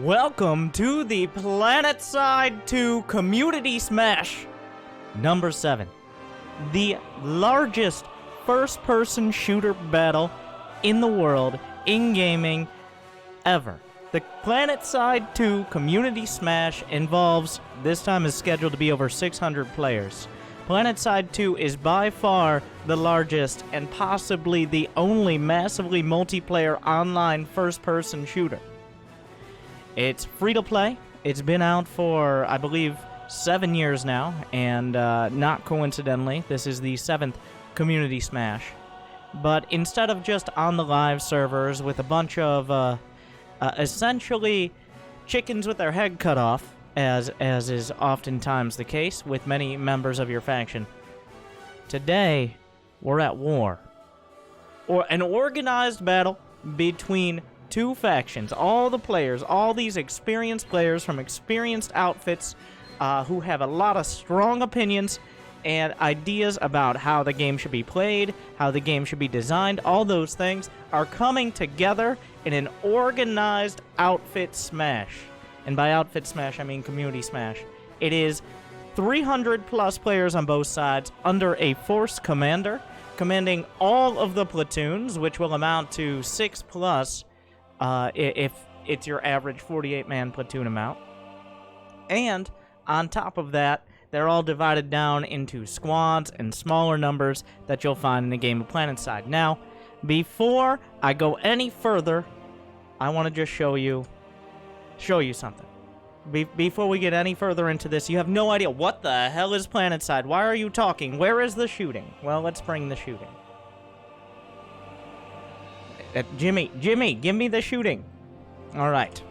Welcome to the Planetside 2 Community Smash number 7. The largest first-person shooter battle in the world, in gaming, ever. The Planetside 2 Community Smash involves, this time is scheduled to be over 600 players. Planetside 2 is by far the largest and possibly the only massively multiplayer online first-person shooter. It's free to play. It's been out for, I believe, 7 years now, and not coincidentally, this is the 7th Community Smash. But instead of just on the live servers with a bunch of essentially chickens with their head cut off, as is oftentimes the case with many members of your faction, today we're at war. Or an organized battle between two factions, all the players, all these experienced players from experienced outfits who have a lot of strong opinions and ideas about how the game should be played, how the game should be designed. All those things are coming together in an organized outfit smash. And by outfit smash, I mean community smash. It is 300 plus players on both sides under a force commander, commanding all of the platoons, which will amount to 6 plus if it's your average 48-man platoon amount. And on top of that, they're all divided down into squads and smaller numbers that you'll find in the game of Planetside. Now, before I go any further, I want to just show you something. Before we get any further into this, you have no idea what the hell is Planetside. Why are you talking? Where is the shooting? Well, let's bring the shooting. Jimmy, give me the shooting. All right.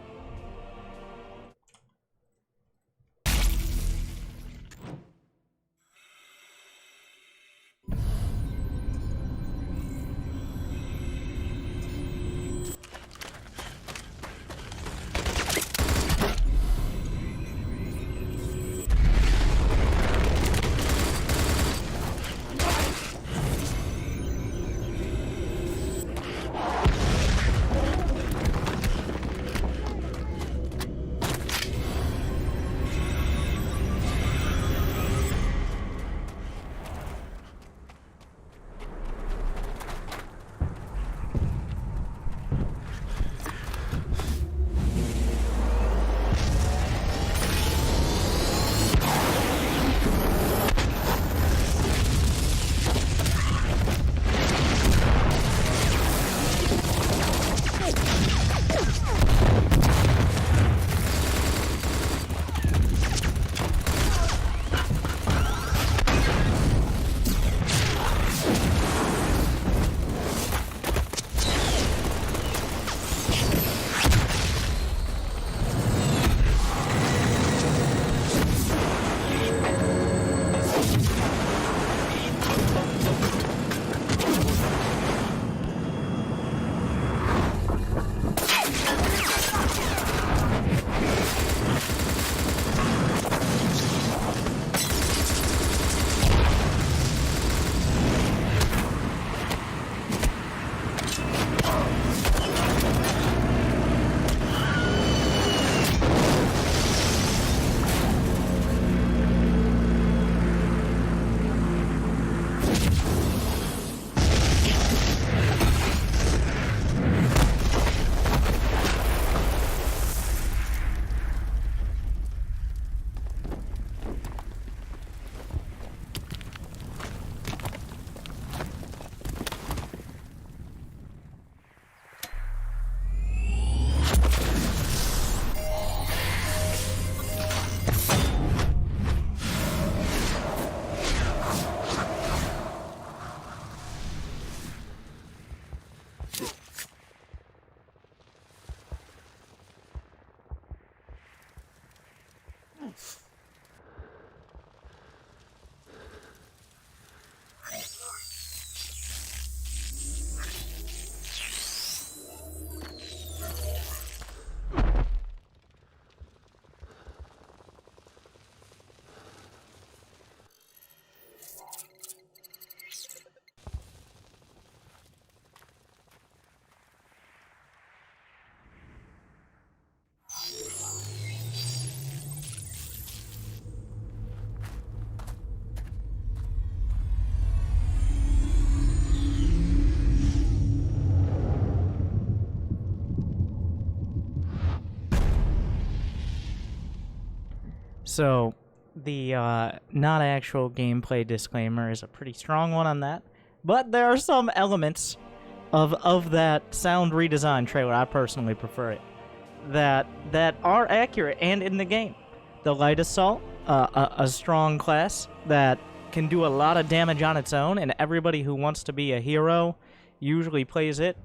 So, the not actual gameplay disclaimer is a pretty strong one on that. But there are some elements of that sound redesign trailer, I personally prefer it, that are accurate and in the game. The Light Assault, a strong class that can do a lot of damage on its own, and everybody who wants to be a hero usually plays it.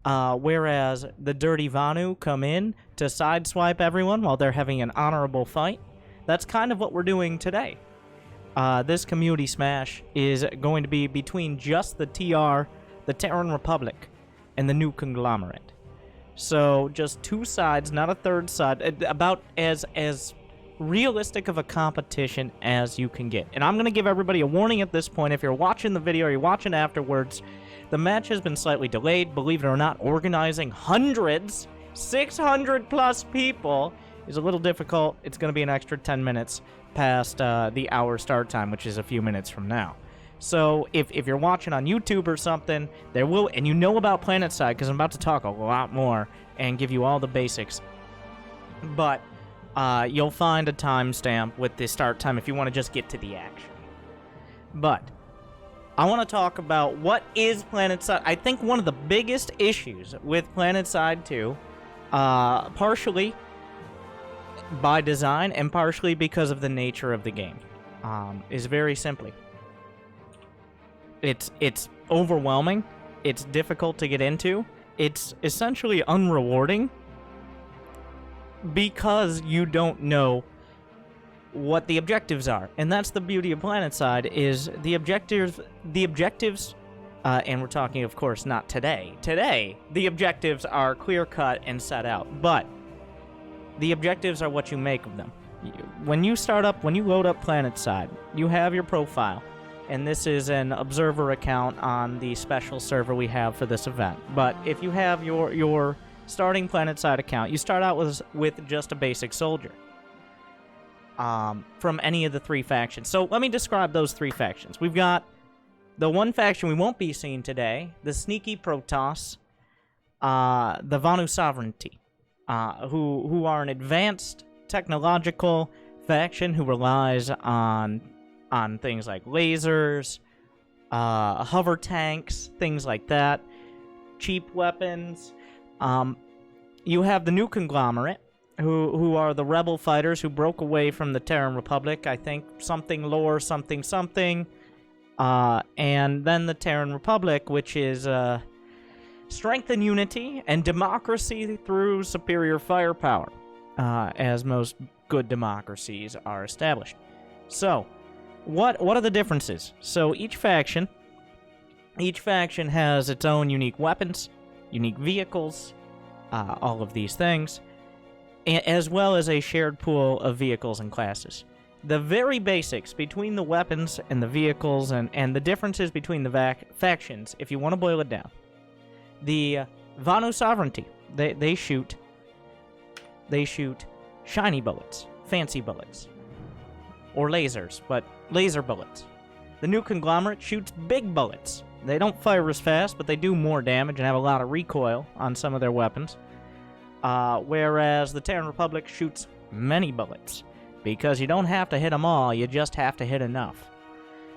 Whereas the Dirty Vanu come in to sideswipe everyone while they're having an honorable fight. That's kind of what we're doing today. This community smash is going to be between just the TR, the Terran Republic, and the new Conglomerate. So just two sides, not a third side, about as realistic of a competition as you can get. And I'm going to give everybody a warning at this point. If you're watching the video or you're watching afterwards, the match has been slightly delayed. Believe it or not, organizing hundreds, 600 plus people is a little difficult. It's going to be an extra 10 minutes past the hour start time, which is a few minutes from now. So if you're watching on YouTube or something, there will, and you know about Planetside, because I'm about to talk a lot more and give you all the basics. But you'll find a timestamp with the start time if you want to just get to the action. But I want to talk about what is Planetside. I think one of the biggest issues with Planetside 2, partially by design and partially because of the nature of the game, is very simply, it's overwhelming, it's difficult to get into, it's essentially unrewarding because you don't know what the objectives are. And that's the beauty of Planetside, is the objectives, and we're talking, of course, not today. Today, the objectives are clear-cut and set out, but the objectives are what you make of them. When you load up Planetside, you have your profile, and this is an observer account on the special server we have for this event. But if you have your starting Planetside account, you start out with just a basic soldier from any of the three factions. So let me describe those three factions. We've got the one faction we won't be seeing today, the Sneaky Protoss, the Vanu Sovereignty, who are an advanced technological faction who relies on things like lasers, hover tanks, things like that, cheap weapons. You have the new Conglomerate, who are the rebel fighters who broke away from the Terran Republic, I think, something lore, something. And then the Terran Republic, which is strength and unity and democracy through superior firepower, as most good democracies are established. So, what are the differences? So each faction has its own unique weapons, unique vehicles, all of these things, as well as a shared pool of vehicles and classes. The very basics between the weapons and the vehicles and the differences between the factions, if you want to boil it down. The Vanu Sovereignty, they shoot shiny bullets, fancy bullets, or lasers, but laser bullets. The new Conglomerate shoots big bullets. They don't fire as fast, but they do more damage and have a lot of recoil on some of their weapons. Whereas the Terran Republic shoots many bullets, because you don't have to hit them all, you just have to hit enough.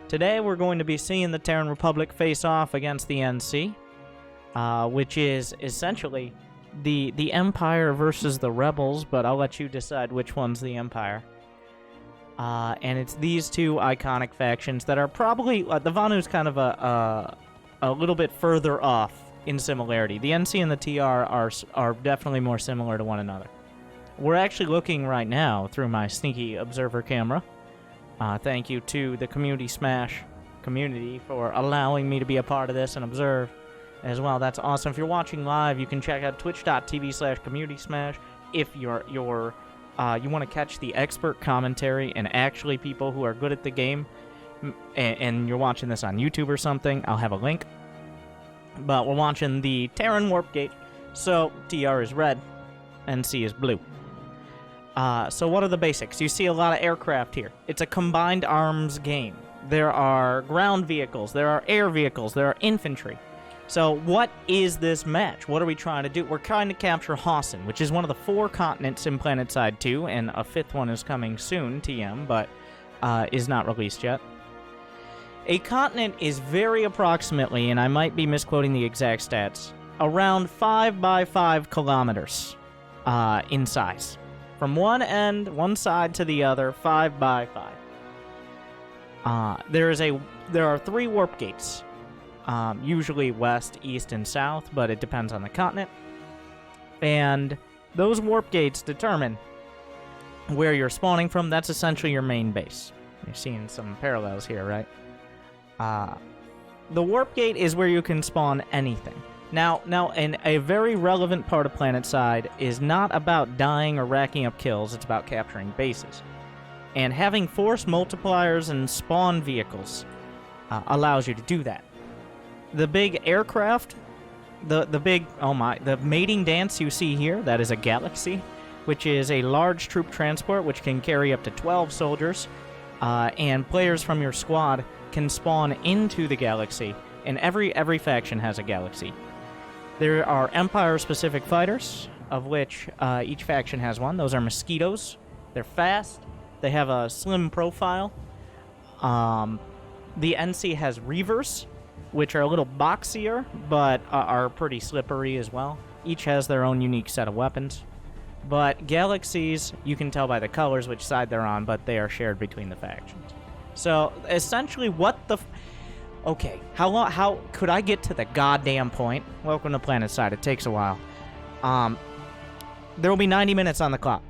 Today we're going to be seeing the Terran Republic face off against the NC, which is essentially the Empire versus the Rebels, but I'll let you decide which one's the Empire. And it's these two iconic factions that are probably, the Vanu's kind of a little bit further off in similarity. The NC and the TR are definitely more similar to one another. We're actually looking right now through my sneaky observer camera. Thank you to the Community Smash community for allowing me to be a part of this and observe as well. That's awesome. If you're watching live, you can check out twitch.tv/communitysmash. If you want to catch the expert commentary and actually people who are good at the game, and you're watching this on YouTube or something, I'll have a link. But we're watching the Terran Warp Gate, so TR is red, NC is blue. So what are the basics? You see a lot of aircraft here. It's a combined arms game. There are ground vehicles, there are air vehicles, there are infantry. So what is this match? What are we trying to do? We're trying to capture Hossin, which is one of the 4 continents in Planetside 2, and a 5th one is coming soon, TM, but is not released yet. A continent is very approximately, and I might be misquoting the exact stats, around 5 by 5 kilometers in size. From one side to the other, 5 by 5. There are 3 warp gates. Usually west, east, and south, but it depends on the continent. And those warp gates determine where you're spawning from. That's essentially your main base. You're seeing some parallels here, right? The warp gate is where you can spawn anything. Now, and a very relevant part of Planetside is not about dying or racking up kills, it's about capturing bases. And having force multipliers and spawn vehicles allows you to do that. The big aircraft, the mating dance you see here, that is a galaxy, which is a large troop transport which can carry up to 12 soldiers, and players from your squad can spawn into the galaxy, and every faction has a galaxy. There are Empire-specific fighters, of which each faction has one. Those are mosquitoes. They're fast. They have a slim profile. The NC has Reavers, which are a little boxier, but are pretty slippery as well. Each has their own unique set of weapons. But galaxies, you can tell by the colors which side they're on, but they are shared between the factions. So, essentially, what the... Okay, how could I get to the goddamn point? Welcome to Planetside. It takes a while. There will be 90 minutes on the clock.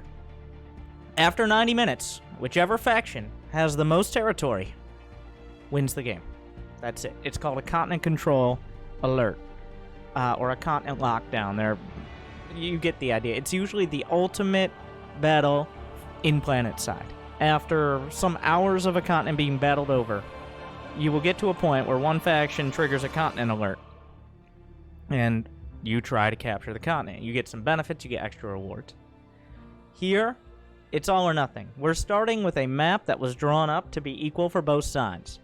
After 90 minutes, whichever faction has the most territory wins the game. That's it. It's called a continent control alert, or a continent lockdown. You get the idea. It's usually the ultimate battle in Planetside. After some hours of a continent being battled over, you will get to a point where one faction triggers a continent alert, and you try to capture the continent. You get some benefits, you get extra rewards. Here, it's all or nothing. We're starting with a map that was drawn up to be equal for both sides.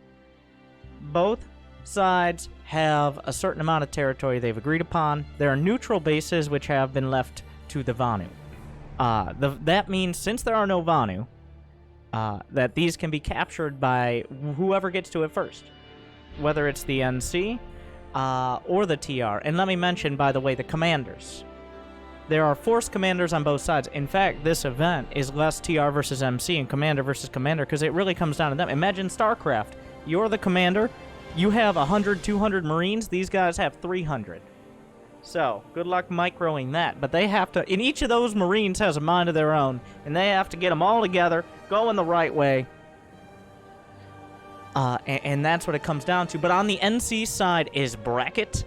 Both sides have a certain amount of territory they've agreed upon. There are neutral bases which have been left to the Vanu. That means, since there are no Vanu, that these can be captured by whoever gets to it first, whether it's the NC or the TR. And let me mention, by the way, the commanders. There are force commanders on both sides. In fact, this event is less TR versus MC and commander versus commander, because it really comes down to them. Imagine StarCraft. You're the commander. You have 100, 200 Marines. These guys have 300. So, good luck microing that. But they have to... And each of those Marines has a mind of their own, and they have to get them all together, going the right way. And that's what it comes down to. But on the NC side is Brakket.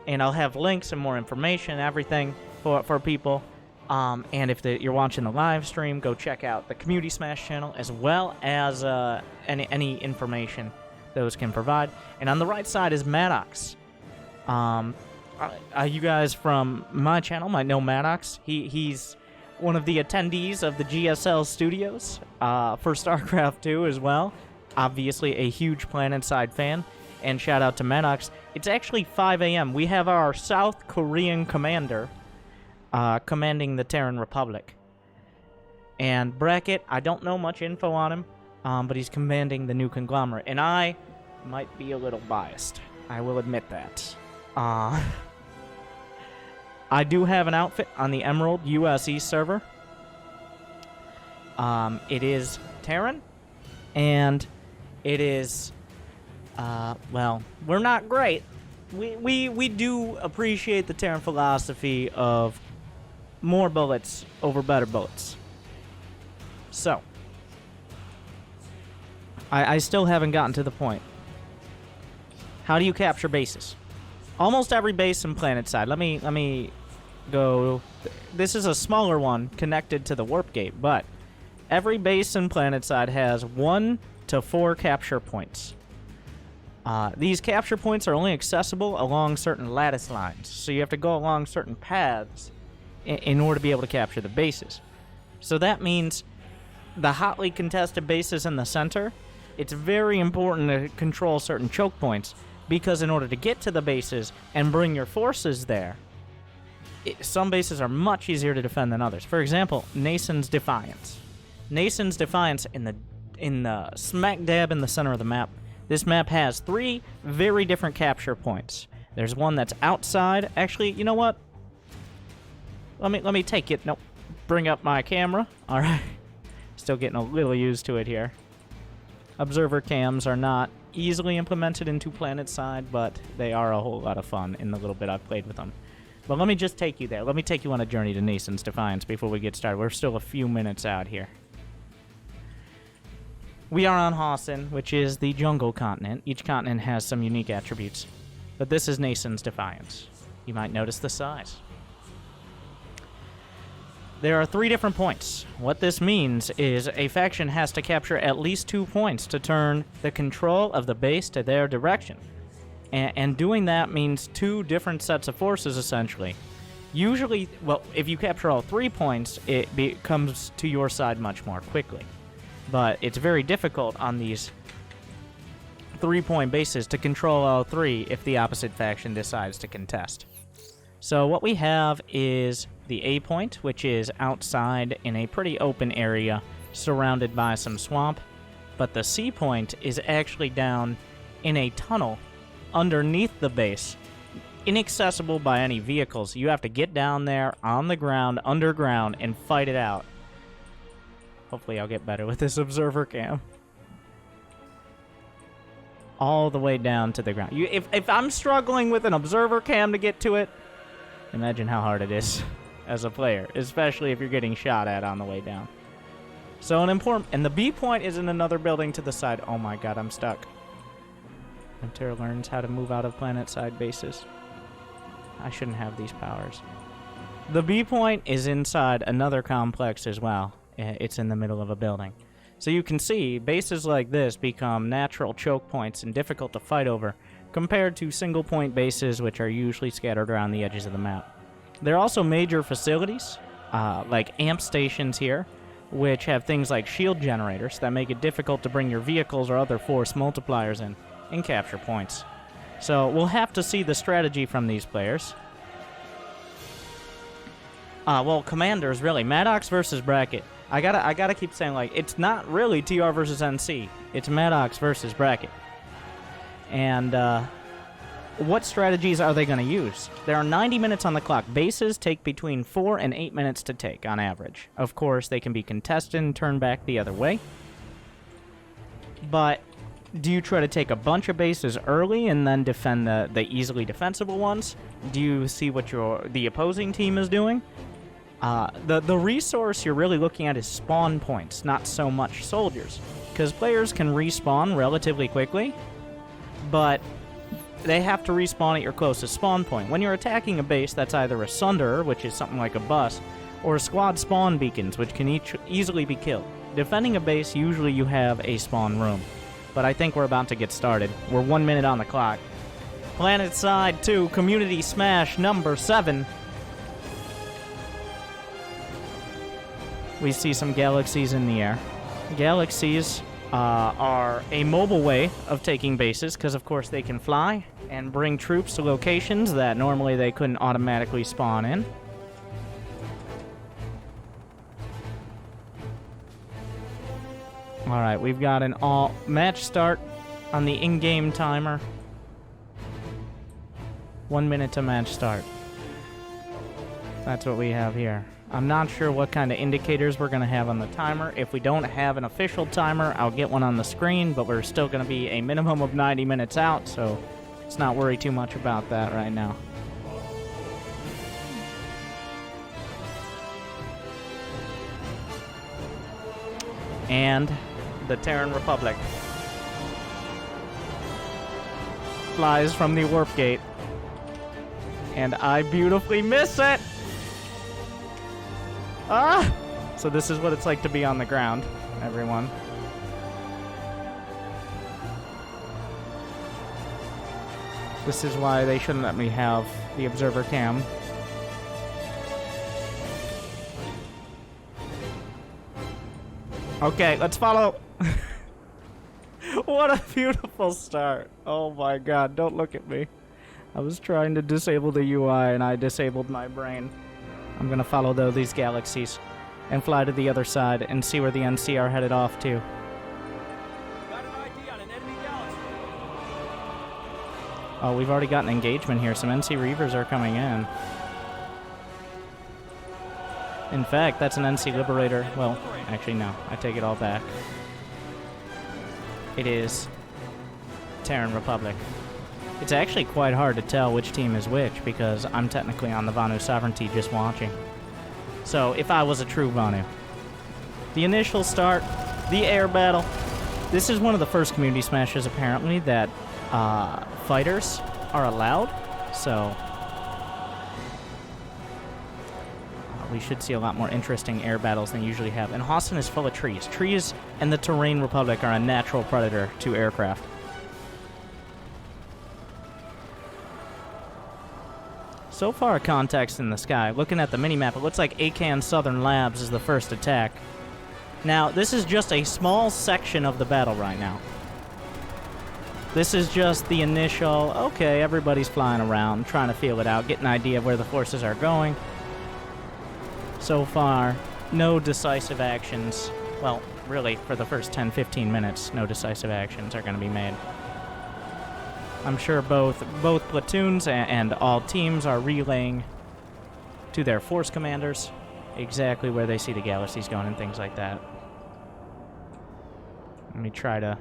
And I'll have links and more information, everything for people. And if you're watching the live stream, go check out the Community Smash channel, as well as any information those can provide. And on the right side is Maddox. You guys from my channel might know Maddox. He's one of the attendees of the GSL studios for StarCraft 2 as well. Obviously a huge Planetside fan. And shout out to Maddox. It's actually 5 a.m. We have our South Korean commander commanding the Terran Republic. And Brakket, I don't know much info on him, but he's commanding the new Conglomerate. And I might be a little biased. I will admit that. I do have an outfit on the Emerald US East server. It is Terran, and it is, well, we're not great. We do appreciate the Terran philosophy of more bullets over better bullets. So, I still haven't gotten to the point. How do you capture bases? Almost every base in Planetside. Let me go. This is a smaller one connected to the warp gate, but every base in Planetside has 1 to 4 capture points. These capture points are only accessible along certain lattice lines, so you have to go along certain paths in order to be able to capture the bases. So that means the hotly contested bases in the center, it's very important to control certain choke points, because in order to get to the bases and bring your forces there, some bases are much easier to defend than others. For example, Nason's Defiance. Nason's Defiance in the smack dab in the center of the map. This map has 3 very different capture points. There's one that's outside. Actually, you know what? Let me take it. Nope. Bring up my camera. All right. Still getting a little used to it here. Observer cams are not easily implemented into Planetside, but they are a whole lot of fun in the little bit I've played with them. But let me just take you there. Let me take you on a journey to Nason's Defiance before we get started. We're still a few minutes out here. We are on Hossin, which is the jungle continent. Each continent has some unique attributes. But this is Nason's Defiance. You might notice the size. There are 3 different points. What this means is a faction has to capture at least 2 points to turn the control of the base to their direction. And doing that means 2 different sets of forces, essentially. Usually, well, if you capture all 3 points, it comes to your side much more quickly. But it's very difficult on these 3-point bases to control all 3 if the opposite faction decides to contest. So what we have is the A point, which is outside in a pretty open area surrounded by some swamp. But the C point is actually down in a tunnel underneath the base, inaccessible by any vehicles. You have to get down there on the ground, underground, and fight it out. Hopefully I'll get better with this observer cam. All the way down to the ground. If I'm struggling with an observer cam to get to it, imagine how hard it is as a player, especially if you're getting shot at on the way down. So and the B point is in another building to the side. Oh my god, I'm stuck. Winter learns how to move out of Planetside bases. I shouldn't have these powers. The B point is inside another complex as well. It's in the middle of a building. So you can see, bases like this become natural choke points and difficult to fight over, compared to single-point bases, which are usually scattered around the edges of the map. There are also major facilities, like amp stations here, which have things like shield generators that make it difficult to bring your vehicles or other force multipliers in and capture points. So we'll have to see the strategy from these players. Well, commanders, really. Maddox versus Brakket. I gotta keep saying, like, it's not really TR versus NC. It's Maddox versus Brakket. And, what strategies are they going to use? There are 90 minutes on the clock. Bases take between 4 and 8 minutes to take, on average. Of course, they can be contested and turned back the other way. But do you try to take a bunch of bases early and then defend the easily defensible ones? Do you see what the opposing team is doing? The resource you're really looking at is spawn points, not so much soldiers. Because players can respawn relatively quickly, but they have to respawn at your closest spawn point. When you're attacking a base, that's either a Sunderer, which is something like a bus, or squad spawn beacons, which can easily be killed. Defending a base, usually you have a spawn room. But I think we're about to get started. We're 1 minute on the clock. Planetside 2, Community Smash number 7. We see some galaxies in the air. Galaxies are a mobile way of taking bases, because of course they can fly and bring troops to locations that normally they couldn't automatically spawn in. Alright, we've got an match start on the in-game timer. 1 minute to match start. That's what we have here. I'm not sure what kind of indicators we're going to have on the timer. If we don't have an official timer, I'll get one on the screen, but we're still going to be a minimum of 90 minutes out, so let's not worry too much about that right now. And the Terran Republic flies from the warp gate. And I beautifully miss it! Ah! So this is what it's like to be on the ground, everyone. This is why they shouldn't let me have the observer cam. Okay, let's follow. What a beautiful start. Oh my god, don't look at me. I was trying to disable the UI and I disabled my brain. I'm gonna follow though these galaxies and fly to the other side and see where the NC are headed off to. Got an ID on an enemy galaxy. Oh, we've already got an engagement here. Some NC Reavers are coming in. In fact, that's an NC Liberator. Well, actually no, I take it all back. It is Terran Republic. It's actually quite hard to tell which team is which because I'm technically on the Vanu Sovereignty just watching. So, if I was a true Vanu. The initial start, the air battle. This is one of the first community smashes, apparently, that fighters are allowed. So, we should see a lot more interesting air battles than we usually have. And Hossin is full of trees. Trees and the Terran Republic are a natural predator to aircraft. So far, contacts in the sky. Looking at the minimap, it looks like Akan Southern Labs is the first attack. Now, this is just a small section of the battle right now. This is just the initial, okay, everybody's flying around, trying to feel it out, get an idea of where the forces are going. So far, no decisive actions. Well, really, for the first 10-15 minutes, no decisive actions are going to be made. I'm sure both platoons and all teams are relaying to their force commanders exactly where they see the galaxies going and things like that. Let me try to...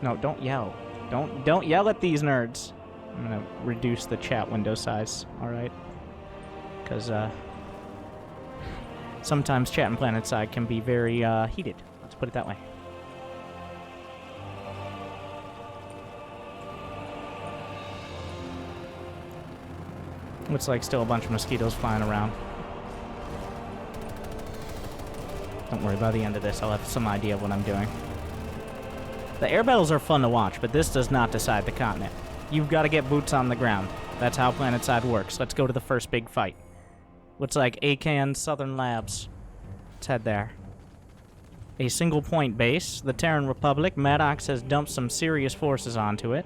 No, don't yell. Don't yell at these nerds. I'm going to reduce the chat window size, alright? Because sometimes chat in Planetside can be very heated. Let's put it that way. Looks like still a bunch of mosquitoes flying around. Don't worry, by the end of this, I'll have some idea of what I'm doing. The air battles are fun to watch, but this does not decide the continent. You've got to get boots on the ground. That's how Planetside works. Let's go to the first big fight. Looks like Akan Southern Labs. Let's head there. A single point base. The Terran Republic. Maddox has dumped some serious forces onto it.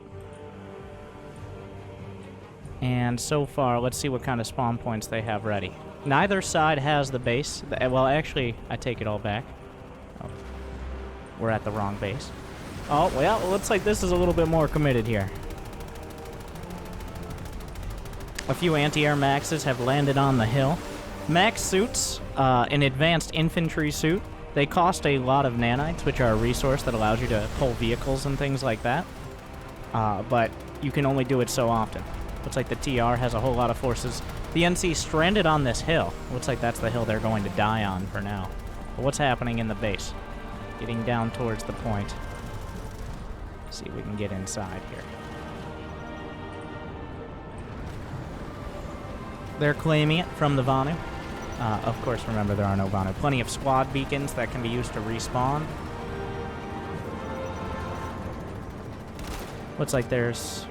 And so far, let's see what kind of spawn points they have ready. Neither side has the base. Well, actually, I take it all back. Oh, we're at the wrong base. Oh, well, it looks like this is a little bit more committed here. A few anti-air maxes have landed on the hill. Max suits, an advanced infantry suit. They cost a lot of nanites, which are a resource that allows you to pull vehicles and things like that. But you can only do it so often. Looks like the TR has a whole lot of forces. The NC stranded on this hill. Looks like that's the hill they're going to die on for now. But what's happening in the base? Getting down towards the point. See if we can get inside here. They're claiming it from the Vanu. Of course, remember, there are no Vanu. Plenty of squad beacons that can be used to respawn. Looks like there's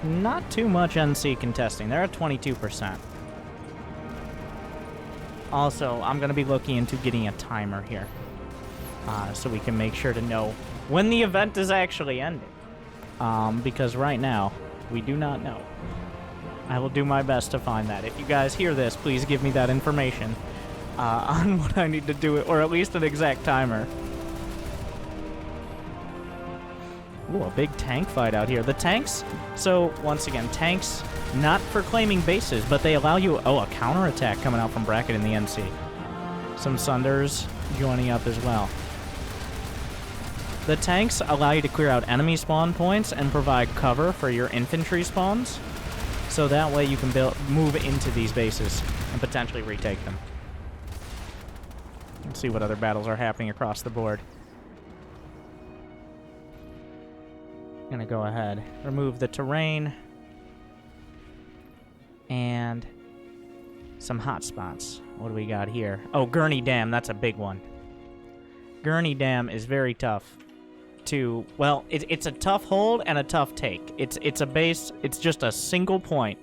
not too much NC contesting. They're at 22%. Also, I'm going to be looking into getting a timer here. So we can make sure to know when the event is actually ending. Because right now, we do not know. I will do my best to find that. If you guys hear this, please give me that information on what I need to do, or at least an exact timer. Ooh, a big tank fight out here. The tanks, so once again, tanks not for claiming bases, but they allow you, oh, a counterattack coming out from Brakket in the NC. Some Sunders joining up as well. The tanks allow you to clear out enemy spawn points and provide cover for your infantry spawns. So that way you can move into these bases and potentially retake them. Let's see what other battles are happening across the board. Gonna go ahead, remove the terrain, and some hot spots. What do we got here? Oh, Kearney Dam, that's a big one. Kearney Dam is very tough to, well, it's a tough hold and a tough take. It's a base, it's just a single point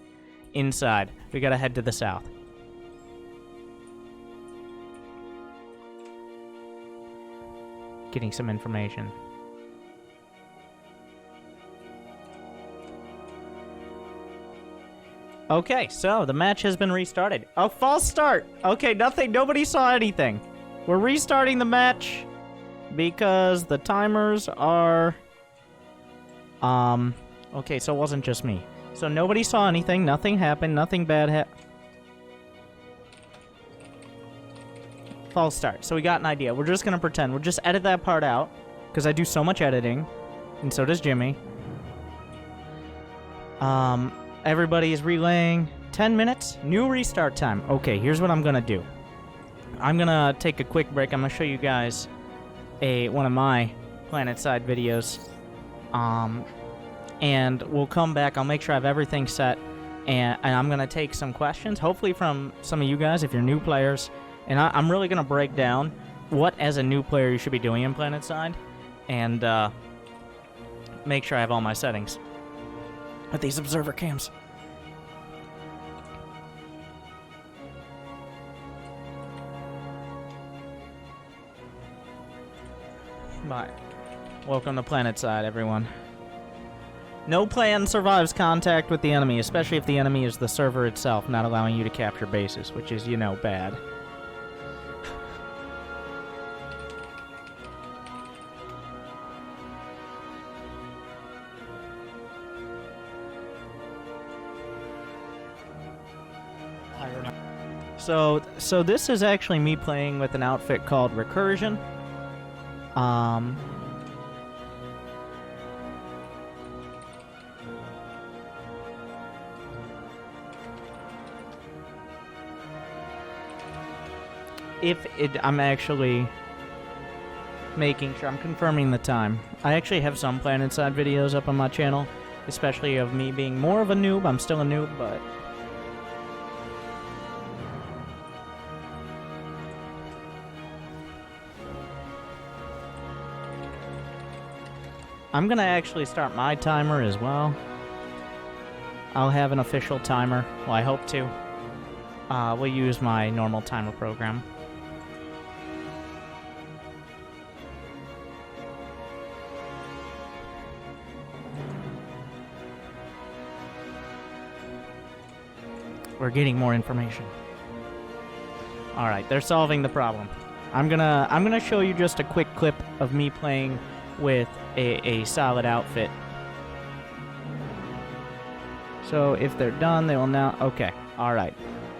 inside. We gotta head to the south. getting some information. Okay, so the match has been restarted. A false start. Okay, nobody saw anything. We're restarting the match because the timers are... Okay, so it wasn't just me. So nobody saw anything, nothing happened, nothing bad happened. False start. So we got an idea. We're just gonna pretend. We'll just edit that part out, because I do so much editing, and so does Jimmy. Everybody is relaying 10 minutes, new restart time. Okay, here's what I'm gonna do. I'm gonna take a quick break. I'm gonna show you guys one of my Planetside videos. And we'll come back. I'll make sure I have everything set, and I'm gonna take some questions, hopefully from some of you guys if you're new players. And I'm really gonna break down what, as a new player, you should be doing in Planetside, and make sure I have all my settings with these observer cams. Bye. Welcome to Planetside, everyone. No plan survives contact with the enemy, especially if the enemy is the server itself, not allowing you to capture bases, which is, you know, bad. So this is actually me playing with an outfit called Recursion. I'm actually making sure, I'm confirming the time. I actually have some Planetside videos up on my channel, especially of me being more of a noob. I'm still a noob, but... I'm gonna actually start my timer as well. I'll have an official timer. Well, I hope to. We'll use my normal timer program. We're getting more information. All right, they're solving the problem. I'm gonna show you just a quick clip of me playing with a solid outfit. So if they're done, they will now... Okay, all right.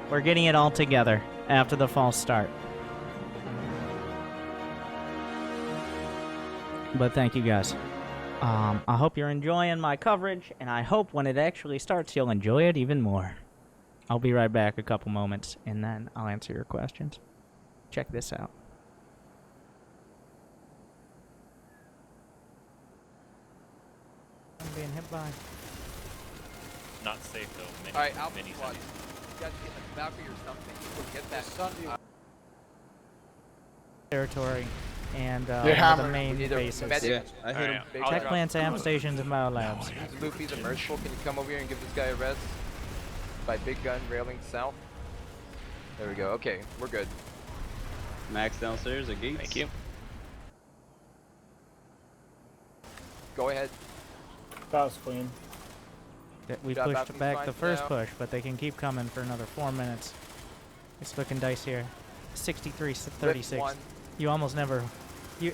We're getting it all together after the false start. But thank you guys. I hope you're enjoying my coverage, and I hope when it actually starts, you'll enjoy it even more. I'll be right back a couple moments, and then I'll answer your questions. Check this out. I'm being hit by... Not safe though. Many, Alright, Alpha many Squad. cities. You guys get in the Valkyrie or something. We'll get that. Territory and They're the hammering. main We need a bases. medic. Yeah, I hit him. Big Check guy. plants, amp stations, and biolabs. Luffy the Merciful, can you come over here and give this guy a res? By Big Gun railing south. There we go. Okay, we're good. Max downstairs at gates. Thank you. Go ahead. That was clean. We Job pushed Alchemy back fine the for first now. push, but they can keep coming for another 4 minutes. It's looking dice here. 63-36. Flip one. You almost never...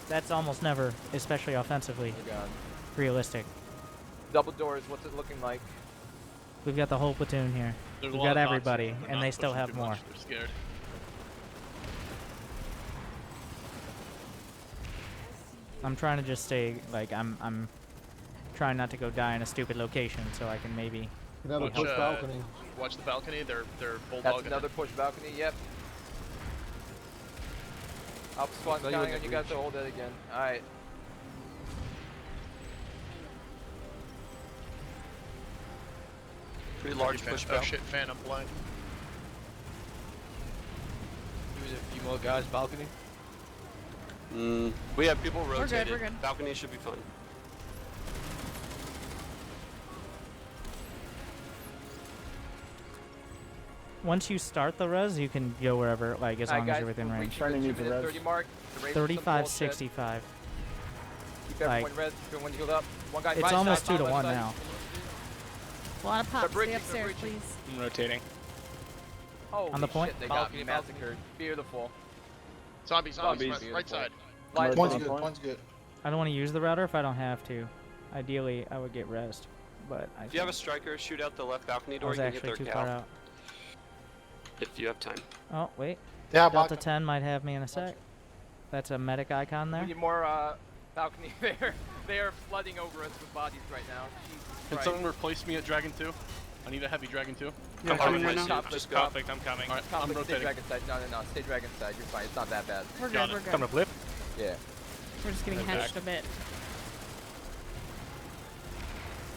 that's almost never, especially offensively, We're gone. realistic. Double doors, what's it looking like? We've got the whole platoon here. There's a We've lot got of everybody, boxes. They're and not they still pushing have too more. much. They're scared. I'm trying to just stay, like, I'm trying not to go die in a stupid location so I can maybe... Another Watch, push balcony. Watch the balcony. They're bulldogging. That's another push balcony, yep. Alpha Squad's Tell you counting when on you to guys to hold that again. Alright. Pretty Large large push Oh back. shit! Fan, I'm blind. Use a few more guys balcony. We have people rotated. We're good. Balcony should be fine. Once you start the res, you can go wherever, like, as long Alright as guys, you're within we're range. reaching Trying to the need the 2-minute res. 30 mark. The race is some bullshit. 35-65. Keep everyone res. Everyone healed up. One guy. It's right almost side, 2 to left 1 side. now. A lot of pops. breaching, Stay they're upstairs, breaching. please. I'm rotating. Holy On the point? shit, they got me massacred. Beautiful. Zombies, Zombies. right side. Light Point's bomb. good, point's good. I don't want to use the router if I don't have to. Ideally, I would get rest, but I If you have a striker, shoot out the left balcony I door. was You can get actually their too far cal. out. If you have time. Oh, wait. Yeah, Delta 10 might have me in a sec. That's a medic icon We there. need more balcony there. They are flooding over us with bodies right now. Jesus Can Christ. someone replace me at Dragon 2? I need a heavy Dragon 2. I'm coming right now. Conflict, Just conflict, I'm coming. Alright, I'm Conflict, stay rotating. dragon side. No. Stay dragon side. You're fine. It's not that bad. We're Got good. it. We're Coming good. up lip. Yeah. We're just getting Go hedged back. a bit.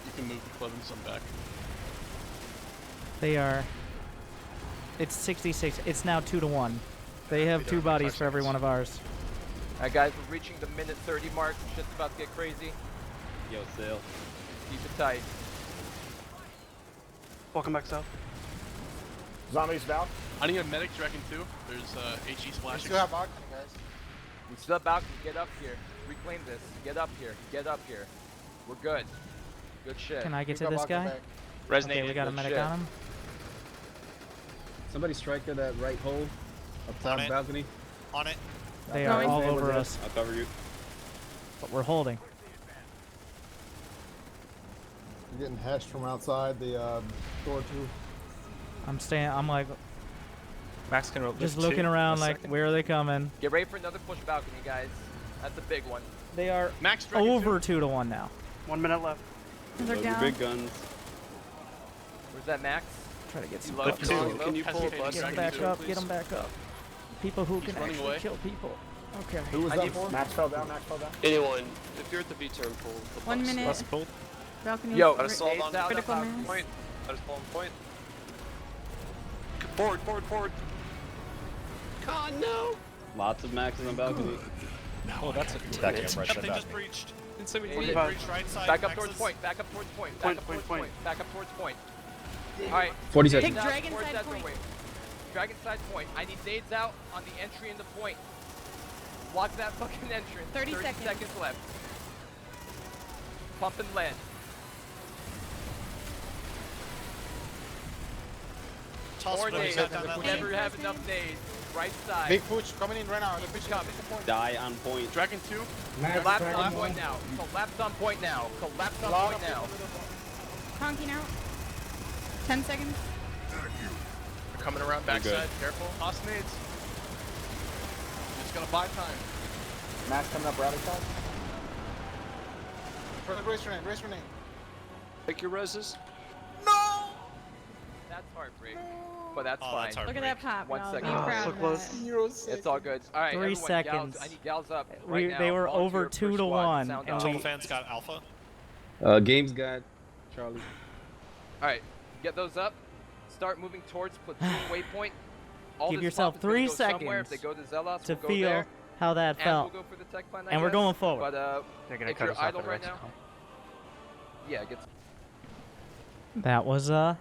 You can move the Clevin some back. They are. It's 66. It's now 2 to 1. They have 2 bodies for every one of ours. Alright, guys, we're reaching the minute 30 mark. Shit's about to get crazy. Yo, sail. Keep it tight. Welcome back south. Zombies Valk. I need a medic Dragon 2. There's HE We splashing. still have balcony, guys. We still have balcony. Get up here. Reclaim this. Get up here. Get up here. We're good. Good shit. Can I get We to got this balcony guy? back. Okay, we got a Good medic shit. on him. Somebody strike at that right hole up top it. balcony. On it. They are Going. all Stay with over it. us, I'll cover you. but we're holding. We're getting hatched from outside the door too. I'm staying. I'm like Max can roll just looking around, like where are they coming? Get ready for another push balcony, guys. That's a big one. They are Max Dragon over 2 to 1 now. 1 minute left. They're Load your down. big guns. Where's that Max? Try to get some. Low, buttons. low, low. Can you pull a Hesitating bus? Get them Dragon back 2, up. please. Get them back up. People who He's can running actually away. kill people. Okay. Who was I that need- for? Max fell down, Max fell down. Anyone, if you're at the V-turn, pull the bus. 1 minute. Bus pulled. Balcony. Yo, Got assault on out critical that mass. point. Got us pulling point. Forward. God, no! Lots of maxes on balcony. Oh, that's a Stacking up right Yep, side they back. just breached. Didn't say we Hey, needed hey. breach right side. Back up Maxes. towards point. Back up towards point. Back Point, up point, towards point. point. Back up towards point. Alright. 40 Take seconds. Down dragon towards side that point. doorway. Dragon side point. I need nades out on the entry in the point. Block that fucking entrance. 30 seconds. seconds left. Pump and land. Toss More whatever nades. you got down that Whenever lane. you have enough nades. Right side. Big push coming in right now. Keep Push it coming. Die on point. Dragon 2. Collapse on point now. Collapse on point now. Collapse on point now. Conking out. 10 seconds. They're coming around We're good. backside. Careful. Toss nades. Just gotta buy time. Max coming up right side. Race your name, race your name. Take your reses. That's heartbreak. But that's Oh, fine. that's hard. Look at that pop. 1 y'all. second. Be proud so of close. that. It's all good. All right, 3 everyone, seconds. Gals, I need gals up right now. They were Volunteer over per 2 to squad. 1, Sound and off. Total fans got alpha. Games guide. Charlie. All right, get those up. Start moving towards platoon waypoint. All Give this yourself pop is gonna 3 go somewhere. If seconds they go to Zealots, to we'll go feel there, how that and felt. we'll go for the tech plan, I And we're guess. going forward. But if you're idle right now, yeah, get. That was I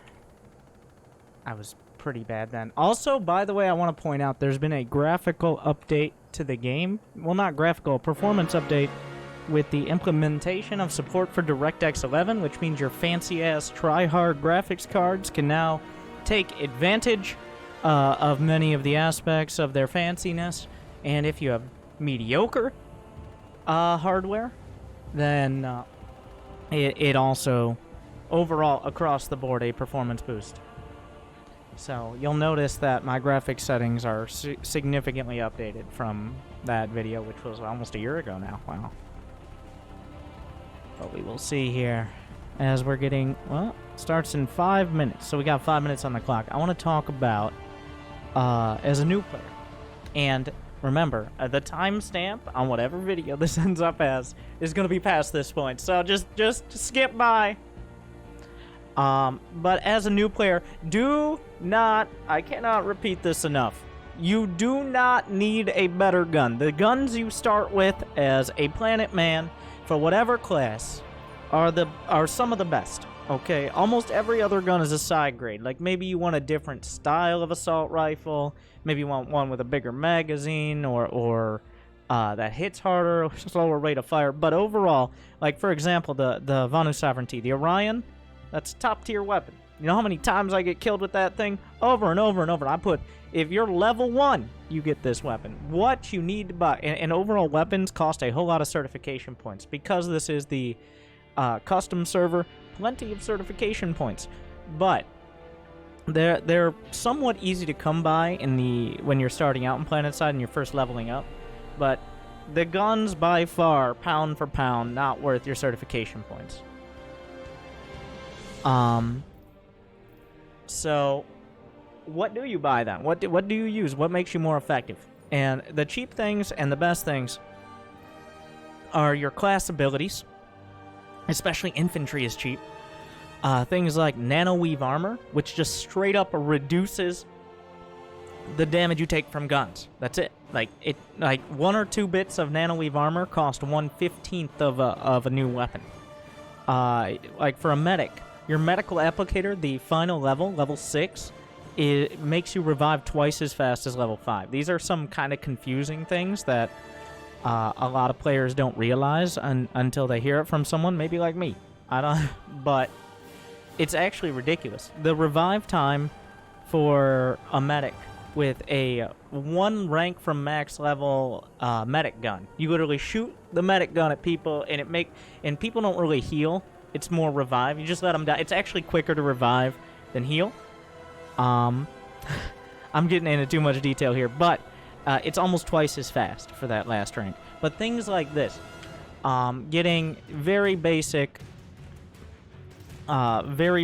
was pretty bad then. Also, by the way, I want to point out there's been a graphical update to the game. Well, not graphical, performance update with the implementation of support for DirectX 11, which means your fancy-ass try-hard graphics cards can now take advantage of many of the aspects of their fanciness. And if you have mediocre hardware, then it also, overall, across the board, a performance boost. So you'll notice that my graphics settings are significantly updated from that video, which was almost a year ago now. Wow. But we will see here as we're getting, well, starts in 5 minutes. So we got 5 minutes on the clock. I want to talk about as a new player. And remember, the timestamp on whatever video this ends up as is going to be past this point. So just skip by. But as a new player, I cannot repeat this enough. You do not need a better gun. The guns you start with as a Planet Man for whatever class are some of the best. Okay, almost every other gun is a side grade. Like maybe you want a different style of assault rifle, maybe you want one with a bigger magazine or that hits harder, slower rate of fire. But overall, like for example, the Vanu Sovereignty, the Orion, that's a top tier weapon. You know how many times I get killed with that thing? Over and over and over. I put, if you're level 1, you get this weapon. What you need to buy, and overall weapons cost a whole lot of certification points. Because this is the custom server, plenty of certification points. But they're somewhat easy to come by when you're starting out in Planetside and you're first leveling up. But the guns, by far, pound for pound, not worth your certification points. So, what do you buy then? What do you use? What makes you more effective? And the cheap things and the best things are your class abilities. Especially infantry is cheap. Things like nano weave armor, which just straight up reduces the damage you take from guns. That's it. Like 1 or 2 bits of nano weave armor cost 1/15 of a new weapon. Like for a medic, your medical applicator, the final level 6, it makes you revive twice as fast as level 5. These are some kind of confusing things that a lot of players don't realize until they hear it from someone, maybe like me. But it's actually ridiculous. The revive time for a medic with a 1 rank from max level medic gun. You literally shoot the medic gun at people, and people don't really heal. It's more revive. You just let them die. It's actually quicker to revive than heal. I'm getting into too much detail here, but it's almost twice as fast for that last rank. But things like this, getting very basic quality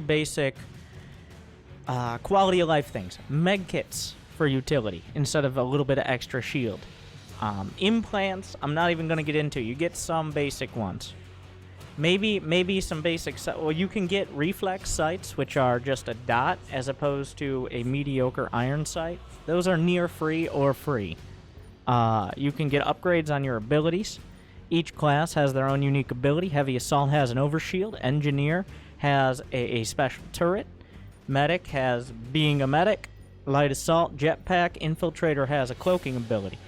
of life things. Med kits for utility instead of a little bit of extra shield. Implants, I'm not even going to get into. You get some basic ones. Maybe some basic... Well, you can get reflex sights, which are just a dot, as opposed to a mediocre iron sight. Those are near free or free. You can get upgrades on your abilities. Each class has their own unique ability. Heavy Assault has an overshield. Engineer has a special turret. Medic has being a medic. Light Assault, Jetpack, Infiltrator has a cloaking ability.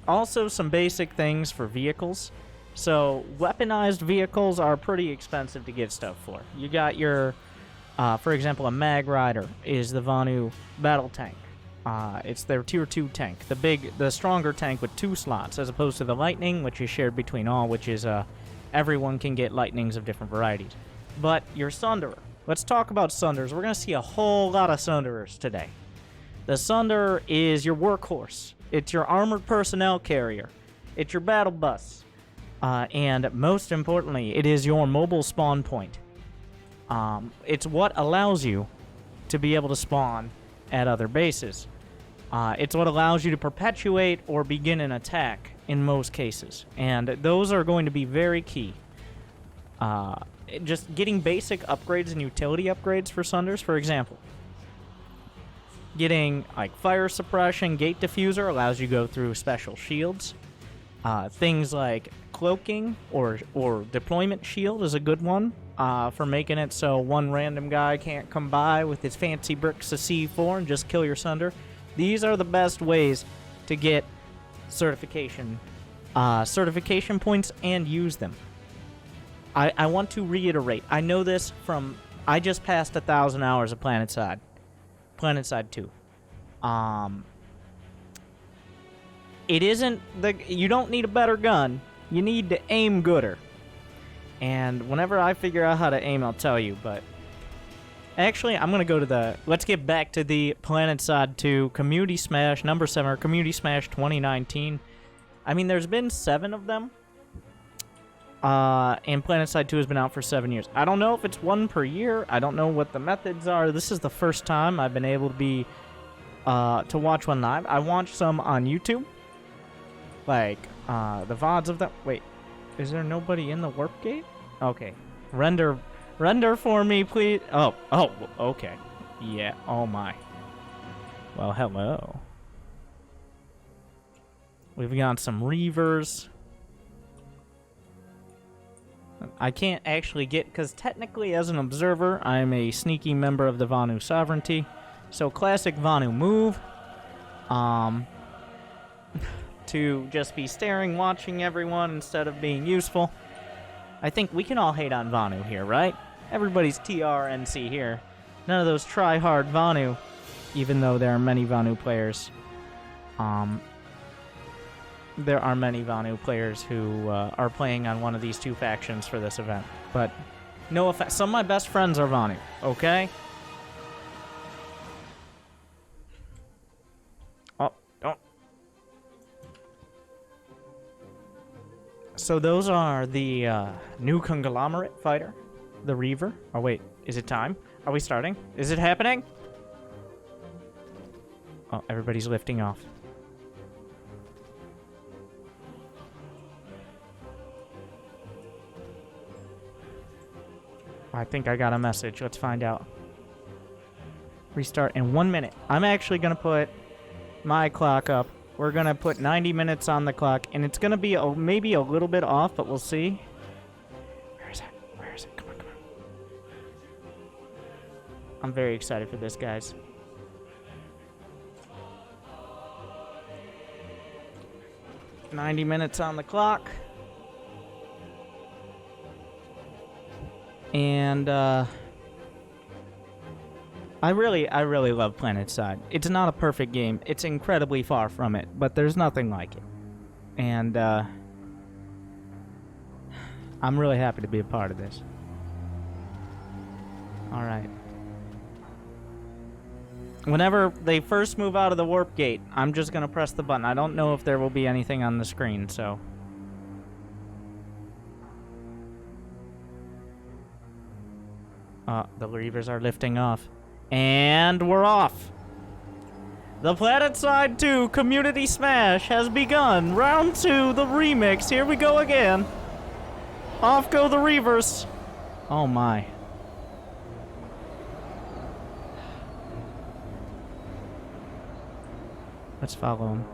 Also, some basic things for vehicles. So, weaponized vehicles are pretty expensive to get stuff for. You got your, for example, a Mag Rider is the Vanu battle tank. It's their tier 2 tank. The stronger tank with 2 slots, as opposed to the Lightning, which is shared between all, which is, everyone can get Lightnings of different varieties. But your Sunderer. Let's talk about Sunderers. We're going to see a whole lot of Sunderers today. The Sunderer is your workhorse. It's your armored personnel carrier. It's your battle bus. And most importantly, it is your mobile spawn point. It's what allows you to be able to spawn at other bases. It's what allows you to perpetuate or begin an attack in most cases. And those are going to be very key. Just getting basic upgrades and utility upgrades for Sunders, for example. Getting like fire suppression, gate diffuser allows you to go through special shields. Things like cloaking or deployment shield is a good one for making it so one random guy can't come by with his fancy bricks of C4 and just kill your Sunder. These are the best ways to get certification points and use them. I want to reiterate. I know this from... I just passed 1,000 hours of Planetside. Planetside 2. It isn't the... You don't need a better gun. You need to aim gooder. And whenever I figure out how to aim, I'll tell you, but... Actually, I'm going to go to the... Let's get back to the Planetside 2 Community Smash, number 7, or Community Smash 2019. I mean, there's been 7 of them. And Planetside 2 has been out for 7 years. I don't know if it's 1 per year. I don't know what the methods are. This is the first time I've been able to be... to watch one live. I watched some on YouTube. Like, the VODs of them. Wait, is there nobody in the warp gate? Okay. Render for me, please. Oh, okay. Yeah, oh my. Well, hello. We've got some Reavers. I can't actually get, because technically as an observer, I'm a sneaky member of the Vanu Sovereignty. So classic Vanu move. to just be staring, watching everyone instead of being useful. I think we can all hate on Vanu here, right? Everybody's TRNC here. None of those try-hard Vanu, even though there are many Vanu players. There are many Vanu players who are playing on one of these two factions for this event. But no offense, some of my best friends are Vanu, okay? Oh, don't. So those are the new Conglomerate fighter, the Reaver. Oh wait, is it time? Are we starting? Is it happening? Oh, everybody's lifting off. I think I got a message. Let's find out. Restart in 1 minute. I'm actually going to put my clock up. We're going to put 90 minutes on the clock, and it's going to be maybe a little bit off, but we'll see. Where is it? Where is it? Come on, come on. I'm very excited for this, guys. "90 minutes on the clock. And, I really love Planetside. It's not a perfect game. It's incredibly far from it, but there's nothing like it. And, I'm really happy to be a part of this. Alright. Whenever they first move out of the warp gate, I'm just gonna press the button. I don't know if there will be anything on the screen, so... the Reavers are lifting off. And we're off! The Planetside 2 Community Smash has begun! Round 2, the remix, here we go again! Off go the Reavers! Oh my. Let's follow him.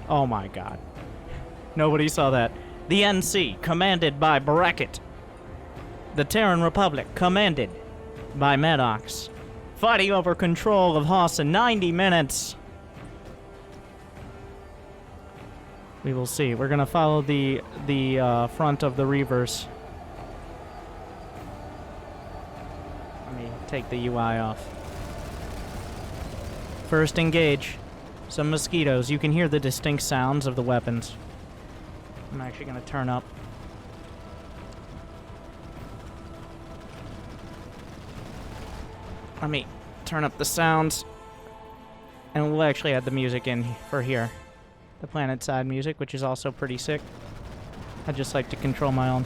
Oh my god. Nobody saw that. The NC, commanded by Brakket. The Terran Republic, commanded by Maddox. Fighting over control of Hossin, 90 minutes. We will see. We're gonna follow the front of the Reavers. Let me take the UI off. First engage. Some mosquitoes. You can hear the distinct sounds of the weapons. I'm actually gonna turn up. Let me turn up the sounds. And we'll actually add the music in for here. The Planetside music, which is also pretty sick. I just like to control my own.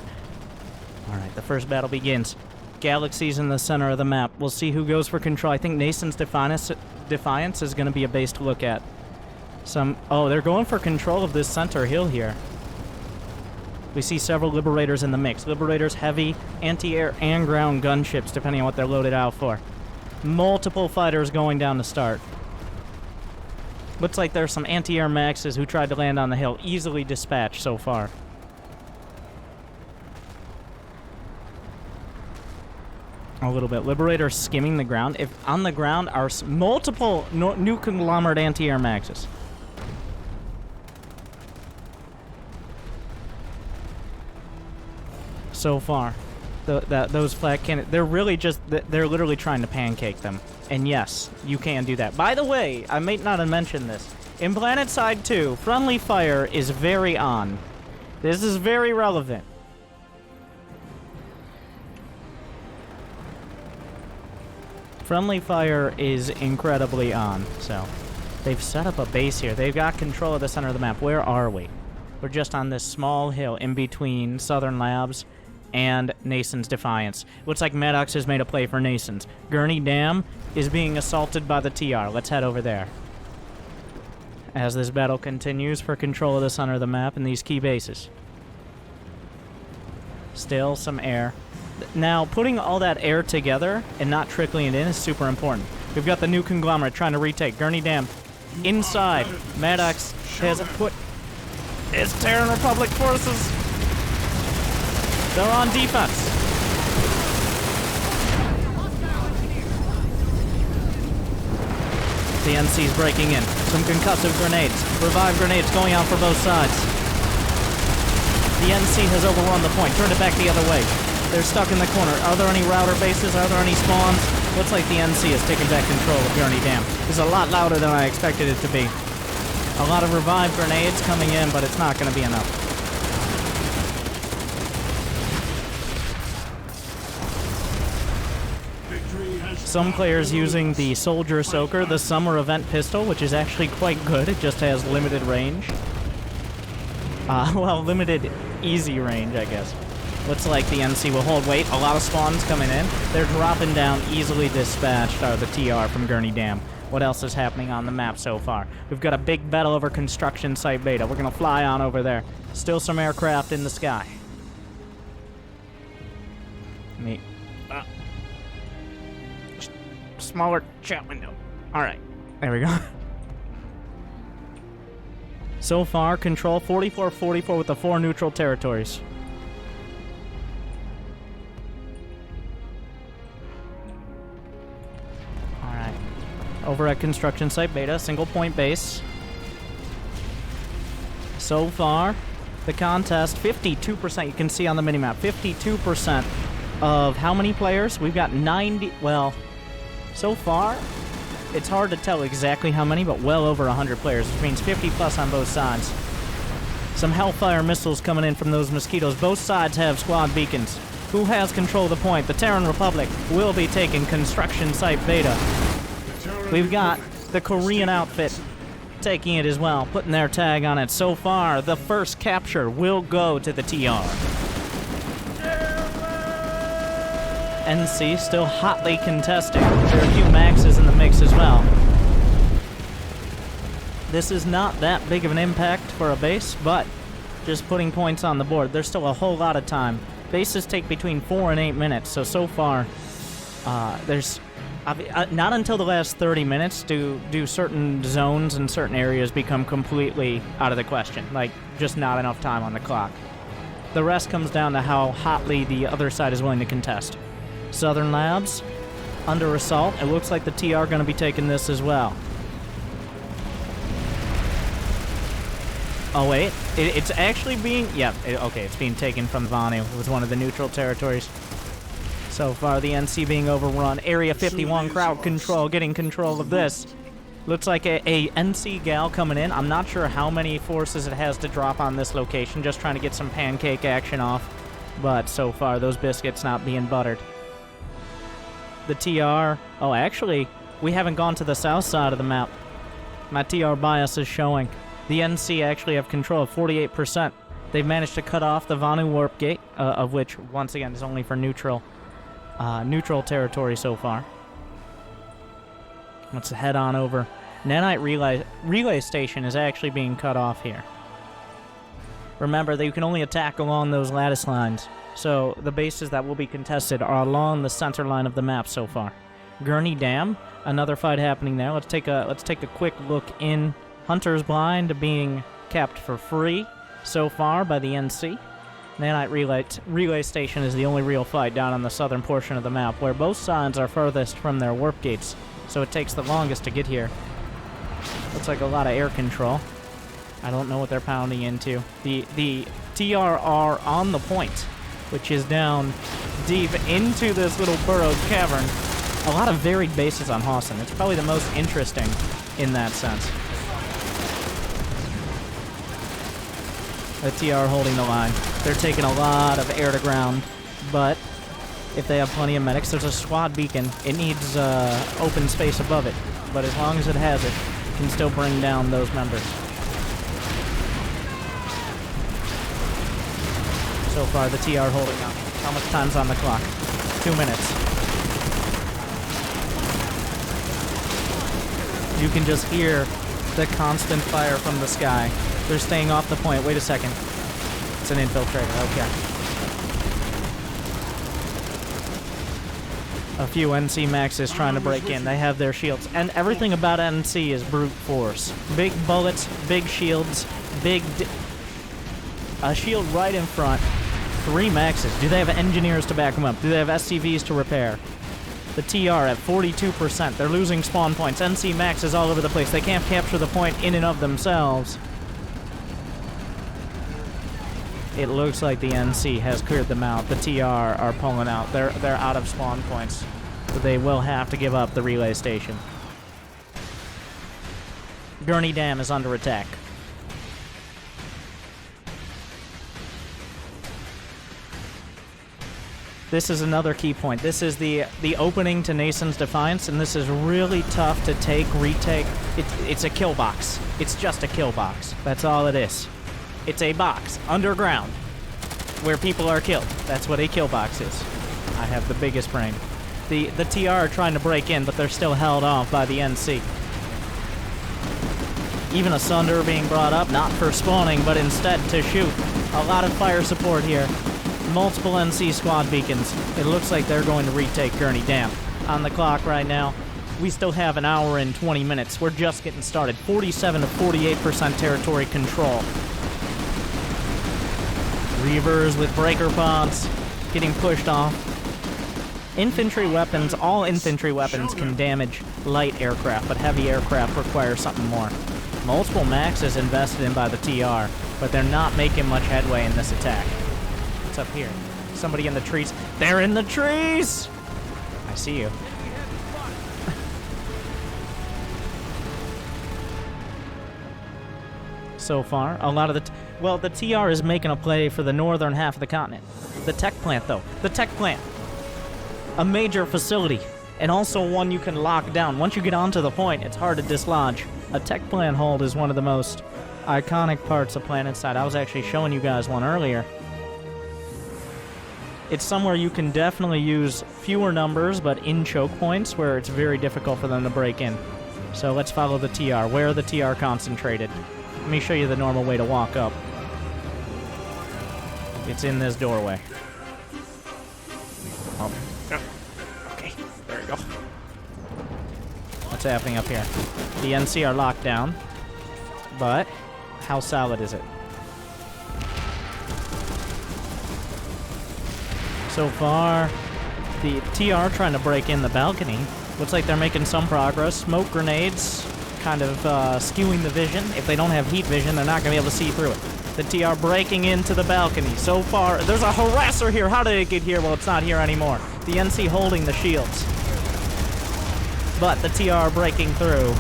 Alright, the first battle begins. Galaxies in the center of the map. We'll see who goes for control. I think Nason's Defiance is going to be a base to look at. Oh, they're going for control of this center hill here. We see several Liberators in the mix. Liberators, heavy, anti-air, and ground gunships, depending on what they're loaded out for. Multiple fighters going down to start. Looks like there's some anti-air Maxes who tried to land on the hill. Easily dispatched so far. A little bit. Liberators skimming the ground. If on the ground are multiple new Conglomerate anti-air Maxes. So far. Those flat cannons, they're literally trying to pancake them. And yes, you can do that. By the way, I may not have mentioned this. In Planetside 2, friendly fire is very on. This is very relevant. Friendly fire is incredibly on, so. They've set up a base here. They've got control of the center of the map. Where are we? We're just on this small hill in between Southern Labs and Nason's Defiance. Looks like Maddox has made a play for Nason's. Kearney Dam is being assaulted by the TR. Let's head over there. As this battle continues for control of the center of the map and these key bases. Still some air. Now, putting all that air together and not trickling it in is super important. We've got the new Conglomerate trying to retake Kearney Dam inside. Maddox has put his Terran Republic forces. They're on defense. The NC's breaking in. Some concussive grenades. Revive grenades going out for both sides. The NC has overrun the point. Turned it back the other way. They're stuck in the corner. Are there any router bases? Are there any spawns? Looks like the NC has taken back control of Kearney Dam. It's a lot louder than I expected it to be. A lot of revive grenades coming in, but it's not going to be enough. Some players using the Soldier Soaker, the summer event pistol, which is actually quite good. It just has limited range. Well, limited easy range, I guess. Looks like the NC will hold weight. A lot of spawns coming in. They're dropping down, easily dispatched, are the TR from Kearney Dam. What else is happening on the map so far? We've got a big battle over construction site beta. We're going to fly on over there. Still some aircraft in the sky. Neat. Smaller chat window. Alright, there we go. So far, control 44-44 with the 4 neutral territories. Alright. Over at construction site beta, single point base. So far, the contest, 52%, you can see on the minimap, 52% of how many players? We've got 90, well, so far, it's hard to tell exactly how many, but well over 100 players, which means 50 plus on both sides. Some Hellfire missiles coming in from those mosquitoes. Both sides have squad beacons. Who has control of the point? The Terran Republic will be taking construction site beta. We've got the Korean outfit taking it as well, putting their tag on it. So far, the first capture will go to the TR. NC still hotly contesting. There are a few maxes in the mix as well. This is not that big of an impact for a base, but just putting points on the board. There's still a whole lot of time. Bases take between 4 and 8 minutes, so far, there's not until the last 30 minutes do certain zones and certain areas become completely out of the question. Like, just not enough time on the clock. The rest comes down to how hotly the other side is willing to contest. Southern Labs, under assault. It looks like the TR are going to be taking this as well. Oh, wait. It's actually being... Yeah, okay, it's being taken from Vanu. It was one of the neutral territories. So far, the NC being overrun. Area 51 crowd control, getting control of this. Looks like a NC gal coming in. I'm not sure how many forces it has to drop on this location. Just trying to get some pancake action off. But so far, those biscuits not being buttered. The TR... Oh, actually, we haven't gone to the south side of the map. My TR bias is showing. The NC actually have control of 48%. They've managed to cut off the Vanu warp gate, of which, once again, is only for neutral territory so far. Let's head on over. Nanite relay station is actually being cut off here. Remember that you can only attack along those lattice lines. So the bases that will be contested are along the center line of the map so far. Kearney Dam, another fight happening there. Let's take a quick look in. Hunter's Blind being kept for free so far by the NC. Nanite relay station is the only real fight down on the southern portion of the map, where both sides are furthest from their warp gates, so it takes the longest to get here. Looks like a lot of air control. I don't know what they're pounding into. The TR are on the point, which is down deep into this little burrowed cavern. A lot of varied bases on Hossin. It's probably the most interesting in that sense. The TR holding the line. They're taking a lot of air to ground, but if they have plenty of medics, there's a squad beacon. It needs open space above it, but as long as it has it, it can still bring down those members. So far, the TR holding on. How much time's on the clock? 2 minutes. You can just hear the constant fire from the sky. They're staying off the point. Wait a second. It's an infiltrator. Okay. A few NC Maxes trying to break in. They have their shields. And everything about NC is brute force. Big bullets, big shields, a shield right in front. 3 Maxes. Do they have engineers to back them up? Do they have SCVs to repair? The TR at 42%. They're losing spawn points. NC Max is all over the place. They can't capture the point in and of themselves. It looks like the NC has cleared them out. The TR are pulling out. They're out of spawn points. So they will have to give up the relay station. Kearney Dam is under attack. This is another key point. This is the opening to Nason's Defiance, and this is really tough to take, retake. It's a kill box. It's just a kill box. That's all it is. It's a box, underground, where people are killed. That's what a kill box is. I have the biggest brain. The TR are trying to break in, but they're still held off by the NC. Even a Sunder being brought up, not for spawning, but instead to shoot. A lot of fire support here. Multiple NC squad beacons. It looks like they're going to retake Kearney Dam. On the clock right now, we still have an hour and 20 minutes. We're just getting started. 47 to 48% territory control. Reavers with breaker pods getting pushed off. Infantry weapons, all infantry weapons can damage light aircraft, but heavy aircraft require something more. Multiple maxes invested in by the TR, but they're not making much headway in this attack. What's up here? Somebody in the trees. They're in the trees! I see you. So far, a lot of the... well, the TR is making a play for the northern half of the continent. The tech plant, though. The tech plant. A major facility, and also one you can lock down. Once you get onto the point, it's hard to dislodge. A tech plant hold is one of the most iconic parts of Planetside. I was actually showing you guys one earlier. It's somewhere you can definitely use fewer numbers, but in choke points where it's very difficult for them to break in. So let's follow the TR. Where are the TR concentrated? Let me show you the normal way to walk up. It's in this doorway. Oh. Okay, there we go. What's happening up here? The NC are locked down, but how solid is it? So far, the TR trying to break in the balcony. Looks like they're making some progress. Smoke grenades kind of skewing the vision. If they don't have heat vision, they're not going to be able to see through it. The TR breaking into the balcony. So far, there's a harasser here. How did it get here? Well, it's not here anymore. The NC holding the shields. But the TR breaking through.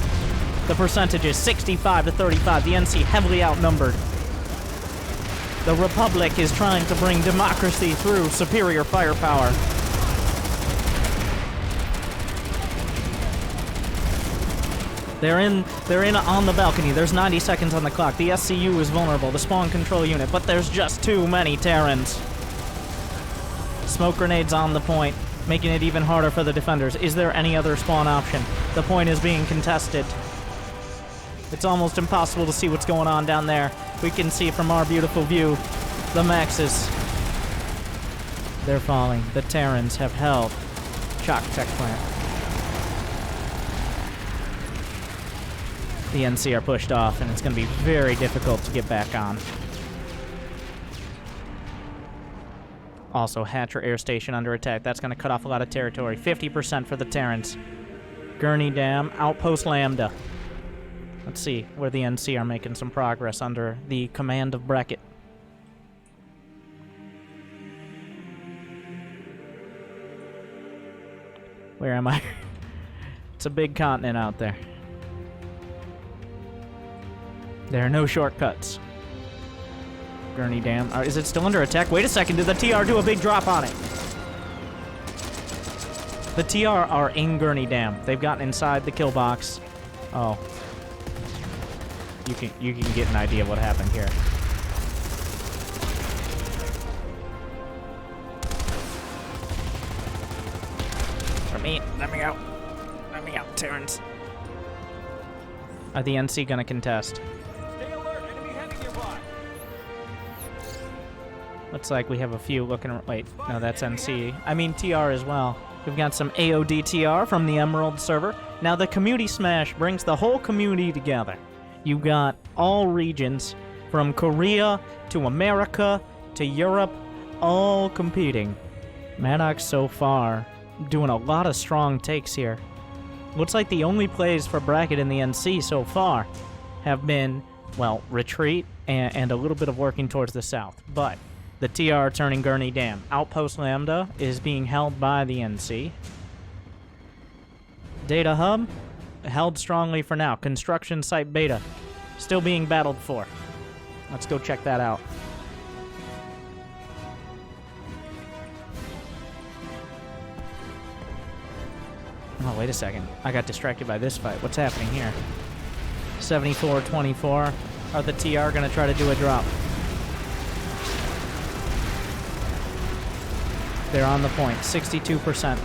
The percentage is 65 to 35. The NC heavily outnumbered. The Republic is trying to bring democracy through superior firepower. They're in on the balcony. There's 90 seconds on the clock. The SCU is vulnerable, the spawn control unit, but there's just too many Terrans. Smoke grenades on the point, making it even harder for the defenders. Is there any other spawn option? The point is being contested. It's almost impossible to see what's going on down there. We can see from our beautiful view the Maxes. They're falling. The Terrans have held Chalk Tech Plant. The NC are pushed off, and it's going to be very difficult to get back on. Also, Hatcher Air Station under attack. That's going to cut off a lot of territory. 50% for the Terrans. Kearney Dam, Outpost Lambda. Let's see where the NC are making some progress under the command of Brakket. Where am I? It's a big continent out there. There are no shortcuts. Kearney Dam. Is it still under attack? Wait a second. Did the TR do a big drop on it? The TR are in Kearney Dam. They've gotten inside the kill box. Oh. You can get an idea of what happened here. For me, let me out. Let me out, Terrans. Are the NC gonna contest? Stay alert, enemy heavy nearby. Looks like we have a few looking. Wait, no, that's NC. I mean TR as well. We've got some AOD TR from the Emerald server. Now the community smash brings the whole community together. You got all regions, from Korea to America to Europe, all competing. Maddox so far doing a lot of strong takes here. Looks like the only plays for Brakket in the NC so far have been, well, retreat and a little bit of working towards the south. But the TR turning Kearney Dam. Outpost Lambda is being held by the NC. Data Hub, held strongly for now. Construction Site Beta, still being battled for. Let's go check that out. Oh, wait a second. I got distracted by this fight. What's happening here? 74-24. Are the TR going to try to do a drop? They're on the point. 62%.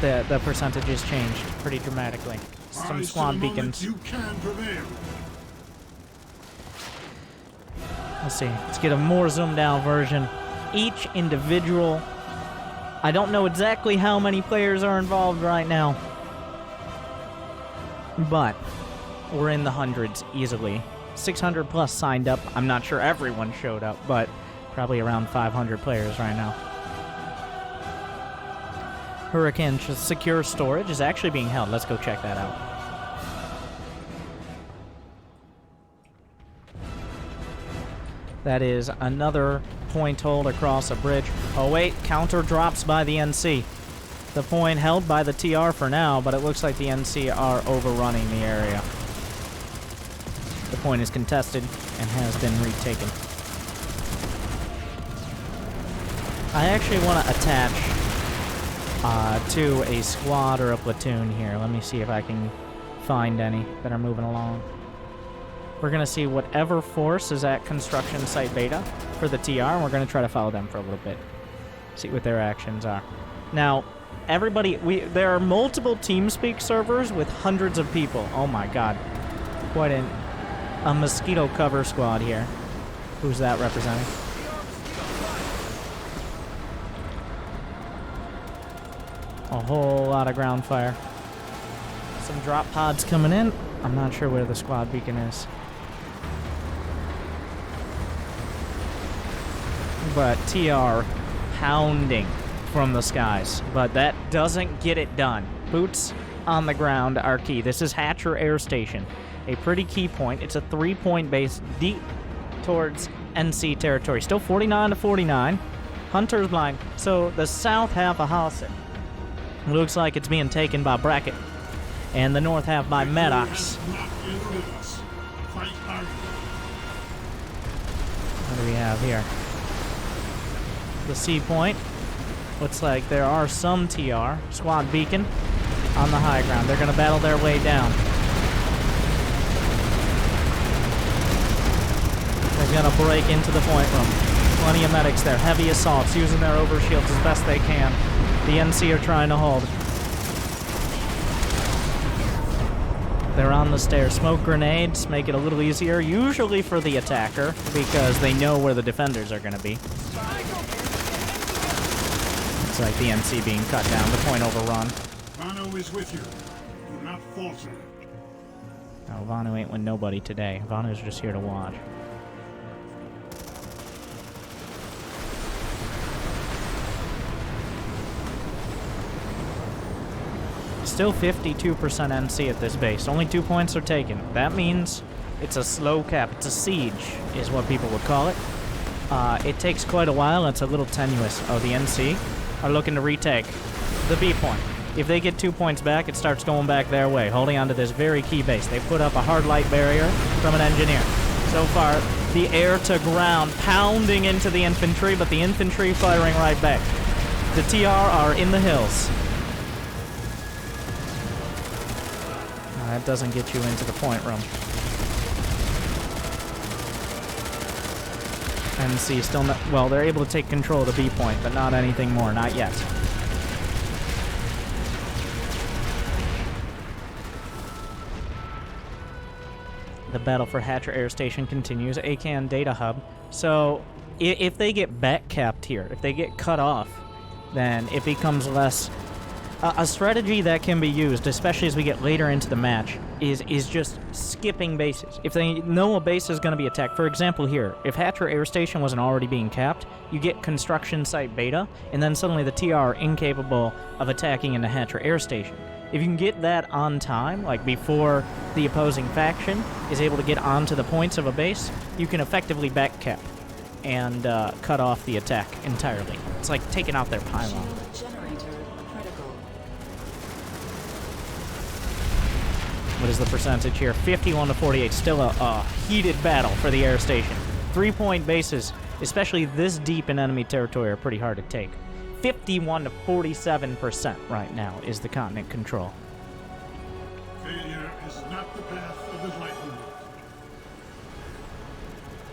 The percentage has changed pretty dramatically. Some squad beacons. Let's see. Let's get a more zoomed out version. Each individual... I don't know exactly how many players are involved right now, but we're in the hundreds easily. 600 plus signed up. I'm not sure everyone showed up, but probably around 500 players right now. Hurricane Secure Storage is actually being held. Let's go check that out. That is another point hold across a bridge. Oh wait, counter drops by the NC. The point held by the TR for now, but it looks like the NC are overrunning the area. The point is contested and has been retaken. I actually want to attach to a squad or a platoon here. Let me see if I can find any that are moving along. We're going to see whatever force is at construction site beta for the TR, and we're going to try to follow them for a little bit. See what their actions are. Now, everybody, there are multiple TeamSpeak servers with hundreds of people. Oh my god. Quite a mosquito cover squad here. Who's that representing? A whole lot of ground fire. Some drop pods coming in. I'm not sure where the squad beacon is. But TR pounding from the skies. But that doesn't get it done. Boots on the ground are key. This is Hatcher Air Station. A pretty key point. It's a 3-point base deep towards NC territory. Still 49-49. Hunter's blind. So the south half of Hossin looks like it's being taken by Brakket. And the north half by Maddox. What do we have here? The C point. Looks like there are some TR. Squad beacon on the high ground. They're going to battle their way down. They're going to break into the point room. Plenty of medics there. Heavy assaults, using their overshields as best they can. The NC are trying to hold. They're on the stairs. Smoke grenades make it a little easier, usually for the attacker, because they know where the defenders are going to be. It's like the NC being cut down. The point overrun. Vano is with you. Do not falter. No, Vanu ain't with nobody today. Vanu's just here to watch. Still 52% NC at this base. Only 2 points are taken. That means it's a slow cap. It's a siege, is what people would call it. It takes quite a while. It's a little tenuous. Oh, the NC are looking to retake the B point. If they get 2 points back, it starts going back their way, holding on to this very key base. They put up a hard light barrier from an engineer. So far, the air to ground pounding into the infantry, but the infantry firing right back. The TR are in the hills. That doesn't get you into the point room. NC still not, well, they're able to take control of the B point, but not anything more, not yet. The battle for Hatcher Air Station continues. ACAN Data Hub. So, if they get back capped here, if they get cut off, then it becomes less A strategy that can be used, especially as we get later into the match, is just skipping bases. If they know a base is going to be attacked, for example here, if Hatcher Air Station wasn't already being capped, you get Construction Site Beta, and then suddenly the TR are incapable of attacking into Hatcher Air Station. If you can get that on time, like before the opposing faction is able to get onto the points of a base, you can effectively backcap and cut off the attack entirely. It's like taking out their pylon. What is the percentage here? 51 to 48. Still a heated battle for the air station. 3-point bases, especially this deep in enemy territory, are pretty hard to take. 51 to 47% right now is the continent control. Failure is not the path of enlightenment.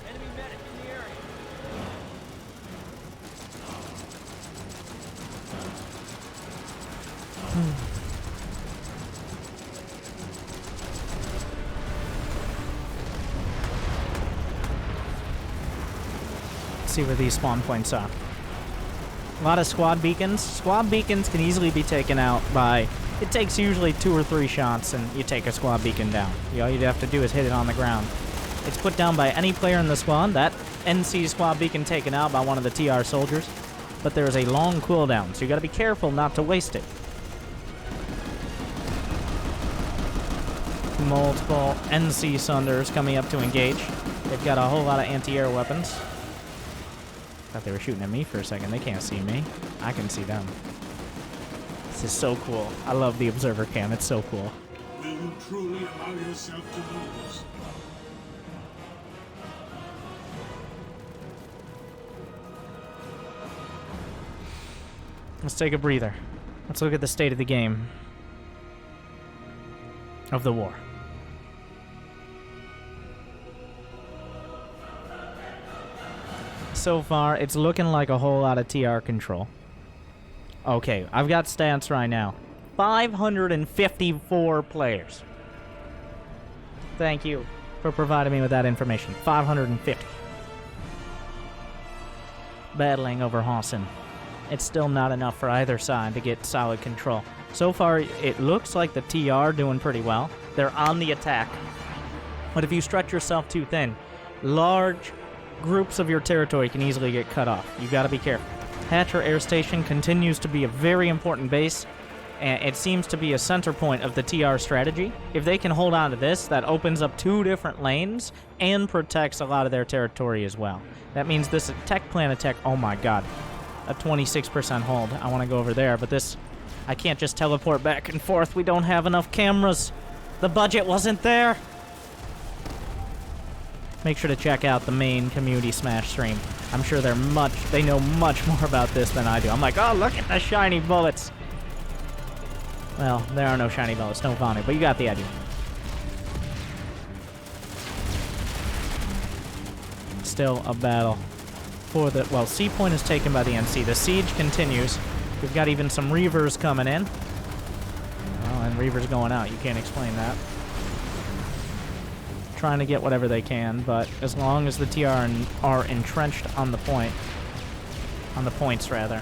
Enemy medic in the area. Let's see where these spawn points are. A lot of squad beacons. Squad beacons can easily be taken out by... It takes usually 2 or 3 shots and you take a squad beacon down. All you'd have to do is hit it on the ground. It's put down by any player in the squad. That NC squad beacon taken out by one of the TR soldiers. But there is a long cooldown, so you gotta be careful not to waste it. Multiple NC Sunders coming up to engage. They've got a whole lot of anti-air weapons. Thought they were shooting at me for a second. They can't see me. I can see them. This is so cool. I love the observer cam. It's so cool. Will you truly allow yourself to lose? Let's take a breather. Let's look at the state of the game. Of the war. So far, it's looking like a whole lot of TR control. Okay, I've got stats right now. 554 players. Thank you for providing me with that information. 550. Battling over Hossin. It's still not enough for either side to get solid control. So far, it looks like the TR doing pretty well. They're on the attack. But if you stretch yourself too thin, large groups of your territory can easily get cut off. You gotta be careful. Hatcher Air Station continues to be a very important base, and it seems to be a center point of the TR strategy. If they can hold on to this, that opens up 2 different lanes and protects a lot of their territory as well. That means this tech Planetside, oh my god, a 26% hold. I want to go over there, but this, I can't just teleport back and forth. We don't have enough cameras. The budget wasn't there. Make sure to check out the main Community Smash stream. I'm sure they know much more about this than I do. I'm like, oh, look at the shiny bullets. Well, there are no shiny bullets, no Vanu, but you got the idea. Still a battle for the, well, C point is taken by the NC. The siege continues. We've got even some Reavers coming in. Well, and Reavers going out. You can't explain that. Trying to get whatever they can, but as long as the TR are entrenched on the point, on the points rather,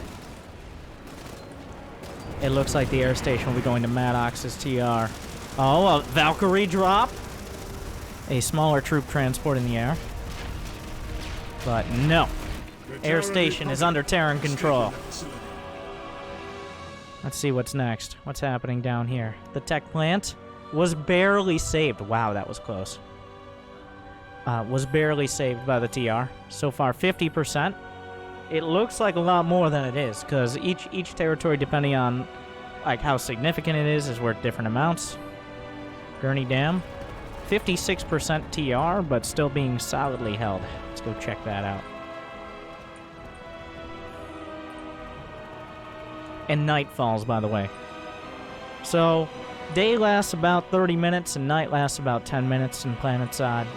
it looks like the air station will be going to Maddox's TR. Oh, a Valkyrie drop, a smaller troop transport in the air, but no, air station is under Terran control. Let's see what's next. What's happening down here? The tech plant was barely saved. Wow, that was close. Was barely saved by the TR. So far, 50%. It looks like a lot more than it is, because each territory, depending on like how significant it is worth different amounts. Kearney Dam, 56% TR, but still being solidly held. Let's go check that out. And night falls, by the way. So, day lasts about 30 minutes, and night lasts about 10 minutes in Planetside.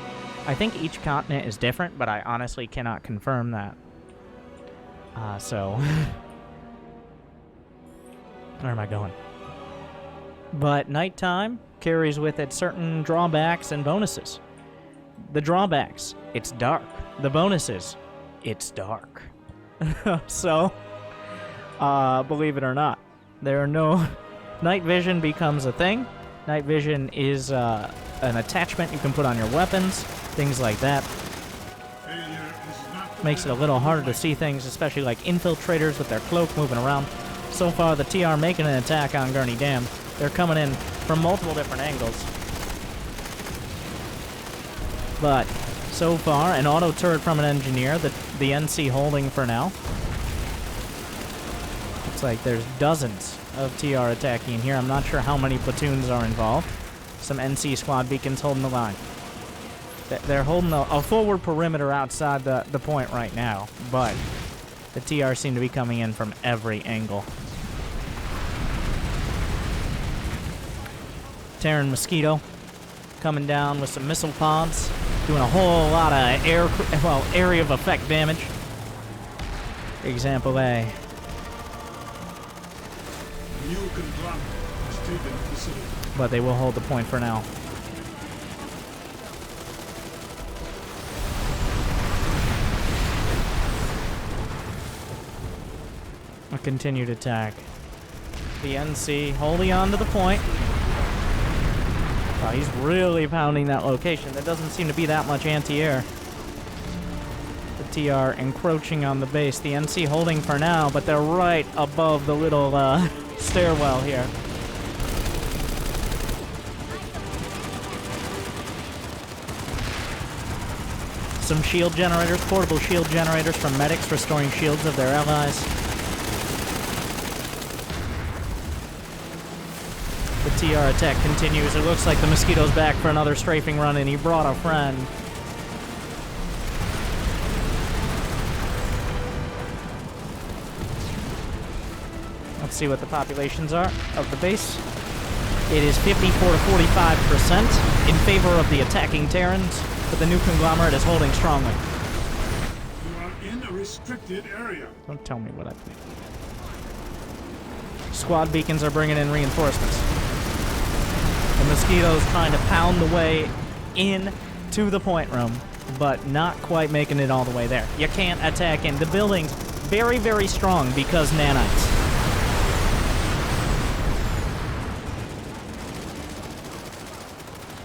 I think each continent is different, but I honestly cannot confirm that. Where am I going? But nighttime carries with it certain drawbacks and bonuses. The drawbacks, it's dark. The bonuses, it's dark. So, believe it or not, There are no... Night vision becomes a thing. Night vision is an attachment you can put on your weapons, things like that. Failure is not the Makes it a little harder to see things, especially like infiltrators with their cloak moving around. So far, the TR making an attack on Kearney Dam. They're coming in from multiple different angles. But so far, an auto turret from an engineer, the NC holding for now. Looks like there's dozens of TR attacking here. I'm not sure how many platoons are involved. Some NC squad beacons holding the line. They're holding a forward perimeter outside the point right now, but the TR seem to be coming in from every angle. Terran Mosquito coming down with some missile pods, doing a whole lot of area of effect damage. Example A. new Conglomerate has taken the facility. But they will hold the point for now. A continued attack. The NC holding on to the point. Oh, he's really pounding that location. There doesn't seem to be that much anti-air. The TR encroaching on the base. The NC holding for now, but they're right above the little stairwell here. Some shield generators, portable shield generators from Maddox, restoring shields of their allies. The TR attack continues. It looks like the Mosquito's back for another strafing run, and he brought a friend. Let's see what the populations are of the base. It is 54 to 45% in favor of the attacking Terrans, but the new Conglomerate is holding strongly. You are in a restricted area. Don't tell me what I think. Squad beacons are bringing in reinforcements. The Mosquito's trying to pound the way in to the point room, but not quite making it all the way there. You can't attack in. The building's very, very strong because nanites.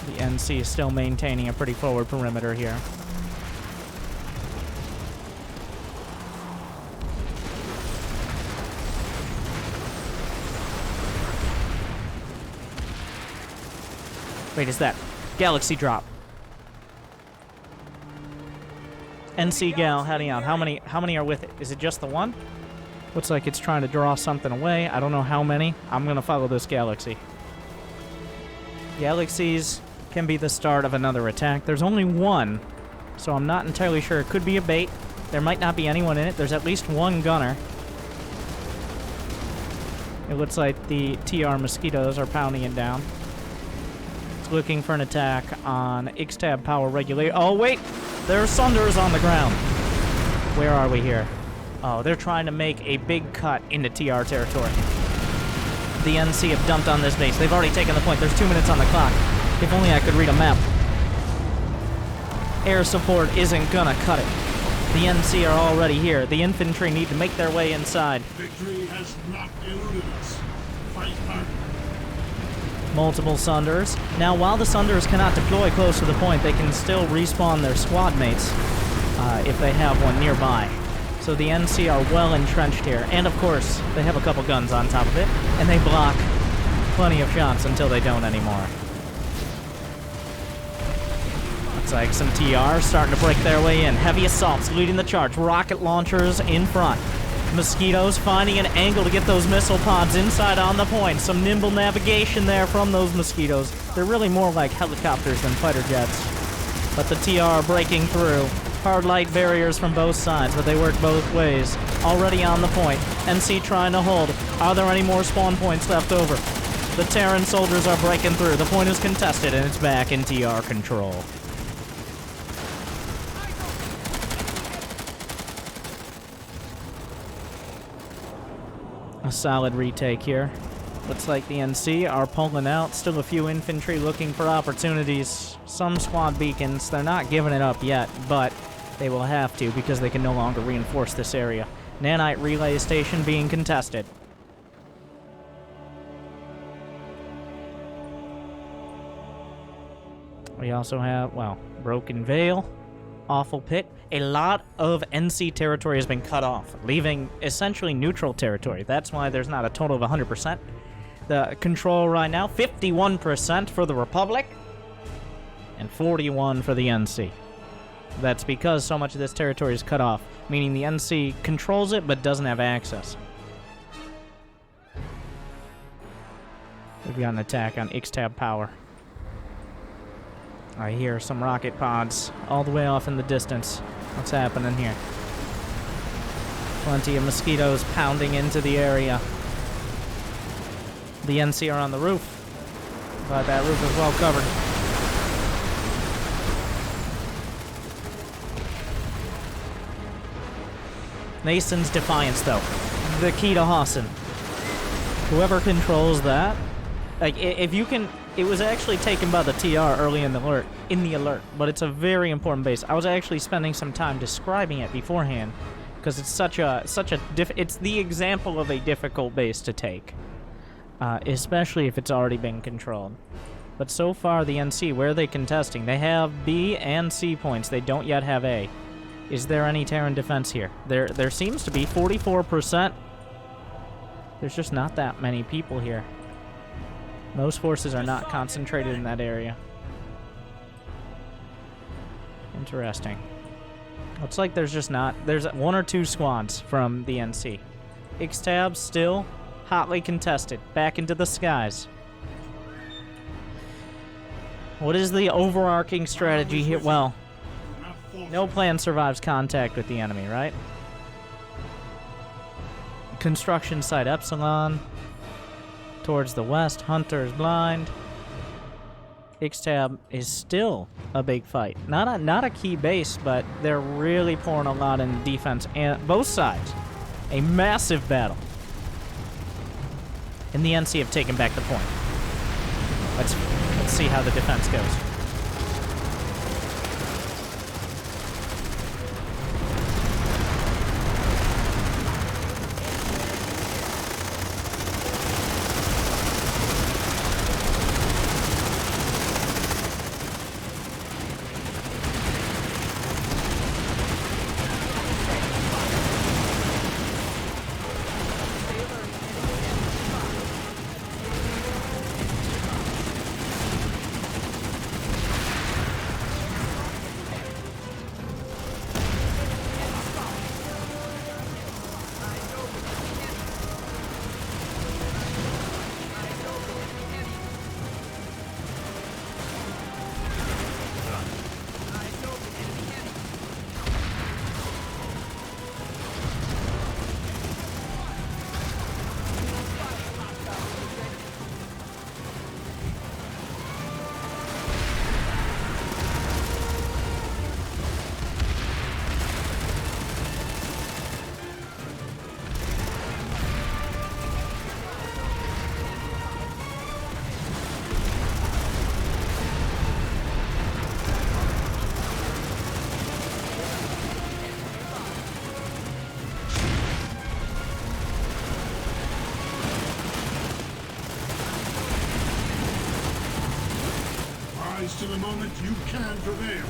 The NC is still maintaining a pretty forward perimeter here. Wait, is that Galaxy drop? NC Gal heading out. How many are with it? Is it just the one? Looks like it's trying to draw something away. I don't know how many. I'm gonna follow this Galaxy. Galaxies can be the start of another attack. There's only one, so I'm not entirely sure. It could be a bait. There might not be anyone in it. There's at least one gunner. It looks like the TR Mosquitoes are pounding it down. Looking for an attack on X-Tab power regulator. Oh, wait! There are Sunders on the ground. Where are we here? Oh, they're trying to make a big cut into TR territory. The NC have dumped on this base. They've already taken the point. There's 2 minutes on the clock. If only I could read a map. Air support isn't gonna cut it. The NC are already here. The infantry need to make their way inside. Victory has not eluded us. Fight hard. Multiple Sunders. Now, while the Sunders cannot deploy close to the point, they can still respawn their squad mates if they have one nearby. So the NC are well entrenched here. And, of course, they have a couple guns on top of it, and they block plenty of shots until they don't anymore. Looks like some TR starting to break their way in. Heavy assaults leading the charge. Rocket launchers in front. Mosquitoes finding an angle to get those missile pods inside on the point. Some nimble navigation there from those Mosquitoes. They're really more like helicopters than fighter jets. But the TR breaking through. Hard light barriers from both sides, but they work both ways. Already on the point. NC trying to hold. Are there any more spawn points left over? The Terran soldiers are breaking through. The point is contested, and it's back in TR control. A solid retake here. Looks like the NC are pulling out. Still a few infantry looking for opportunities. Some squad beacons. They're not giving it up yet, but they will have to because they can no longer reinforce this area. Nanite relay station being contested. We also have, well, Broken Veil, Awful Pit. A lot of NC territory has been cut off, leaving essentially neutral territory. That's why there's not a total of 100%. The control right now, 51% for the Republic, and 41% for the NC. That's because so much of this territory is cut off, meaning the NC controls it but doesn't have access. We've got an attack on X-Tab Power. I hear some rocket pods all the way off in the distance. What's happening here? Plenty of mosquitoes pounding into the area. The NC are on the roof, but that roof is well covered. Mason's Defiance, though. The key to Hossin. Whoever controls that, like, if you can, it was actually taken by the TR early in the alert, but it's a very important base. I was actually spending some time describing it beforehand, because it's it's the example of a difficult base to take, especially if it's already been controlled. But so far, the NC, where are they contesting? They have B and C points. They don't yet have A. Is there any Terran defense here? There seems to be 44%. There's just not that many people here. Most forces are not concentrated in that area. Interesting. Looks like there's just not... There's 1 or 2 squads from the NC. X-Tab still hotly contested. Back into the skies. What is the overarching strategy here? Well, no plan survives contact with the enemy, right? Construction site Epsilon. Towards the west, Hunter's blind. X-Tab is still a big fight. Not a key base, but they're really pouring a lot in defense, and both sides. A massive battle. And the NC have taken back the point. Let's see how the defense goes. To the moment you can prevail.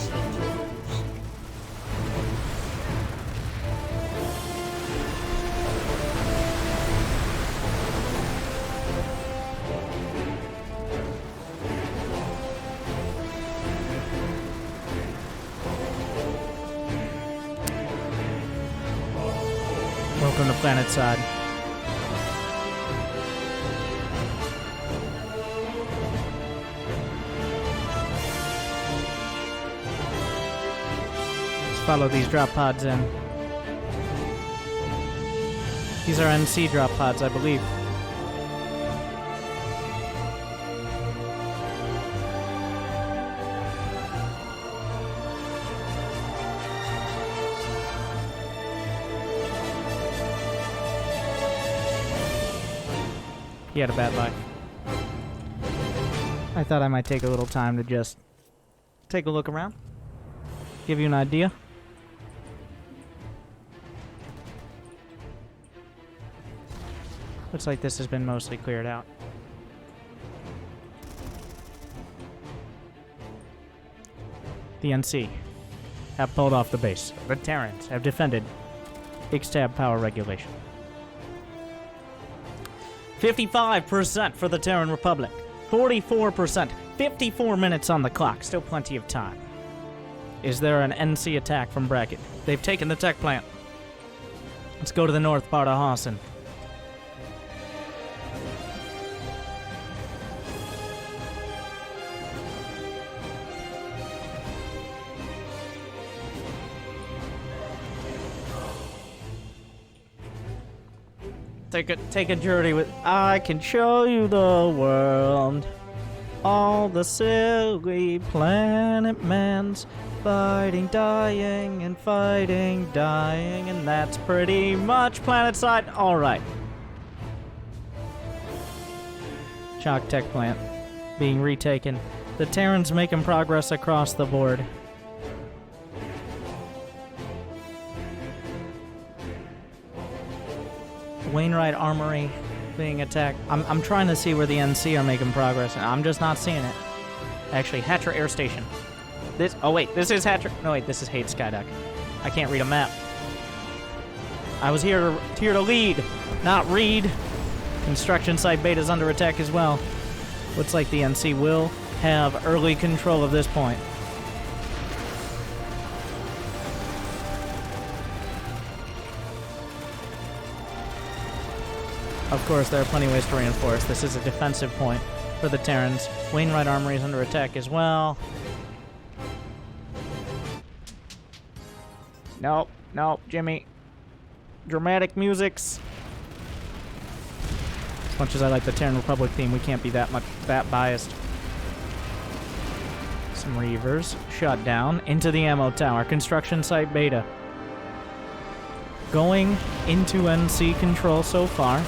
Self-torpedoes. Welcome to Planetside. Let's follow these drop pods in. These are NC drop pods, I believe. He had a bad life. I thought I might take a little time to just take a look around, give you an idea. Looks like this has been mostly cleared out. The NC have pulled off the base. The Terrans have defended X-Tab power regulation. 55% for the Terran Republic. 44%. 54 minutes on the clock. Still plenty of time. Is there an NC attack from Brakket? They've taken the tech plant. Let's go to the north part of Hossin. Take a journey with. I can show you the world. All the silly planet mans fighting, dying, and fighting, dying, and that's pretty much Planetside. All right. Chalk tech plant being retaken. The Terrans making progress across the board. Wainwright Armory being attacked. I'm trying to see where the NC are making progress, and I'm just not seeing it. Actually, Hatcher Air Station. This. Oh wait, this is Hatcher. No wait, this is Hate Skydeck. I can't read a map. I was here to lead, not read. Construction site beta's under attack as well. Looks like the NC will have early control of this point. Of course, there are plenty of ways to reinforce. This is a defensive point for the Terrans. Wainwright Armory is under attack as well. Nope, Jimmy. Dramatic musics. As much as I like the Terran Republic theme, we can't be that biased. Some Reavers shut down into the ammo tower. Construction site beta. Going into NC control so far.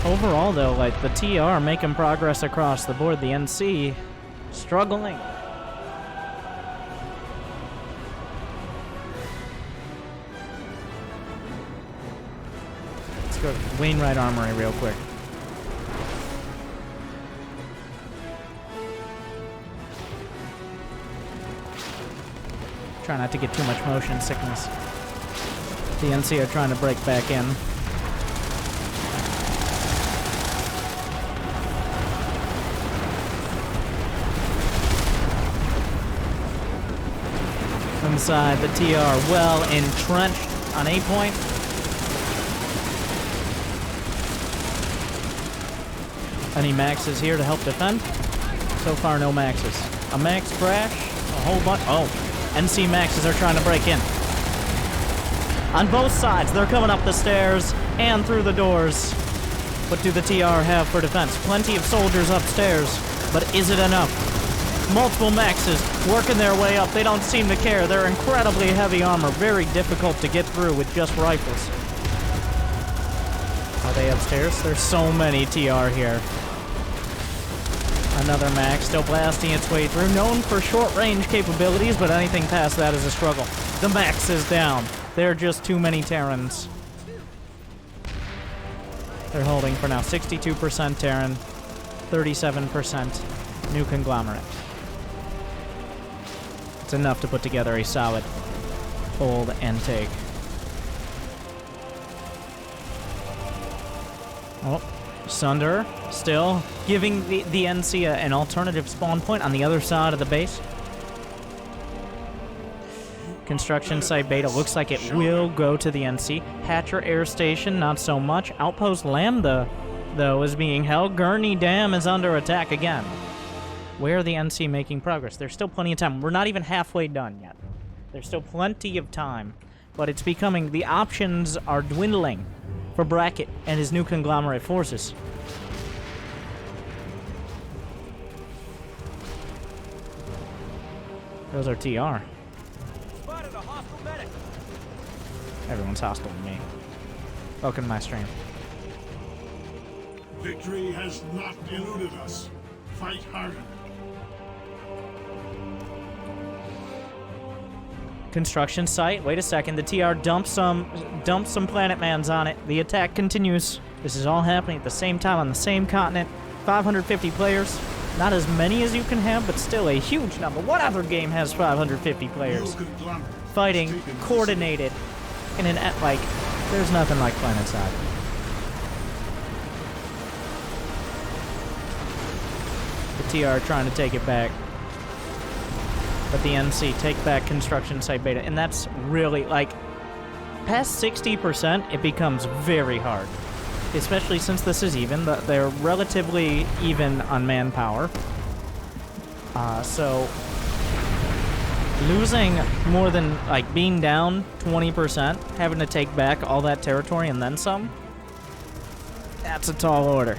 Overall, though, like, the TR making progress across the board. The NC struggling. Let's go to Wainwright Armory real quick. Try not to get too much motion sickness. The NC are trying to break back in. Inside, the TR well entrenched on A point. Any maxes here to help defend? So far, no maxes. A max crash, a whole bunch. Oh, NC maxes are trying to break in. On both sides, they're coming up the stairs and through the doors. What do the TR have for defense? Plenty of soldiers upstairs, but is it enough? Multiple maxes working their way up. They don't seem to care. They're incredibly heavy armor, very difficult to get through with just rifles. Are they upstairs? There's so many TR here. Another max still blasting its way through. Known for short-range capabilities, but anything past that is a struggle. The max is down. There are just too many Terrans. They're holding for now. 62% Terran, 37% new Conglomerate. It's enough to put together a solid hold and take. Oh, Sunder still giving the NC an alternative spawn point on the other side of the base. Construction site beta looks like it will go to the NC. Hatcher Air Station, not so much. Outpost Lambda, though, is being held. Kearney Dam is under attack again. Where are the NC making progress? There's still plenty of time. We're not even halfway done yet. There's still plenty of time. But it's becoming... the options are dwindling for Brakket and his new Conglomerate forces. Those are TR. Spotted a hostile medic. Everyone's hostile to me. Welcome to my stream. Victory has not eluded us. Fight harder. Construction site. Wait a second. The TR dumped some planet mans on it. The attack continues. This is all happening at the same time on the same continent. 550 players. Not as many as you can have, but still a huge number. What other game has 550 players? Fighting, coordinated, in an like, there's nothing like Planetside. The TR trying to take it back. But the NC take back construction site beta, and that's really, like, past 60%, it becomes very hard. Especially since this is even. They're relatively even on manpower. So losing more than, like, being down 20%, having to take back all that territory and then some, that's a tall order.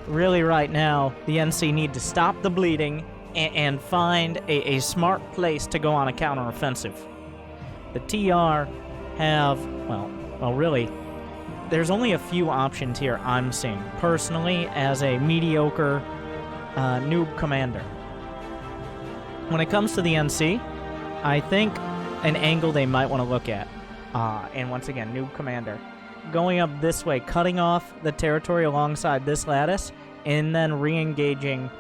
Really, right now, the NC need to stop the bleeding and find a smart place to go on a counteroffensive. The TR have, well, really, there's only a few options here I'm seeing, personally, as a mediocre noob commander. When it comes to the NC, I think an angle they might want to look at, and once again, noob commander, going up this way, cutting off the territory alongside this lattice, and then re-engaging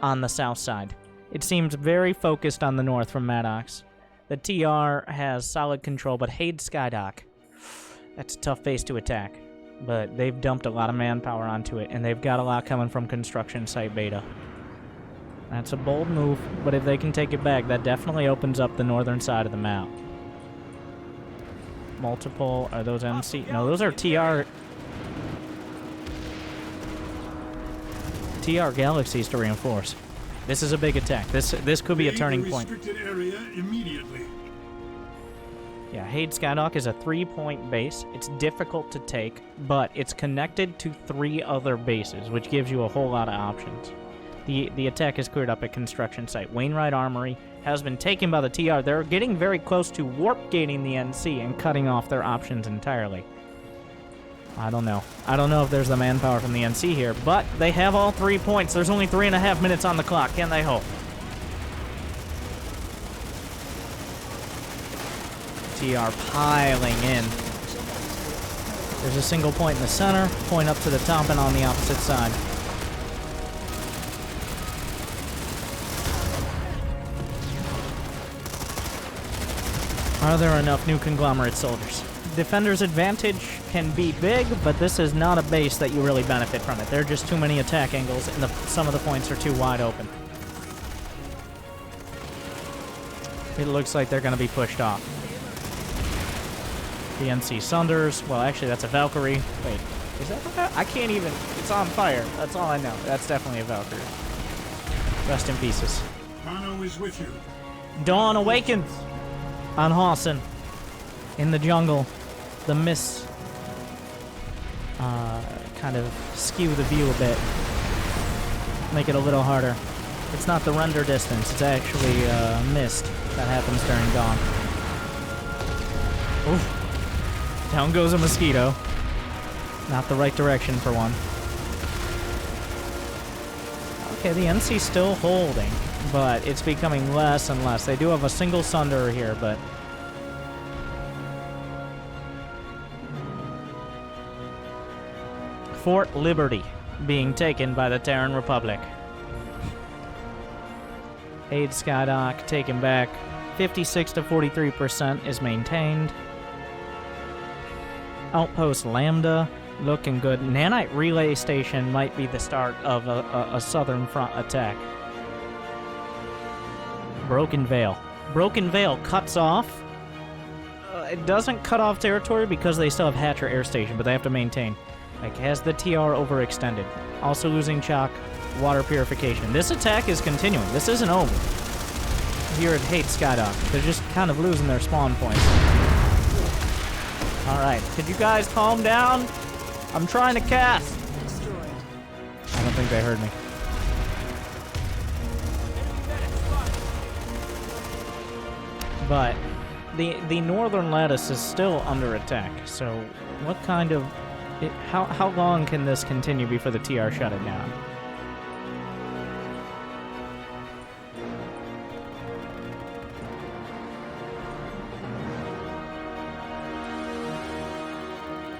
on the south side. It seems very focused on the north from Maddox. The TR has solid control, but Hade Skydock, that's a tough base to attack. But they've dumped a lot of manpower onto it, and they've got a lot coming from construction site beta. That's a bold move, but if they can take it back, that definitely opens up the northern side of the map. Multiple, are those MC? No, those are TR galaxies to reinforce. This is a big attack. This could be a turning point. Area immediately. Yeah, Hade Skydock is a 3-point base. It's difficult to take, but it's connected to 3 other bases, which gives you a whole lot of options. The attack is cleared up at construction site. Wainwright Armory has been taken by the TR. They're getting very close to warp gating the NC and cutting off their options entirely. I don't know. I don't know if there's the manpower from the NC here, but they have all 3 points. There's only 3.5 minutes on the clock. Can they hope? TR piling in. There's a single point in the center, point up to the top and on the opposite side. Are there enough new Conglomerate soldiers? Defender's advantage can be big, but this is not a base that you really benefit from it. There are just too many attack angles, and some of the points are too wide open. It looks like they're going to be pushed off. The NC Sunders. Well, actually, that's a Valkyrie. Wait, is that a Valkyrie? I can't even... It's on fire. That's all I know. That's definitely a Valkyrie. Rest in pieces. Kano is with you. Dawn awakens on Hossin. In the jungle. The mists kind of skew the view a bit. Make it a little harder. It's not the render distance. It's actually mist that happens during dawn. Oof. Down goes a mosquito. Not the right direction for one. Okay, the NC's still holding, but it's becoming less and less. They do have a single Sunderer here, but... Fort Liberty being taken by the Terran Republic. Hade Skydock taken back. 56 to 43% is maintained. Outpost Lambda, looking good. Nanite Relay Station might be the start of a Southern Front attack. Broken Veil. Broken Veil cuts off. It doesn't cut off territory because they still have Hatcher Air Station, but they have to maintain. Like, has the TR overextended. Also losing Chalk, water purification. This attack is continuing. This isn't over. Here at Hate Skydock. They're just kind of losing their spawn points. Alright, could you guys calm down? I'm trying to cast. I don't think they heard me. But the northern lattice is still under attack, so what kind of... how long can this continue before the TR shut it down?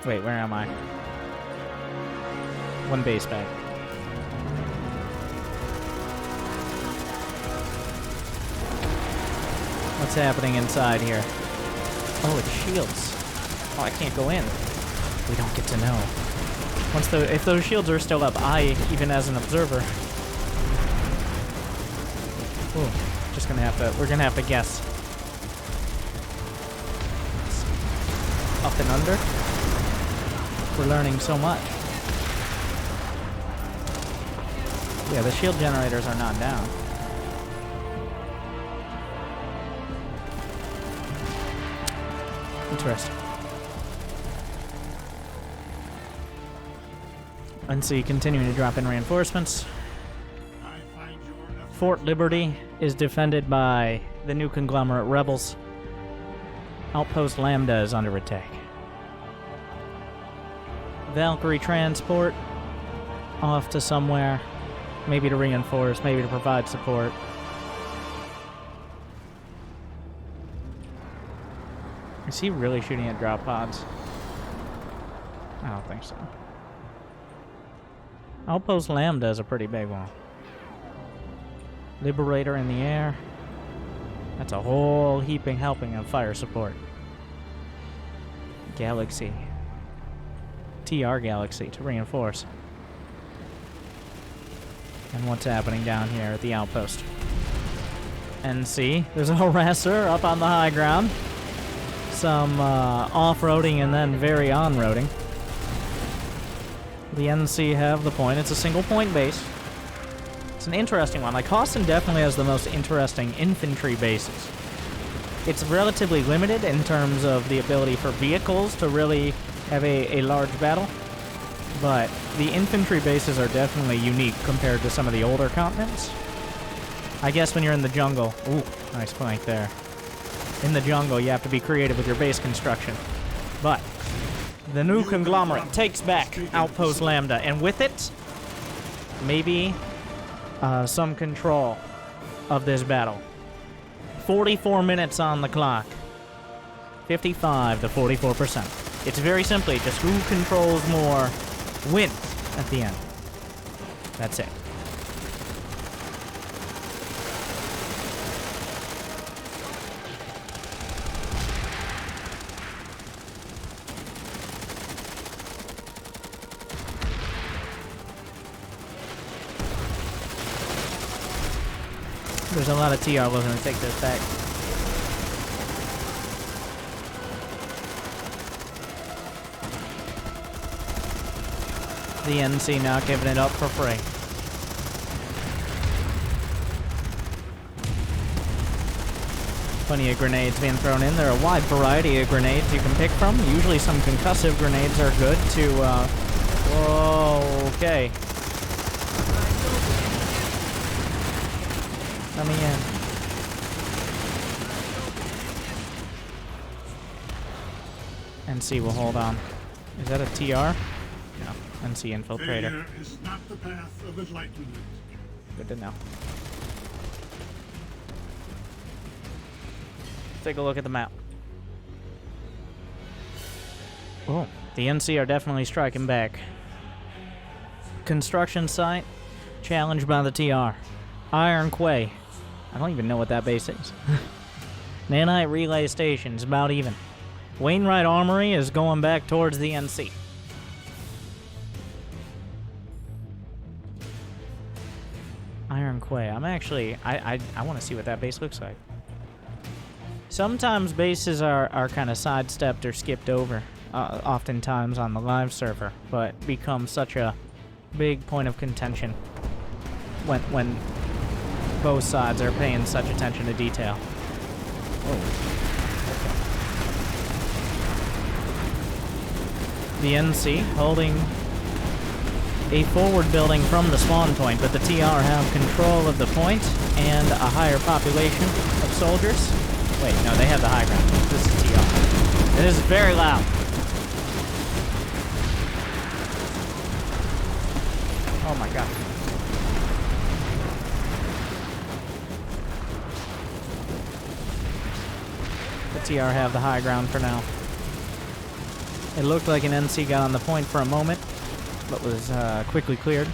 Wait, where am I? One base back. What's happening inside here? Oh, it's shields. Oh, I can't go in. We don't get to know. If those shields are still up, even as an observer. Ooh, we're gonna have to guess. Up and under. We're learning so much. Yeah, the shield generators are not down. Interesting. NC continuing to drop in reinforcements. Fort Liberty is defended by the new Conglomerate rebels. Outpost Lambda is under attack. Valkyrie transport off to somewhere, maybe to reinforce, maybe to provide support. Is he really shooting at drop pods? I don't think so. Outpost Lambda is a pretty big one. Liberator in the air. That's a whole helping of fire support. Galaxy. TR Galaxy to reinforce. And what's happening down here at the outpost? NC. There's a harasser up on the high ground. Some off-roading and then very on-roading. The NC have the point. It's a single point base. It's an interesting one. Like, Hossin definitely has the most interesting infantry bases. It's relatively limited in terms of the ability for vehicles to really have a large battle. But the infantry bases are definitely unique compared to some of the older continents. I guess when you're in the jungle... Ooh, nice flank there. In the jungle, you have to be creative with your base construction. But the new Conglomerate takes back Outpost Lambda, and with it, maybe some control of this battle. 44 minutes on the clock. 55 to 44%. It's very simply just who controls more wins at the end. That's it. There's a lot of TR looking to take this back. The NC now giving it up for free. Plenty of grenades being thrown in. There are a wide variety of grenades you can pick from. Usually some concussive grenades are good to, whoa, okay. Let me in. NC will hold on. Is that a TR? No. NC infiltrator. Failure is not the path of enlightenment. Good to know. Take a look at the map. Oh, the NC are definitely striking back. Construction site challenged by the TR. Iron Quay. I don't even know what that base is. Nanite Relay Station's about even. Wainwright Armory is going back towards the NC. Iron Quay. I'm actually... I want to see what that base looks like. Sometimes bases are kind of sidestepped or skipped over, oftentimes on the live server, but become such a big point of contention when both sides are paying such attention to detail. The NC holding a forward building from the spawn point, but the TR have control of the point and a higher population of soldiers. Wait, no, they have the high ground. This is TR. It is very loud. Oh my god. The TR have the high ground for now. It looked like an NC got on the point for a moment, but was quickly cleared.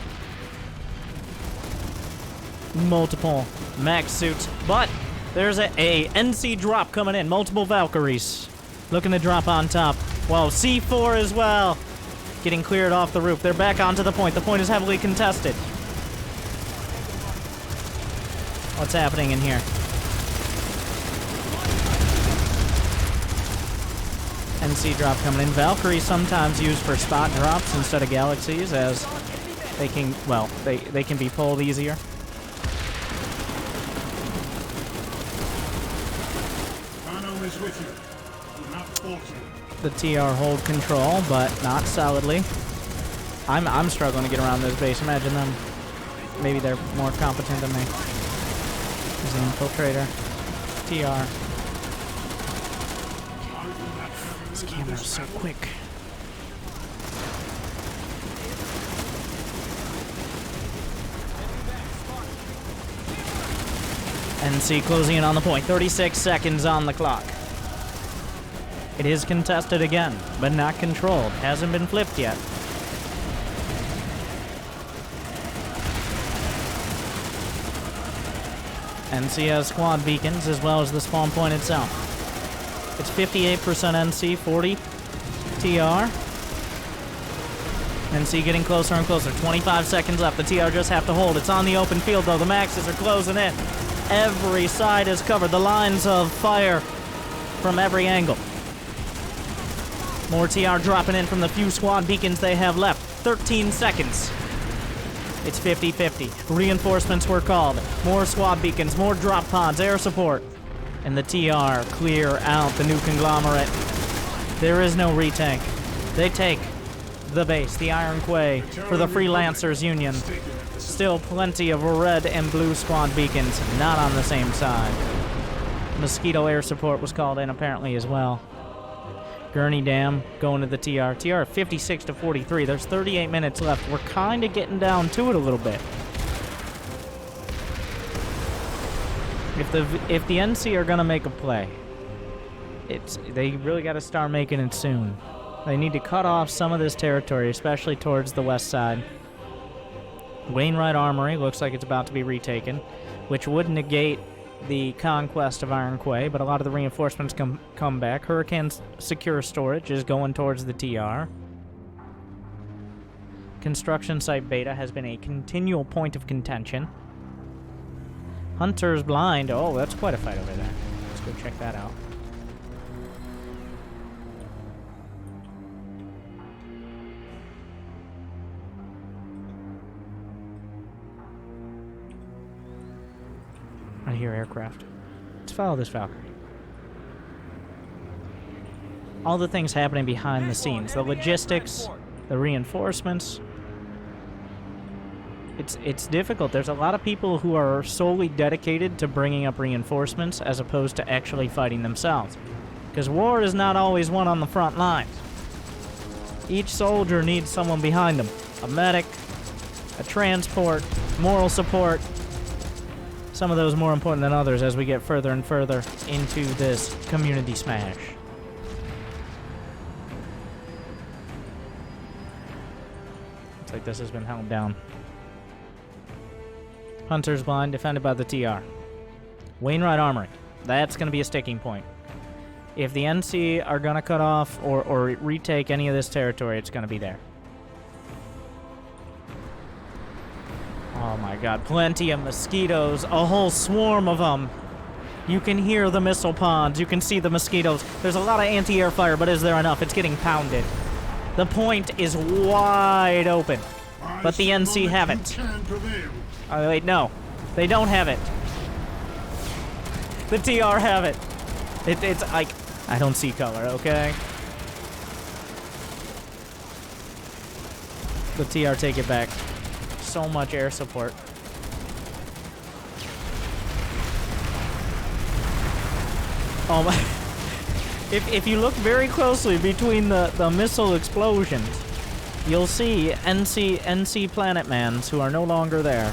Multiple max suits, but there's a NC drop coming in. Multiple Valkyries looking to drop on top. Well, C4 as well. Getting cleared off the roof. They're back onto the point. The point is heavily contested. What's happening in here? NC drop coming in. Valkyries sometimes used for spot drops instead of galaxies, as they can, well, they can be pulled easier. Kano is with you. Do not falter. The TR hold control, but not solidly. I'm struggling to get around this base. Imagine them. Maybe they're more competent than me. There's an infiltrator. TR. This camera's so quick. NC closing in on the point. 36 seconds on the clock. It is contested again, but not controlled. Hasn't been flipped yet. NC has squad beacons as well as the spawn point itself. It's 58% NC, 40 TR. NC getting closer and closer. 25 seconds left. The TR just have to hold. It's on the open field, though. The Maxes are closing in. Every side is covered. The lines of fire from every angle. More TR dropping in from the few squad beacons they have left. 13 seconds. It's 50-50. Reinforcements were called. More squad beacons, more drop pods, air support. And the TR clear out the new Conglomerate. There is no retank. They take the base, the Iron Quay, for the Freelancers Union. Still plenty of red and blue squad beacons, not on the same side. Mosquito air support was called in apparently as well. Kearney Dam going to the TR. TR 56-43. There's 38 minutes left. We're kind of getting down to it a little bit. If the NC are gonna make a play, they really got to start making it soon. They need to cut off some of this territory, especially towards the west side. Wainwright Armory looks like it's about to be retaken, which would negate the conquest of Iron Quay, but a lot of the reinforcements come back. Hurricane's secure storage is going towards the TR. Construction site beta has been a continual point of contention. Hunter's blind. Oh, that's quite a fight over there. Let's go check that out. I hear aircraft. Let's follow this Valkyrie. All the things happening behind the scenes. The logistics, the reinforcements. It's difficult. There's a lot of people who are solely dedicated to bringing up reinforcements as opposed to actually fighting themselves. Because war is not always won on the front lines. Each soldier needs someone behind them. A medic, a transport, moral support. Some of those more important than others as we get further and further into this community smash. Looks like this has been held down. Hunter's blind, defended by the TR. Wainwright Armory. That's going to be a sticking point. If the NC are going to cut off or retake any of this territory, it's going to be there. Oh my god, plenty of mosquitoes. A whole swarm of them. You can hear the missile pods. You can see the mosquitoes. There's a lot of anti-air fire, but is there enough? It's getting pounded. The point is wide open. But the NC have it. Oh, wait, no. They don't have it. The TR have it. It's like... I don't see color, okay? The TR take it back. So much air support. Oh my... If you look very closely between the missile explosions, you'll see NC Planetmans who are no longer there.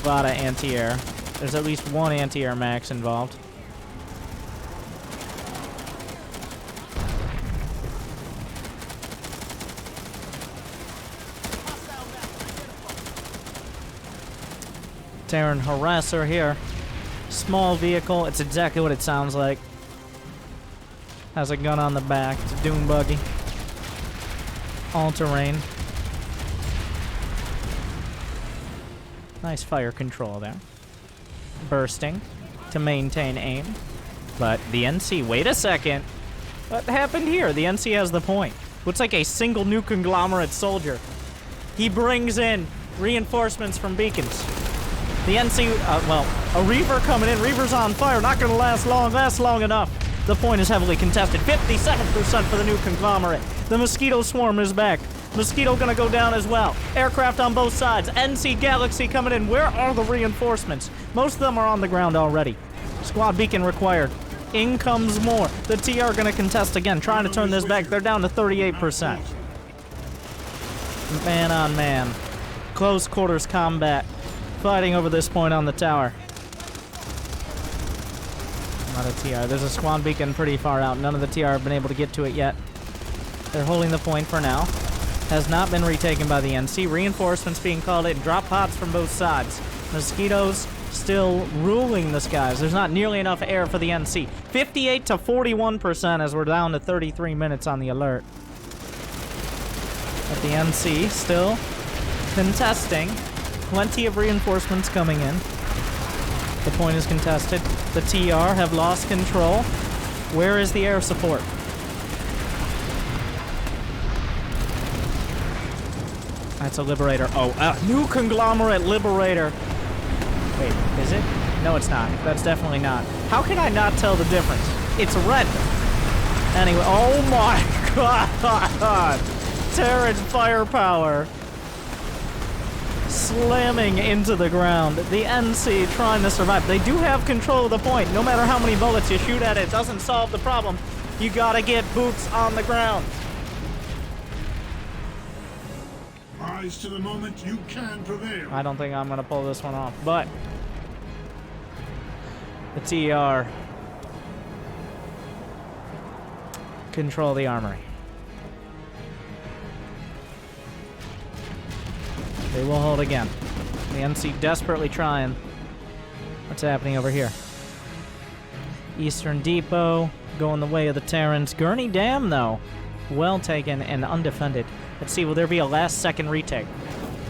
A lot of anti-air. There's at least one anti-air max involved. Terran harasser here. Small vehicle. It's exactly what it sounds like. Has a gun on the back. It's a dune buggy. All terrain. Nice fire control there. Bursting to maintain aim. But the NC, wait a second. What happened here? The NC has the point. Looks like a single new Conglomerate soldier. He brings in reinforcements from beacons. The NC, well, a Reaver coming in. Reaver's on fire. Not going to last long enough. The point is heavily contested. 57% for the new Conglomerate. The Mosquito Swarm is back. Mosquito gonna go down as well. Aircraft on both sides. NC Galaxy coming in. Where are the reinforcements? Most of them are on the ground already. Squad beacon required. In comes more. The TR gonna contest again, trying to turn this back. They're down to 38%. Man on man. Close quarters combat. Fighting over this point on the tower. Not a TR. There's a squad beacon pretty far out. None of the TR have been able to get to it yet. They're holding the point for now. Has not been retaken by the NC. Reinforcements being called in. Drop pods from both sides. Mosquitoes still ruling the skies. There's not nearly enough air for the NC. 58 to 41% as we're down to 33 minutes on the alert. But the NC still contesting. Plenty of reinforcements coming in. The point is contested. The TR have lost control. Where is the air support? That's a Liberator. Oh, new Conglomerate Liberator. Wait, is it? No, it's not. That's definitely not. How can I not tell the difference? It's red. Anyway, oh my god! Terran firepower. Slamming into the ground. The NC trying to survive. They do have control of the point. No matter how many bullets you shoot at it, it doesn't solve the problem. You gotta get boots on the ground. Rise to the moment you can prevail. I don't think I'm gonna pull this one off, but the TR control the armory. They will hold again. The NC desperately trying. What's happening over here? Eastern Depot going the way of the Terrans. Kearney Dam, though, well taken and undefended. Let's see, will there be a last-second retake?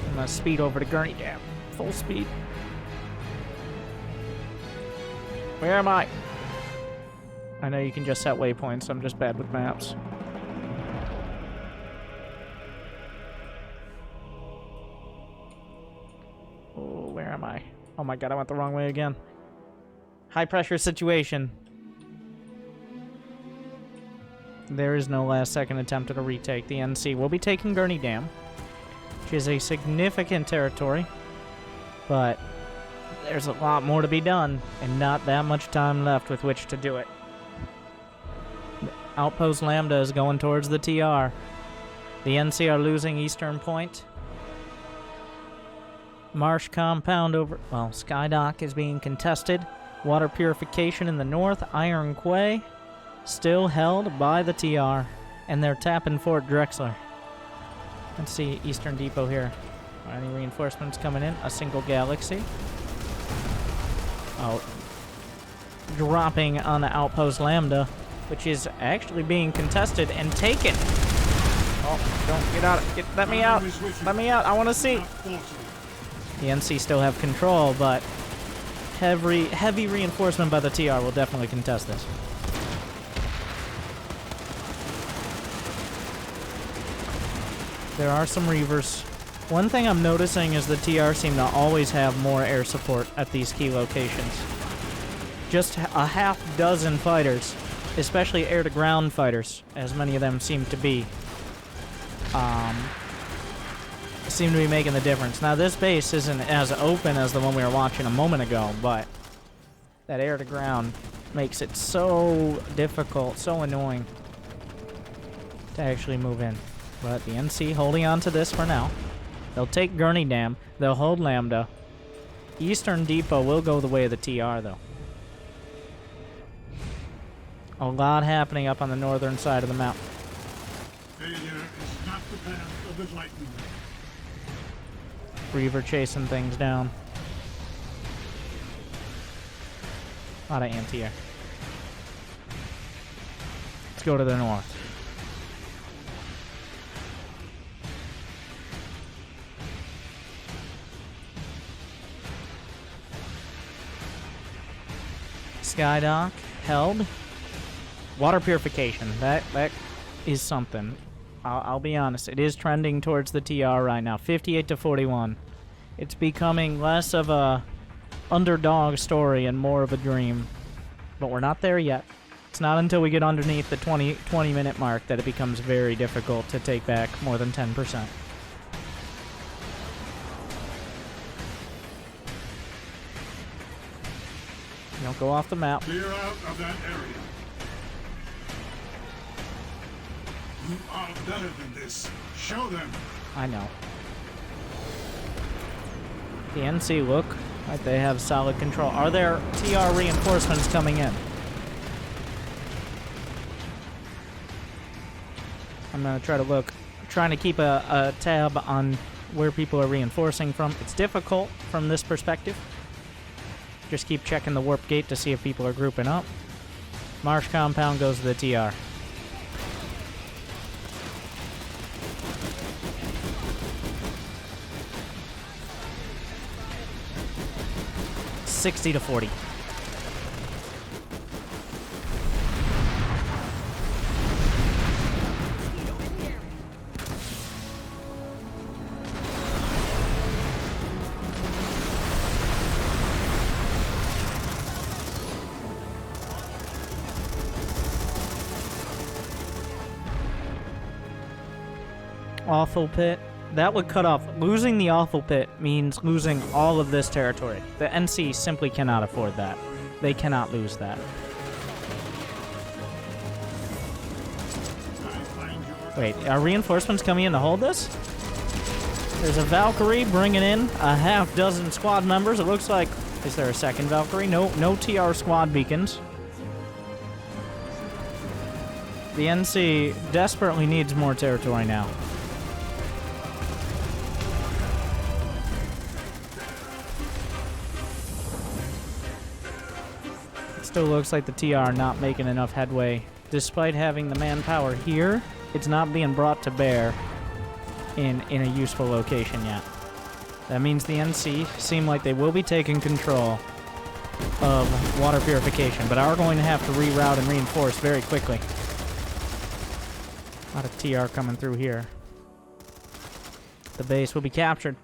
I'm gonna speed over to Kearney Dam. Full speed. Where am I? I know you can just set waypoints. I'm just bad with maps. Oh, where am I? Oh my god, I went the wrong way again. High-pressure situation. There is no last-second attempt at a retake. The NC will be taking Kearney Dam, which is a significant territory, but there's a lot more to be done, and not that much time left with which to do it. Outpost Lambda is going towards the TR. The NC are losing Eastern Point. Marsh Compound over... Well, Skydock is being contested. Water Purification in the north. Iron Quay still held by the TR. And they're tapping Fort Drexler. Let's see Eastern Depot here. Any reinforcements coming in? A single Galaxy. out dropping on the outpost Lambda, which is actually being contested and taken. Oh, don't get out. Let me out. Let me out. I want to see. The NC still have control, but heavy reinforcement by the TR will definitely contest this. There are some Reavers. One thing I'm noticing is the TR seem to always have more air support at these key locations. Just a half dozen fighters, especially air-to-ground fighters, as many of them seem to be, seem to be making the difference. Now, this base isn't as open as the one we were watching a moment ago, but that air-to-ground makes it so difficult, so annoying to actually move in. But the NC holding on to this for now. They'll take Kearney Dam. They'll hold Lambda. Eastern Depot will go the way of the TR, though. A lot happening up on the northern side of the map. Failure is not the path of enlightenment. Reaver chasing things down. A lot of anti-air. Let's go to the north. Skydock held. Water purification. That is something. I'll be honest. It is trending towards the TR right now. 58 to 41. It's becoming less of a underdog story and more of a dream. But we're not there yet. It's not until we get underneath the 20-minute mark that it becomes very difficult to take back more than 10%. Don't go off the map. Clear out of that area. You are better than this. Show them. I know. The NC look like they have solid control. Are there TR reinforcements coming in? I'm gonna try to look. I'm trying to keep a tab on where people are reinforcing from. It's difficult from this perspective. Just keep checking the warp gate to see if people are grouping up. Marsh compound goes to the TR. $60 to 40. Awful Pit. That would cut off. Losing the Awful Pit means losing all of this territory. The NC simply cannot afford that. They cannot lose that. Wait, are reinforcements coming in to hold this? There's a Valkyrie bringing in a half dozen squad members. It looks like... Is there a second Valkyrie? No TR squad beacons. The NC desperately needs more territory now. Still looks like the TR not making enough headway. Despite having the manpower here, it's not being brought to bear in a useful location yet. That means the NC seem like they will be taking control of water purification, but are going to have to reroute and reinforce very quickly. A lot of TR coming through here. The base will be captured.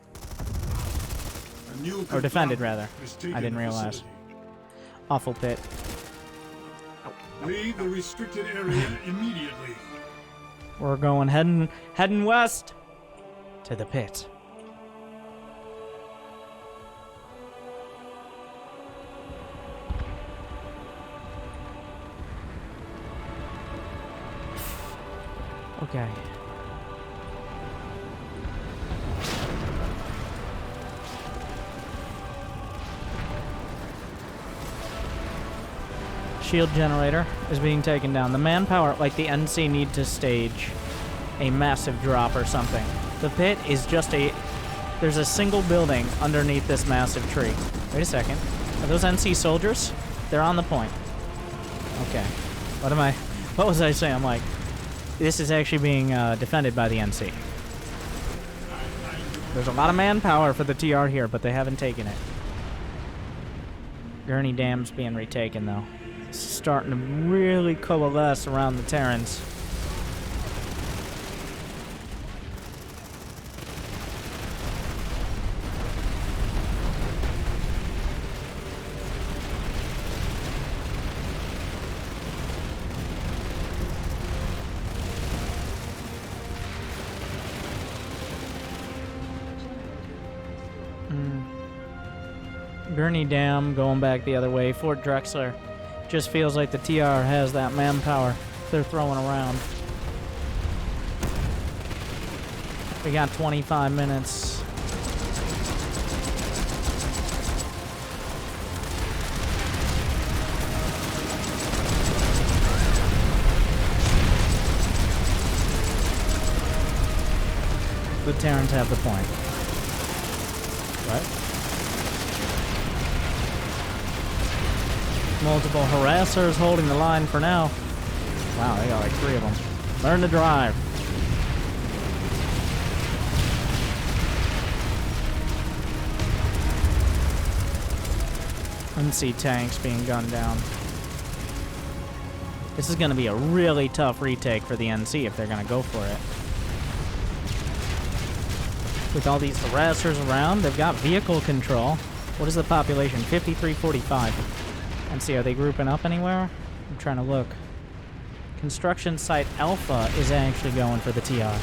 Or defended, rather. I didn't realize. Awful Pit. Leave the restricted area immediately. We're going heading west to the pit. Okay. Shield generator is being taken down. The manpower, like the NC, need to stage a massive drop or something. The pit is just there's a single building underneath this massive tree. Wait a second. Are those NC soldiers? They're on the point. Okay. What was I saying? I'm like, this is actually being defended by the NC. There's a lot of manpower for the TR here, but they haven't taken it. Kearney Dam's being retaken, though. It's starting to really coalesce around the Terrans. Kearney Dam going back the other way. Fort Drexler just feels like the TR has that manpower they're throwing around. We got 25 minutes. The Terrans have the point. Right? Multiple harassers holding the line for now. Wow, they got like 3 of them. Learn to drive. NC tanks being gunned down. This is going to be a really tough retake for the NC if they're going to go for it. With all these harassers around, they've got vehicle control. What is the population? 5345. NC, are they grouping up anywhere? I'm trying to look. Construction site Alpha is actually going for the TR.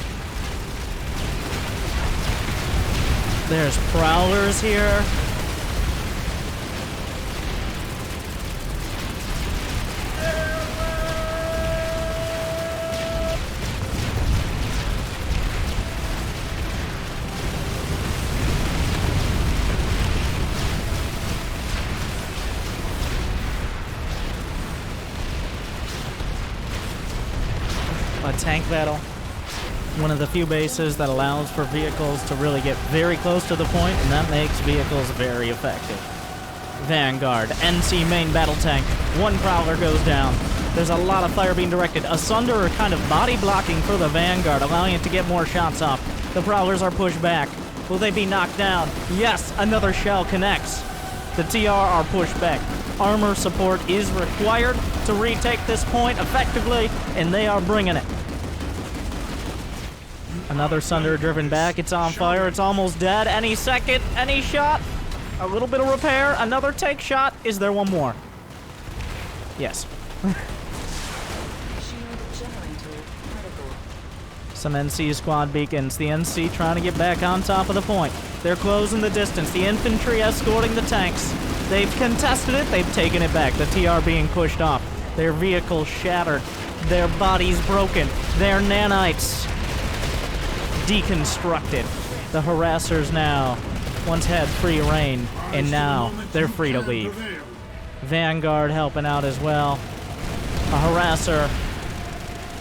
There's prowlers here. A tank battle. One of the few bases that allows for vehicles to really get very close to the point, and that makes vehicles very effective. Vanguard, NC main battle tank. 1 prowler goes down. There's a lot of fire being directed. Asunder kind of body blocking for the Vanguard, allowing it to get more shots off. The prowlers are pushed back. Will they be knocked down? Yes, another shell connects. The TR are pushed back. Armor support is required to retake this point effectively, and they are bringing it. Another Sunder driven back. It's on fire. It's almost dead. Any second, any shot. A little bit of repair. Another take shot. Is there one more? Yes. Some NC squad beacons. The NC trying to get back on top of the point. They're closing the distance. The infantry escorting the tanks. They've contested it. They've taken it back. The TR being pushed off. Their vehicles shattered. Their bodies broken. Their nanites deconstructed. The harassers now once had free reign, and now they're free to leave. Vanguard helping out as well. A harasser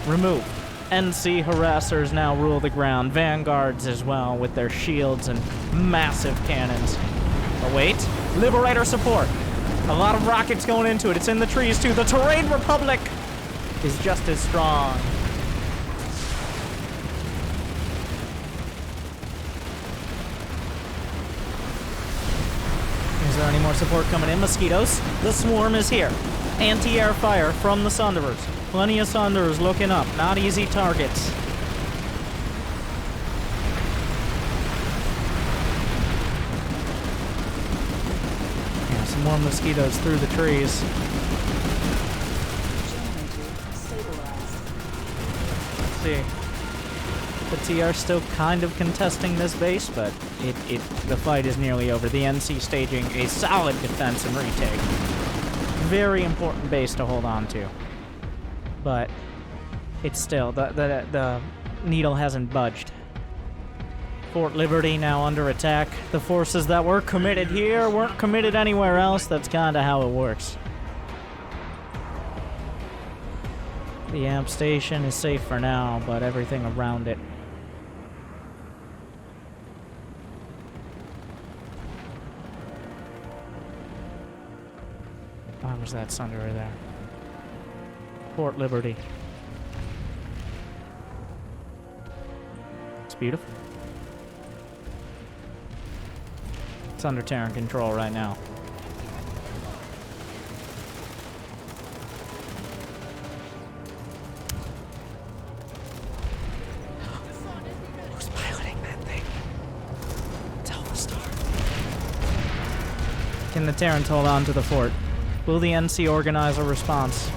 removed. NC harassers now rule the ground. Vanguards as well with their shields and massive cannons. Oh wait, Liberator support. A lot of rockets going into it. It's in the trees too. The Terran Republic is just as strong. Is there any more support coming in? Mosquitoes. The swarm is here. Anti-air fire from the Sunderers. Plenty of Sunderers looking up. Not easy targets. Yeah, some more mosquitoes through the trees. Let's see. The TR still kind of contesting this base, but the fight is nearly over. The NC staging a solid defense and retake. Very important base to hold on to. But it's still, the needle hasn't budged. Fort Liberty now under attack. The forces that were committed here weren't committed anywhere else. That's kind of how it works. The amp station is safe for now, but everything around it. Why was that Sunderer there? Fort Liberty. It's beautiful. It's under Terran control right now. Who's piloting that thing? It's Alpha Star. Can the Terrans hold on to the fort? Will the NC organize a response?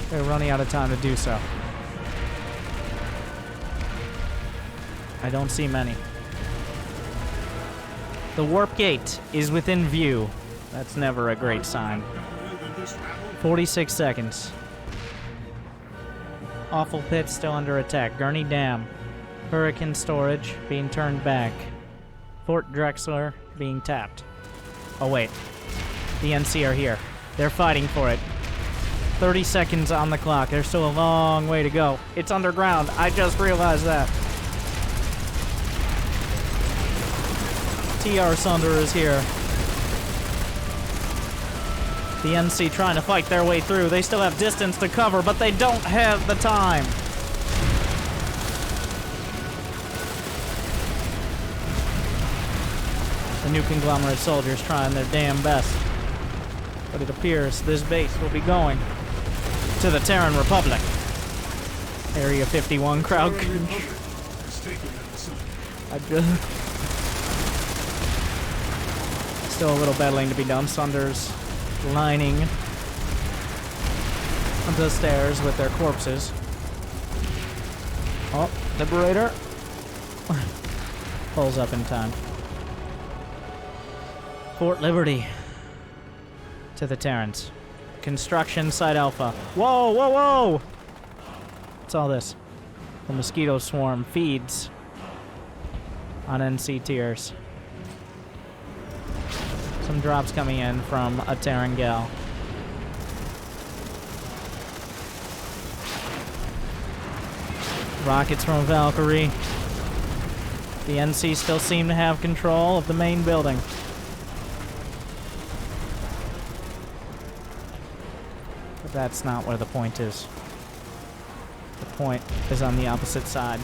They're running out of time to do so. I don't see many. The warp gate is within view. That's never a great sign. 46 seconds. Awful Pit still under attack. Kearney Dam. Hurricane storage being turned back. Fort Drexler being tapped. Oh wait. The NC are here. They're fighting for it. 30 seconds on the clock. There's still a long way to go. It's underground. I just realized that. TR Sunder is here. The NC trying to fight their way through. They still have distance to cover, but they don't have the time. The new Conglomerate soldiers trying their damn best. But it appears this base will be going to the Terran Republic. Area 51 crowd. I just... Still a little battling to be done. Sunder's lining the stairs with their corpses. Oh, Liberator. Pulls up in time. Fort Liberty to the Terrans. Construction site Alpha. Whoa, whoa, whoa! What's all this? The mosquito swarm feeds on NC tiers. Some drops coming in from a Terran gal. Rockets from a Valkyrie. The NC still seem to have control of the main building. But that's not where the point is. The point is on the opposite side.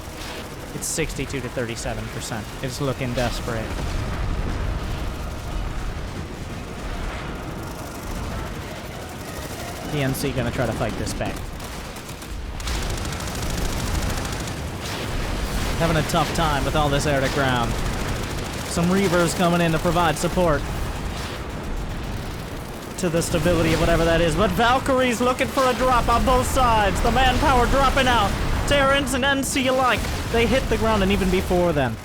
It's 62 to 37%. It's looking desperate. The NC gonna try to fight this back. Having a tough time with all this air to ground. Some Reavers coming in to provide support to the stability of whatever that is. But Valkyrie's looking for a drop on both sides. The manpower dropping out. Terrans and NC alike. They hit the ground, and even before then,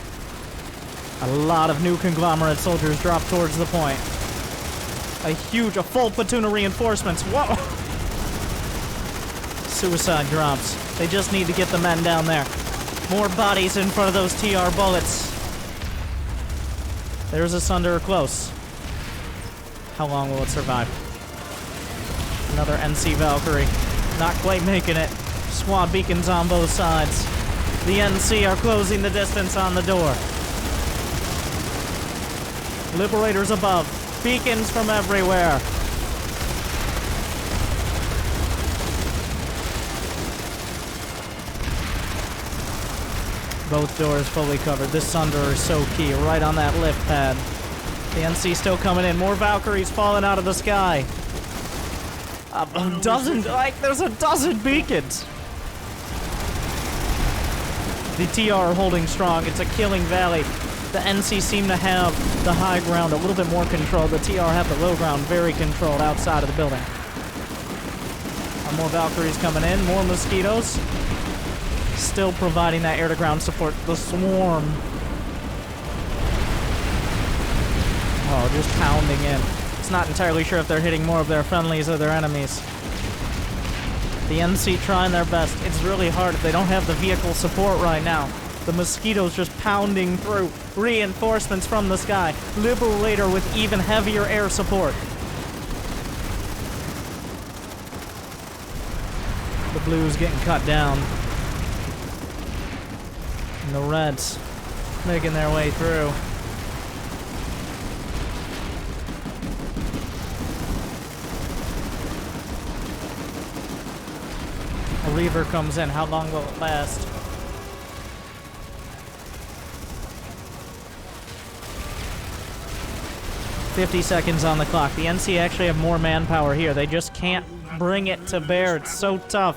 a lot of new Conglomerate soldiers drop towards the point. A full platoon of reinforcements. Whoa! Suicide drops. They just need to get the men down there. More bodies in front of those TR bullets. There's a Sunderer close. How long will it survive? Another NC Valkyrie. Not quite making it. Squad beacons on both sides. The NC are closing the distance on the door. Liberators above. Beacons from everywhere. Both doors fully covered. This Sunderer is so key. Right on that lift pad. The NC still coming in. More Valkyries falling out of the sky. A dozen, there's a dozen beacons. The TR are holding strong. It's a killing valley. The NC seem to have the high ground a little bit more controlled. The TR have the low ground very controlled outside of the building. More Valkyries coming in. More mosquitoes. Still providing that air-to-ground support. The swarm. Oh, just pounding in. It's not entirely sure if they're hitting more of their friendlies or their enemies. The NC trying their best. It's really hard if they don't have the vehicle support right now. The mosquitoes just pounding through. Reinforcements from the sky. Liberator with even heavier air support. The blues getting cut down. And the Reds making their way through. A Reaver comes in. How long will it last? "50 seconds on the clock." The NC actually have more manpower here. They just can't bring it to bear. It's so tough.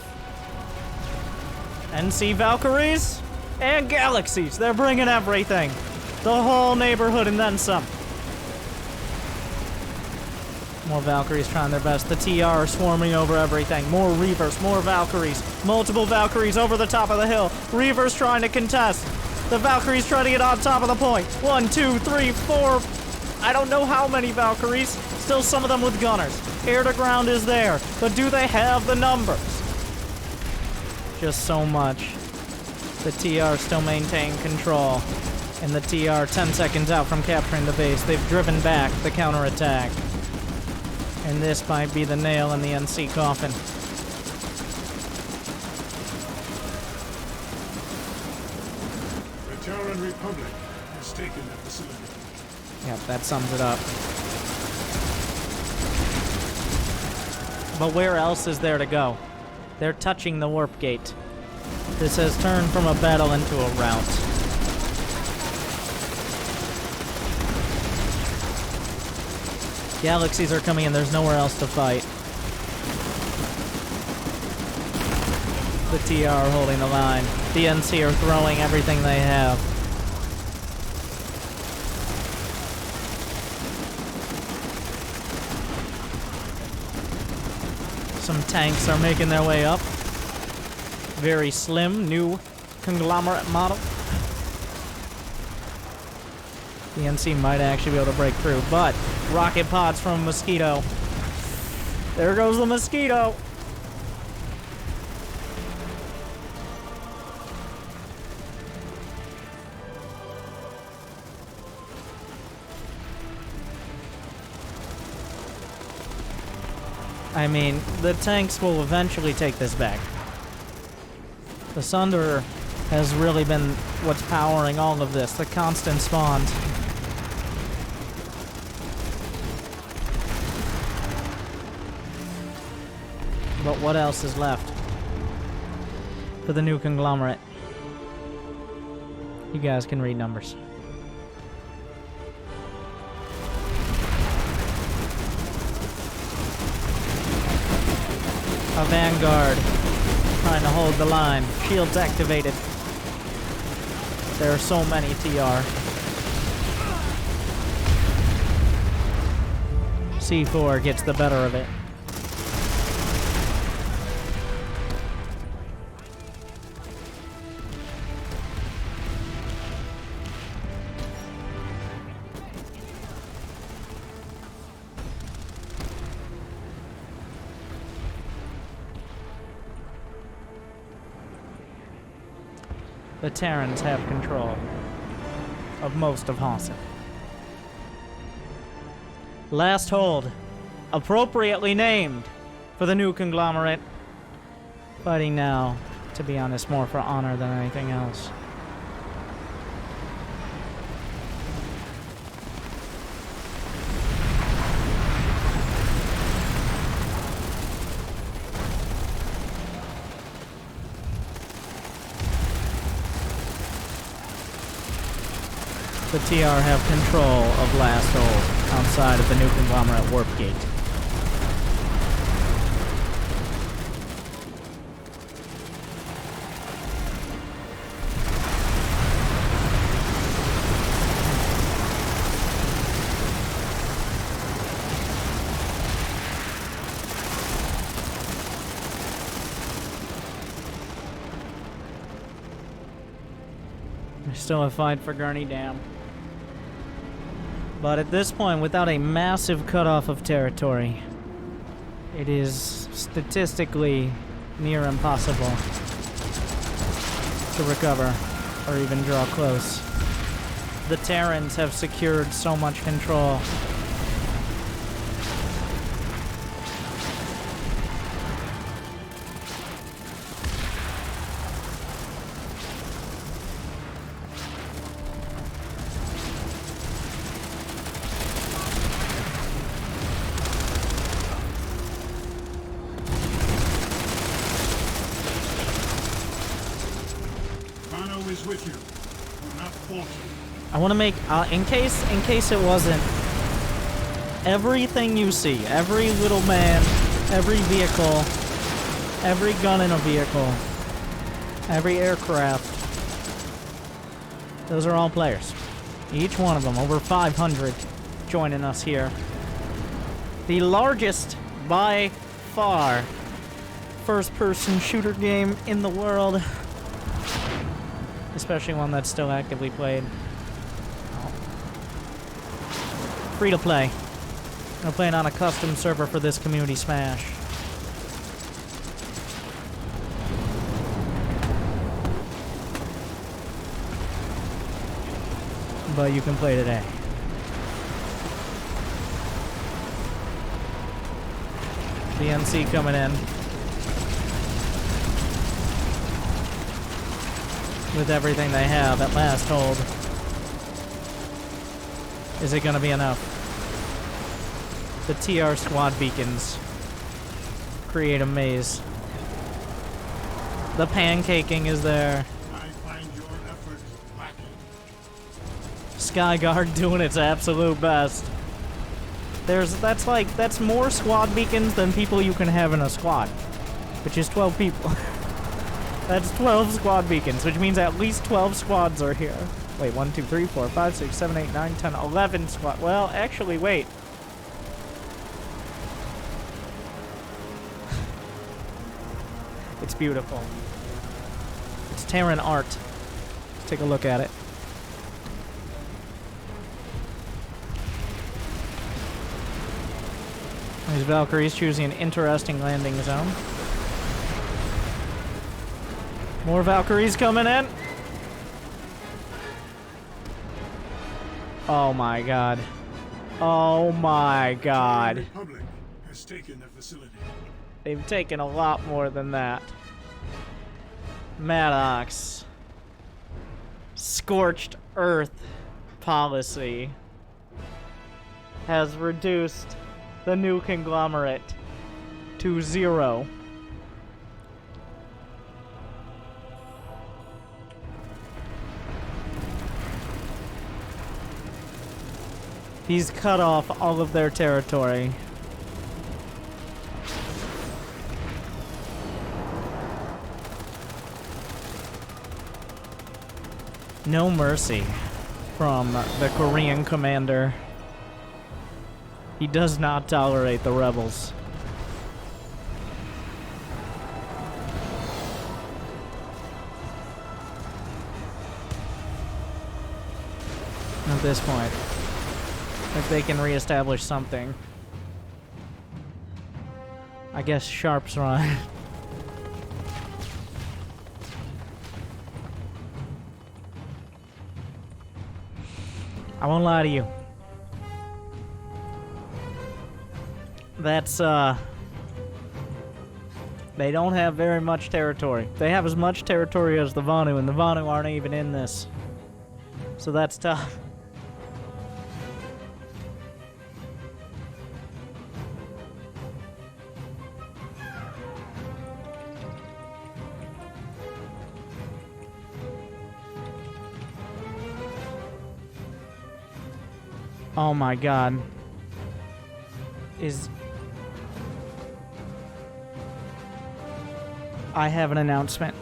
NC Valkyries and Galaxies. They're bringing everything. The whole neighborhood and then some. More Valkyries trying their best. The TR are swarming over everything. More Reavers, more Valkyries. Multiple Valkyries over the top of the hill. Reavers trying to contest. The Valkyries trying to get on top of the point. 1, 2, 3, 4. I don't know how many Valkyries. Still some of them with gunners. Air to ground is there. But do they have the numbers? Just so much. The TR still maintain control. And the TR 10 seconds out from capturing the base. They've driven back the counterattack. And this might be the nail in the NC coffin. The Terran Republic has taken the facility. Yep, that sums it up. But where else is there to go? They're touching the warp gate. This has turned from a battle into a rout. Galaxies are coming in. There's nowhere else to fight. The TR are holding the line. The NC are throwing everything they have. Some tanks are making their way up. Very slim, new Conglomerate model. The NC might actually be able to break through, but rocket pods from Mosquito. There goes the Mosquito. I mean, the tanks will eventually take this back. The Sunderer has really been what's powering all of this, the constant spawns. But what else is left for the new Conglomerate? You guys can read numbers. A Vanguard trying to hold the line. Shields activated. There are so many TR. C4 gets the better of it. The Terrans have control of most of Hossin. Last hold, appropriately named for the new Conglomerate. Fighting now, to be honest, more for honor than anything else. The TR have control of last hold outside of the new Conglomerate warp gate. There's still a fight for Kearney Dam. But at this point, without a massive cutoff of territory, it is statistically near impossible to recover or even draw close. The Terrans have secured so much control. is with you. Do not falter. I want to make, in case it wasn't, everything you see, every little man, every vehicle, every gun in a vehicle, every aircraft, those are all players. Each one of them, over 500 joining us here. The largest, by far, first-person shooter game in the world. Especially one that's still actively played. Free to play. I'm playing on a custom server for this community smash. But you can play today. BNC coming in. With everything they have at last hold. Is it gonna be enough? The TR squad beacons create a maze. The pancaking is there. I find your effort lacking. Skyguard doing its absolute best. That's more squad beacons than people you can have in a squad, which is 12 people. That's 12 squad beacons, which means at least 12 squads are here. Wait, 1, 2, 3, 4, 5, 6, 7, 8, 9, 10, 11 squad. Well, actually, wait. It's beautiful. It's Terran art. Let's take a look at it. These Valkyries choosing an interesting landing zone. More Valkyries coming in. Oh my god. Oh my god. The Republic has taken the facility. They've taken a lot more than that. Maddox. Scorched Earth policy has reduced the new Conglomerate to 0. He's cut off all of their territory. No mercy from the Korean commander. He does not tolerate the rebels. At this point, if they can reestablish something, I guess Sharp's run. I won't lie to you. That's, they don't have very much territory. They have as much territory as the Vanu, and the Vanu aren't even in this. So that's tough. Oh my god. I have an announcement.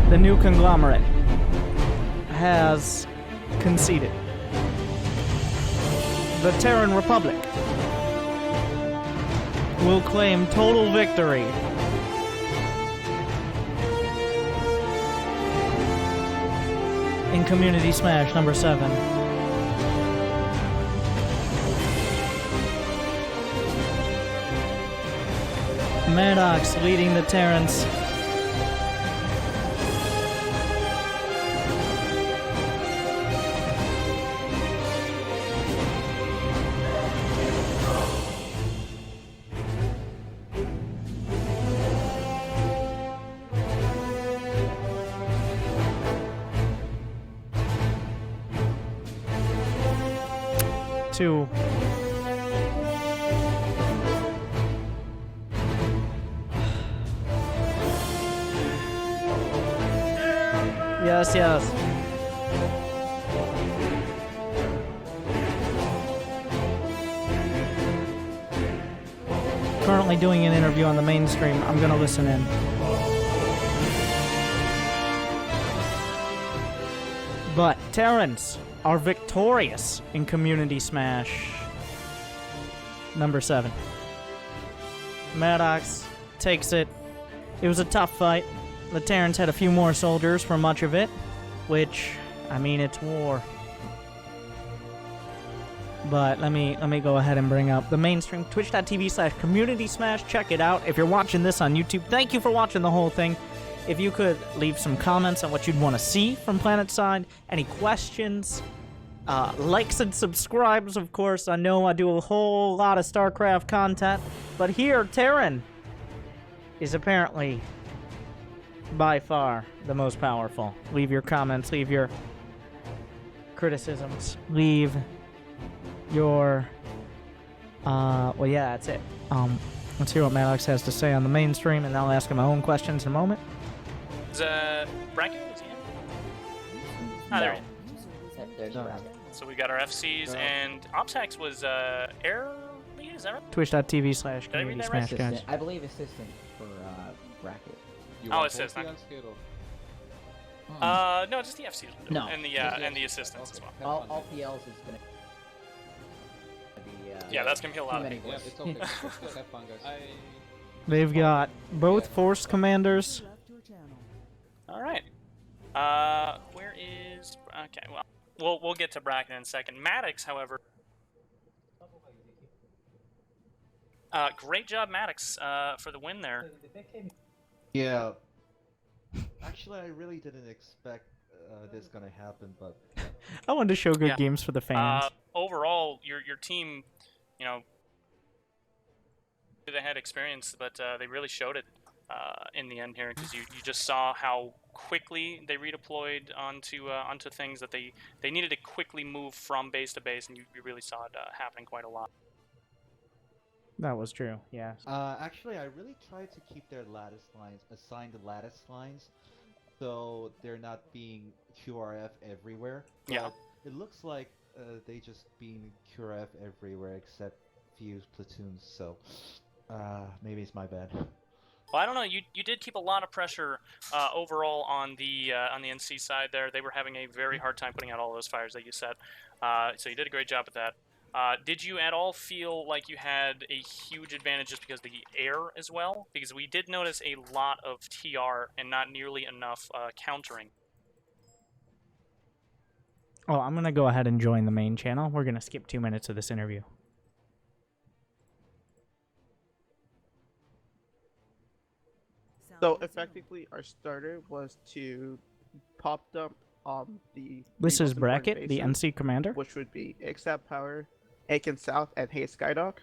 The new Conglomerate has conceded. The Terran Republic will claim total victory in Community Smash number 7. Maddox leading the Terrans. to... Yes, yes. Currently doing an interview on the mainstream. I'm gonna listen in. But Terrans are victorious in Community Smash. Number 7. Maddox takes it. It was a tough fight. The Terrans had a few more soldiers for much of it, which, I mean, it's war. But let me go ahead and bring up the mainstream, twitch.tv/community smash. Check it out. If you're watching this on YouTube, thank you for watching the whole thing. If you could leave some comments on what you'd want to see from Planetside, any questions, likes and subscribes, of course. I know I do a whole lot of StarCraft content, but here, Terran is apparently by far the most powerful. Leave your comments, leave your criticisms, leave your, well, yeah, that's it. Let's hear what Maddox has to say on the mainstream, and I'll ask him my own questions in a moment. Is Brakket? Is he in? Ah, there he is. There's No. Rout. So we got our FCs, and OpsHax was air lead, is that right? Twitch.tv/community that smash, right? guys. Assistant, I believe assistant for Brakket. Oh, assistant. No, just the FCs. No. And the assistants as well. All PLs is gonna be. Yeah, that's gonna be a lot too of many people. voices. It's okay. Have fun, guys. They've got both force commanders. All right. Where is? Okay, well, we'll get to Brakket in a second. Maddox, however. Great job, Maddox, for the win there. Yeah. Actually, I really didn't expect this gonna happen, but I wanted to show good games for the fans. Overall, your team, you know, they had experience, but they really showed it in the end here, because you just saw how quickly they redeployed onto things that they needed to quickly move from base to base, and you really saw it happening quite a lot. That was true, yeah. actually, I really tried to keep their lattice lines, assigned lattice lines, so they're not being QRF everywhere. Yeah. But it looks like they just being QRF everywhere except few platoons, so maybe it's my bad. Well, I don't know. You did keep a lot of pressure overall on the NC side there. They were having a very hard time putting out all those fires that you said. So you did a great job at that. Did you at all feel like you had a huge advantage just because of the air as well? Because we did notice a lot of TR and not nearly enough countering. Oh, I'm going to go ahead and join the main channel. We're going to skip 2 minutes of this interview. So effectively, our starter was to pop dump the. This is most important Brakket, the bases, NC commander. which would be Exap Power, Aiken South, and Hayes Skydock.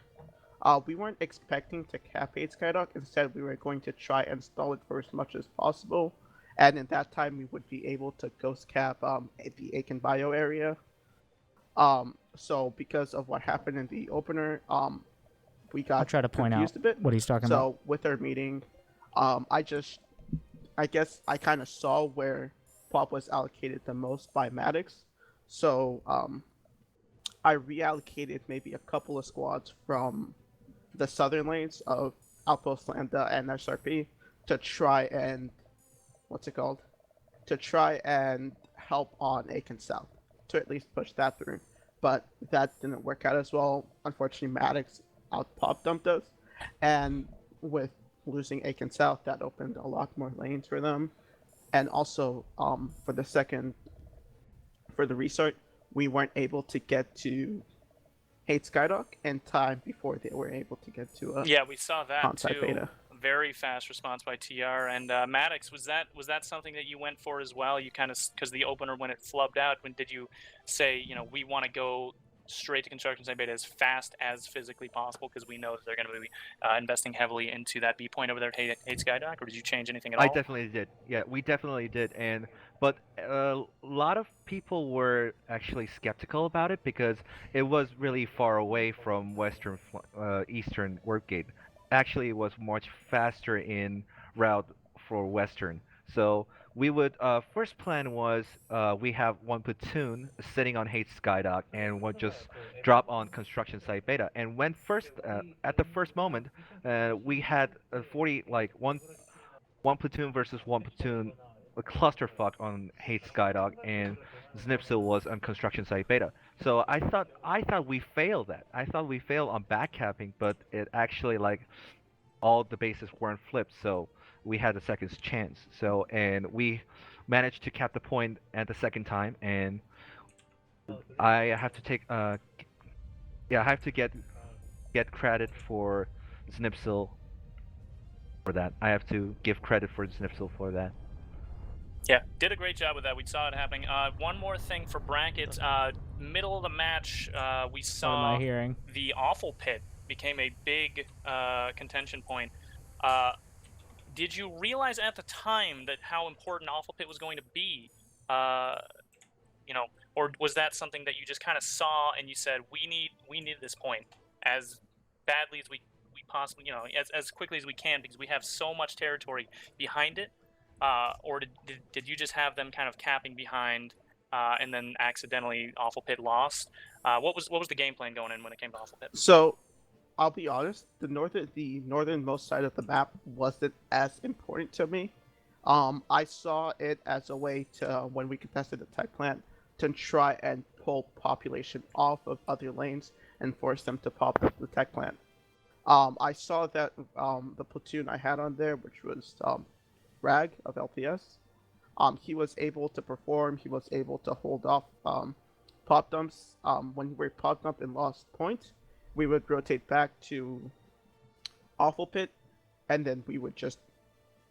We weren't expecting to cap Hayes Skydock. Instead, we were going to try and stall it for as much as possible, and in that time, we would be able to ghost cap the Aiken Bio area. So because of what happened in the opener, we got I'll try to point out confused a bit. what he's talking about. So with our meeting, I guess I kind of saw where Pop was allocated the most by Maddox. So I reallocated maybe a couple of squads from the southern lanes of Outpost Lambda and SRP to try and to try and help on Aiken South to at least push that through. But that didn't work out as well. Unfortunately, Maddox out pop dumped us, and with losing Aiken South, that opened a lot more lanes for them. And also, for the restart, we weren't able to get to Hate Skydock in time before they were able to get to Yeah, we saw that on-site too. beta. Very fast response by TR and Maddox. Was that something that you went for as well? You kind of, because the opener when it flubbed out, when did you say, you know, we want to go straight to construction site beta as fast as physically possible because we know that they're going to be investing heavily into that B point over there at Hate Skydock, or did you change anything at all? I definitely did. Yeah, we definitely did. But a lot of people were actually skeptical about it because it was really far away from eastern warp gate. Actually, it was much faster in route for western. So we would first plan was we have one platoon sitting on Hate Skydock and would just drop on construction site beta. And when first at the first moment we had 40 like one platoon versus one platoon, a clusterfuck on Hate Skydock, and Znipsil was on construction site beta. So I thought we failed that. I thought we failed on backcapping, but it actually like all the bases weren't flipped, so we had a second chance. So and we managed to cap the point at the second time, and I have to take yeah, I have to get credit for Znipsil for that. I have to give credit for Znipsil for that. Yeah, did a great job with that. We saw it happening. One more thing for Brakket. Middle of the match, we saw the Awful Pit became a big contention point. Did you realize at the time that how important Awful Pit was going to be? You know, or was that something that you just kind of saw and you said, we need this point as badly as we possibly, you know, as quickly as we can because we have so much territory behind it? Or did you just have them kind of capping behind and then accidentally Awful Pit lost? What was the game plan going in when it came to Awful Pit? So, I'll be honest, the northernmost side of the map wasn't as important to me. I saw it as a way to, when we contested the tech plant, to try and pull population off of other lanes and force them to pop up the tech plant. I saw that the platoon I had on there, which was Rag of LPS, he was able to perform, he was able to hold off pop dumps. When we were popped up and lost point, we would rotate back to Awful Pit, and then we would just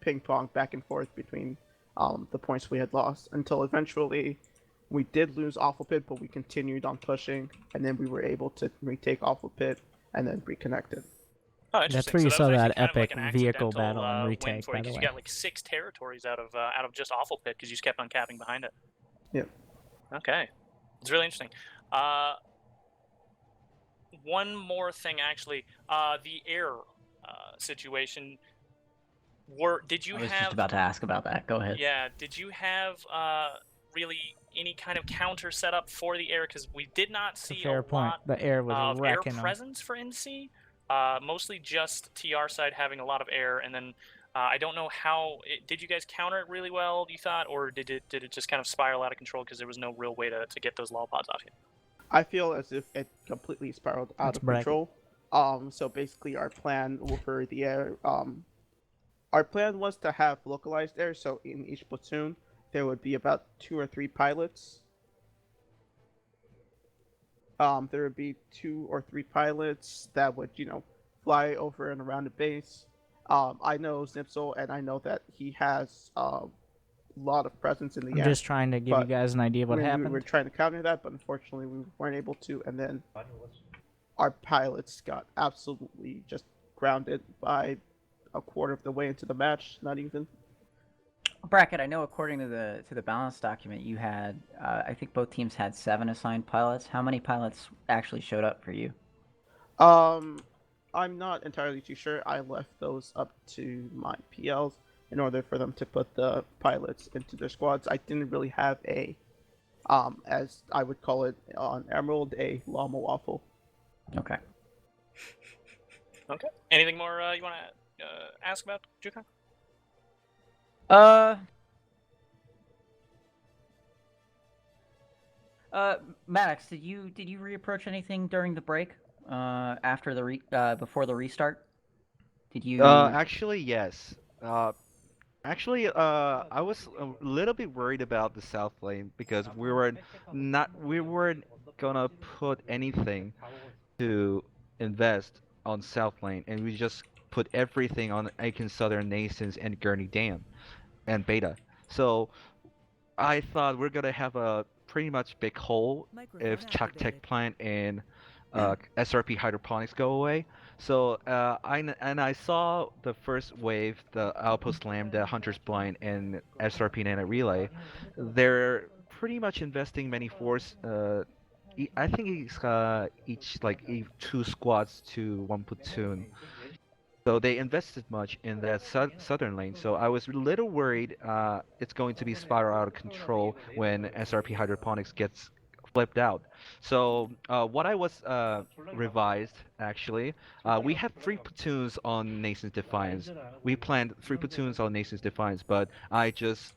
ping pong back and forth between the points we had lost until eventually we did lose Awful Pit, but we continued on pushing, and then we were able to retake Awful Pit and then reconnected. Oh, that's where you saw that epic like vehicle battle and retake, by the way. You got like 6 territories out of just Awful Pit because you just kept on capping behind it. Yeah. Okay, it's really interesting. One more thing, actually, the air situation. Did you I was have? just about to ask about that. Go ahead. Yeah. Did you have really any kind of counter setup for the air? Because we did not see fair a point. lot The air was of air wrecking them. presence for NC. Mostly just TR side having a lot of air, and then I don't know how. Did you guys counter it really well, you thought, or did it just kind of spiral out of control because there was no real way to get those lollipops off you? I feel as if it completely spiraled out of control. So basically our plan for the air, our plan was to have localized air, so in each platoon there would be about 2 or 3 pilots. There would be 2 or 3 pilots that would, you know, fly over and around the base. I know Znipsil, and I know that he has a lot of presence in the air. I'm just trying to give you guys an idea of what happened. We were trying to counter that, but unfortunately we weren't able to, and then our pilots got absolutely just grounded by a quarter of the way into the match, not even. Brakket, I know according to the balance document you had, I think both teams had 7 assigned pilots. How many pilots actually showed up for you? I'm not entirely too sure. I left those up to my PLs in order for them to put the pilots into their squads. I didn't really have a, as I would call it on Emerald, a llama waffle. Okay. Okay. Anything more you want to ask about, Jukan? Maddox, did you reapproach anything during the break? After the before the restart? Did you? Actually, yes. Actually, I was a little bit worried about the south lane because we weren't gonna put anything to invest on south lane, and we just put everything on Aiken Southern Nations and Kearney Dam and Beta. So I thought we're gonna have a pretty much big hole if Chuck Tech Plant and SRP Hydroponics go away. So I saw the first wave, the Outpost Lambda, Hunter's Blind, and SRP Nano Relay. They're pretty much investing many force. I think it's each like 2 squads to 1 platoon. So they invested much in that southern lane. So I was a little worried it's going to be spiral out of control when SRP Hydroponics gets flipped out. So what I was revised actually, we had 3 platoons on Nation's Defiance. We planned 3 platoons on Nation's Defiance, but I just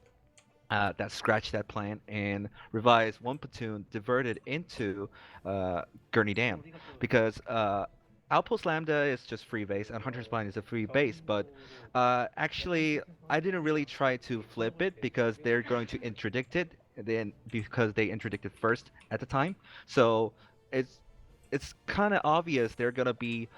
scratched that plan and revised 1 platoon, diverted into Kearney Dam, because Outpost Lambda is just free base and Hunter's Blind is a free base, but actually I didn't really try to flip it because they're going to interdict it, then because they interdicted first at the time. So it's kind of obvious they're gonna be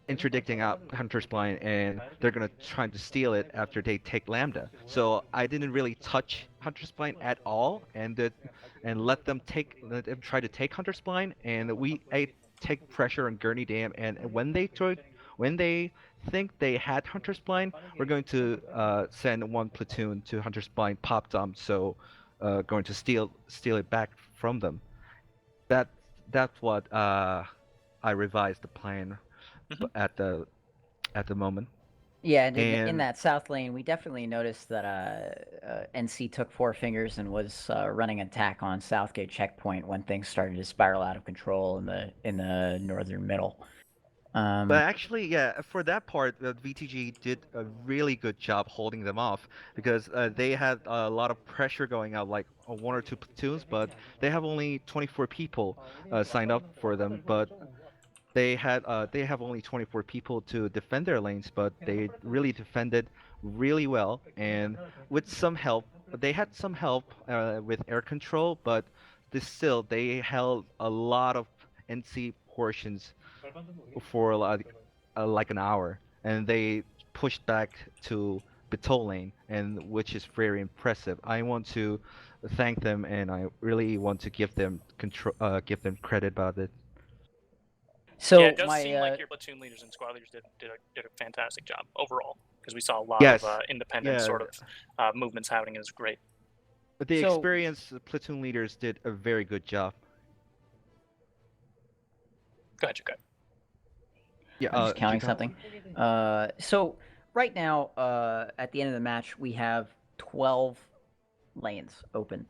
interdicting out Hunter's Blind, and they're gonna try to steal it after they take Lambda. So I didn't really touch Hunter's Blind at all, and let them try to take Hunter's Blind, and I take pressure on Kearney Dam, and when they think they had Hunter's Blind, we're going to send 1 platoon to Hunter's Blind pop dump, so going to steal it back from them. That's what I revised the plan at the moment. Yeah, and in that south lane, we definitely noticed that NC took 4 fingers and was running attack on Southgate checkpoint when things started to spiral out of control in the northern middle. But actually, yeah, for that part, VTG did a really good job holding them off, because they had a lot of pressure going out, like 1 or 2 platoons, but they have only 24 people signed up for them, but they have only 24 people to defend their lanes, but they really defended really well, and with some help, they had some help with air control, but they held a lot of NC portions for like an hour, and they pushed back to Beto lane, and which is very impressive. I want to thank them, and I really want to give them credit about it. So yeah, it does seem like your platoon leaders and squad leaders did a fantastic job overall, because we saw a lot of independent sort of movements happening. It was great. But the experienced platoon leaders did a very good job. Go ahead, you go. Yeah, I'm just counting something. So right now, at the end of the match, we have 12 lanes open,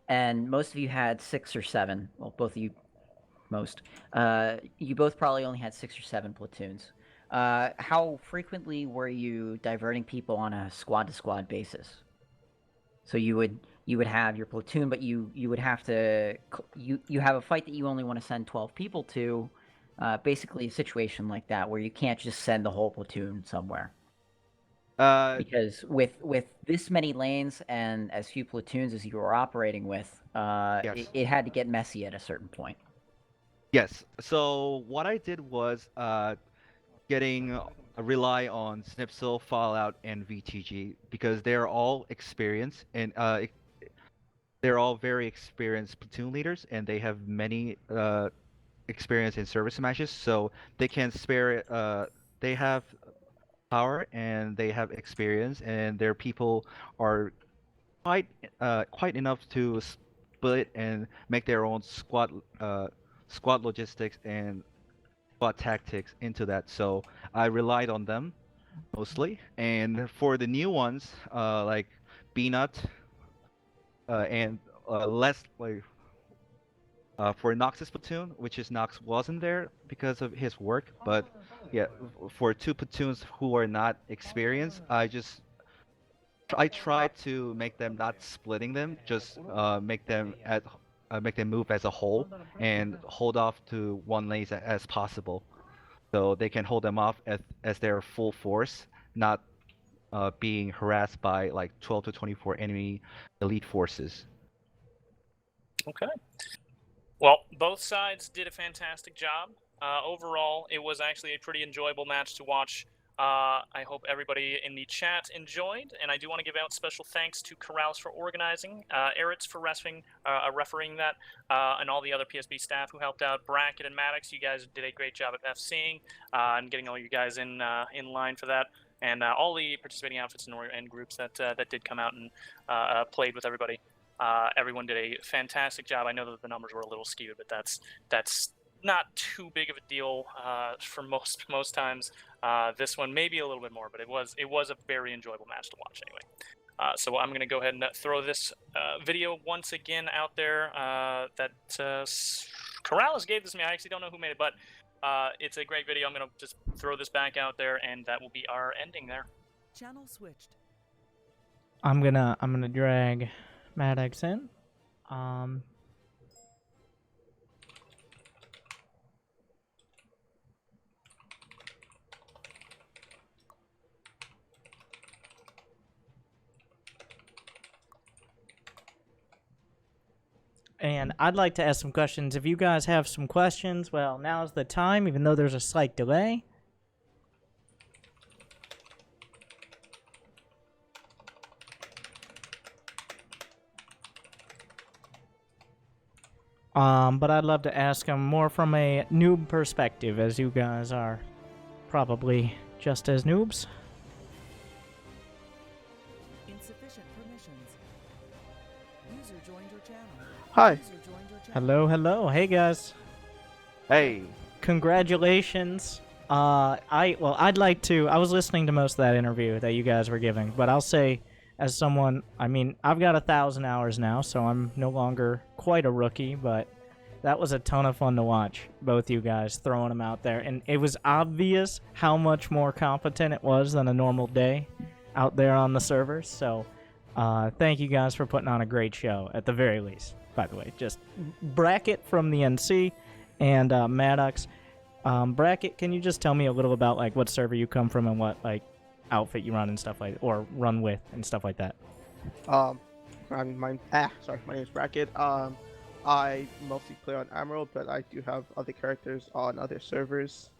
and most of you had 6 or 7. Well, both of you. You both probably only had 6 or 7 platoons. How frequently were you diverting people on a squad-to-squad basis? So you would have your platoon, but you would have to you have a fight that you only want to send 12 people to. Basically, a situation like that where you can't just send the whole platoon somewhere. Because with this many lanes and as few platoons as you were operating with, it had to get messy at a certain point. Yes. So what I did was rely on Snipsel, Fallout, and VTG, because they're all experienced, and they're all very experienced platoon leaders, and they have many experience in service matches, so they can spare. They have power and they have experience, and their people are quite enough to split and make their own squad logistics and squad tactics into that. So I relied on them mostly, and for the new ones like Beanut and Leslie, for Nox's platoon, which is Nox wasn't there because of his work, but yeah, for 2 platoons who are not experienced, I tried to make them not splitting them, just make them move as a whole and hold off to 1 lane as possible, so they can hold them off as their full force, not being harassed by like 12 to 24 enemy elite forces. Okay. Well, both sides did a fantastic job. Overall, it was actually a pretty enjoyable match to watch. I hope everybody in the chat enjoyed, and I do want to give out special thanks to Corrales for organizing, Eritz for refereeing that, and all the other PSB staff who helped out. Brakket and Maddox, you guys did a great job at FCing and getting all you guys in line for that, and all the participating outfits and groups that did come out and played with everybody. Everyone did a fantastic job. I know that the numbers were a little skewed, but that's not too big of a deal for most times. This one maybe a little bit more, but it was a very enjoyable match to watch anyway. So I'm going to go ahead and throw this video once again out there that Corrales gave this to me. I actually don't know who made it, but it's a great video. I'm going to just throw this back out there, and that will be our ending there. Channel switched. I'm gonna drag Maddox in. And I'd like to ask some questions. If you guys have some questions, well, now's the time, even though there's a slight delay. But I'd love to ask them more from a noob perspective, as you guys are probably just as noobs. Insufficient permissions. User joined your channel. Hi. User joined your channel. Hello, hello. Hey, guys. Hey. Congratulations. I'd like to... I was listening to most of that interview that you guys were giving, but I'll say, as someone... I mean, I've got 1,000 hours now, so I'm no longer quite a rookie, but that was a ton of fun to watch, both you guys throwing them out there. And it was obvious how much more competent it was than a normal day out there on the servers, so thank you guys for putting on a great show, at the very least. By the way, just Brakket from the NC and Maddox. Brakket, can you just tell me a little about like what server you come from and what like outfit you run and stuff like, or run with and stuff like that? My name is Brakket. I mostly play on Emerald, but I do have other characters on other servers.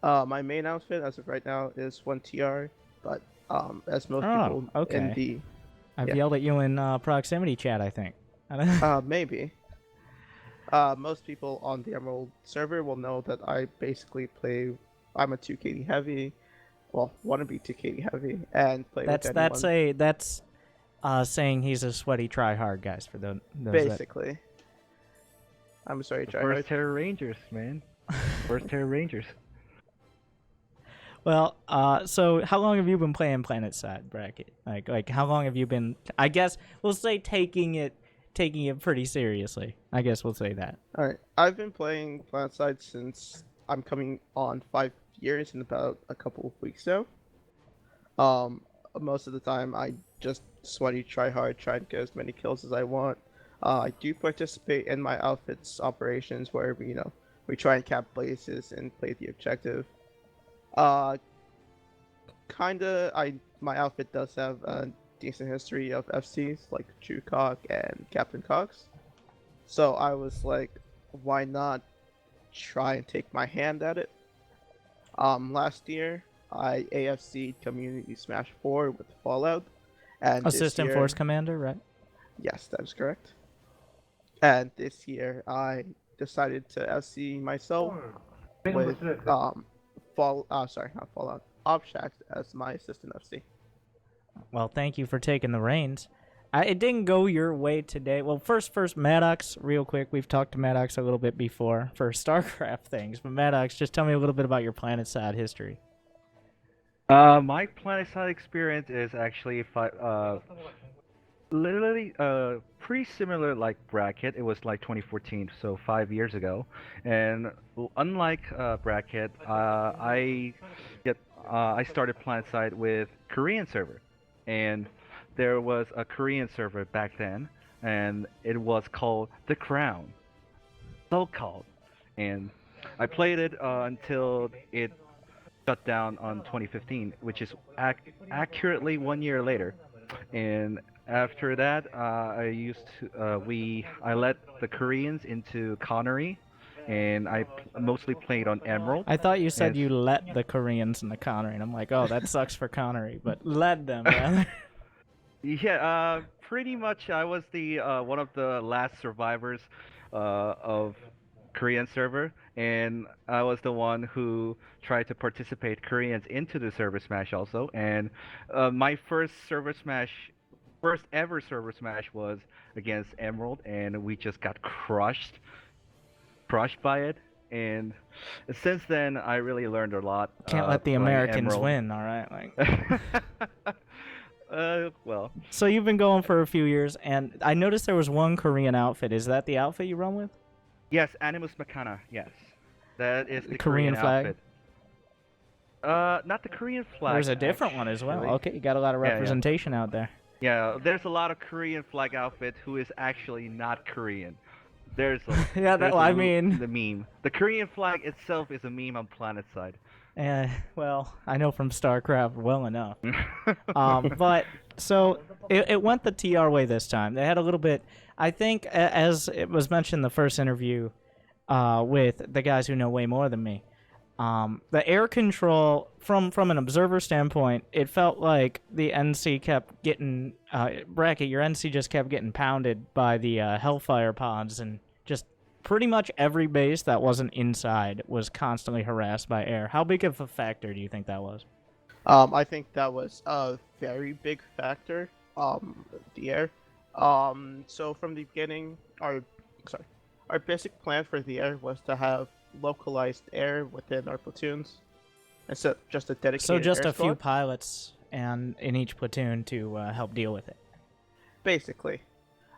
My main outfit as of right now is 1TR, but as most people in the... I've yelled at you in proximity chat, I think. Maybe. Most people on the Emerald server will know that I basically play... I'm a 2KD heavy, well, want to be 2KD heavy, and play with anyone. That's saying he's a sweaty tryhard, guys, for those basically. That... I'm sorry, tryhard. First Terran Rangers, man. First Terran Rangers. Well, so how long have you been playing Planetside, Brakket? Like how long have you been? I guess we'll say taking it pretty seriously. I guess we'll say that. All right, I've been playing Planetside since I'm coming on 5 years in about a couple of weeks now. Most of the time I just sweaty try hard, try to get as many kills as I want. I do participate in my outfit's operations where we try and cap bases and play the objective. My outfit does have a decent history of FCs like Chewcock and Captain Cox. So I was like, why not try and take my hand at it? Last year I AFC'd Community Smash 4 with Fallout. And Assistant Force Commander, right? Yes, that is correct. And this year I decided to FC myself with Obshax as my assistant FC. Well, thank you for taking the reins. It didn't go your way today. Well, first, Maddox, real quick. We've talked to Maddox a little bit before for StarCraft things, but Maddox, just tell me a little bit about your Planetside history. My Planetside experience is actually literally pretty similar like Brakket. It was like 2014, so 5 years ago. And unlike Brakket, I started Planetside with Korean server, and there was a Korean server back then, and it was called The Crown, so called. And I played it until it shut down on 2015, which is accurately 1 year later. And after that, I let the Koreans into Connery, and I mostly played on Emerald. I thought you said and- you let the Koreans in the Connery, and I'm like, oh, that sucks for Connery, but led them rather. Yeah, pretty much. I was the one of the last survivors of Korean server, and I was the one who tried to participate Koreans into the server smash also. And my first ever server smash was against Emerald, and we just got crushed by it. And since then, I really learned a lot. Can't let the playing Americans Emerald. win, all right? Like. Well. So you've been going for a few years, and I noticed there was one Korean outfit. Is that the outfit you run with? Yes, Animus Mechana. Yes, that is the Korean flag? outfit. Not the Korean flag. There's a different one as well. actually. Okay, you got a lot of Yeah, yeah. representation out there. Yeah, there's a lot of Korean flag outfit who is actually not Korean. There's a, Yeah, there's I a- mean- the meme. The Korean flag itself is a meme on Planetside. Well, I know from StarCraft well enough. But so it went the TR way this time. They had a little bit. I think, as it was mentioned in the first interview with the guys who know way more than me, the air control from an observer standpoint, it felt like the NC kept getting Brakket. Your NC just kept getting pounded by the Hellfire pods, and just pretty much every base that wasn't inside was constantly harassed by air. How big of a factor do you think that was? I think that was a very big factor. The air. So from the beginning, our basic plan for the air was to have localized air within our platoons, instead of just a dedicated. So just air a few squad. pilots and in each platoon to help deal with it. Basically.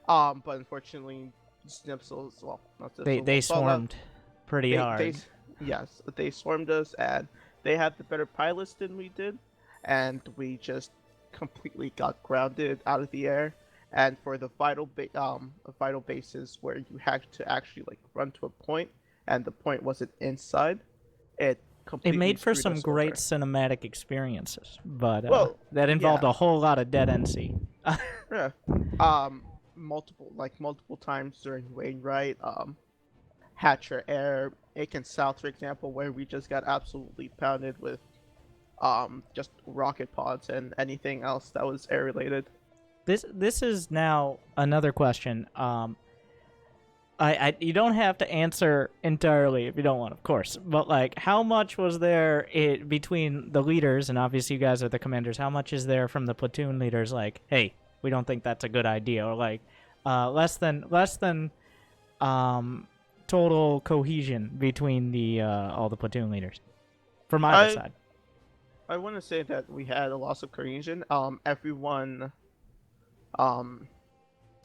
But unfortunately, Snipsels, well, not Snipsels, They well, swarmed pretty hard. Yes, they swarmed us, and they had the better pilots than we did, and we just completely got grounded out of the air. And for the vital bases where you had to actually like run to a point, and the point wasn't inside, it completely It made for screwed some us great over. cinematic experiences, but Well, that involved yeah. a whole lot of dead NC. Yeah. Multiple times during Wainwright, Hatcher Air, Aiken South, for example, where we just got absolutely pounded with just rocket pods and anything else that was air related. This is now another question. You don't have to answer entirely if you don't want, of course. But like, how much was there between the leaders, and obviously you guys are the commanders? How much is there from the platoon leaders? Like, hey, we don't think that's a good idea, or like, less than total cohesion between the all the platoon leaders from either side. I want to say that we had a loss of cohesion.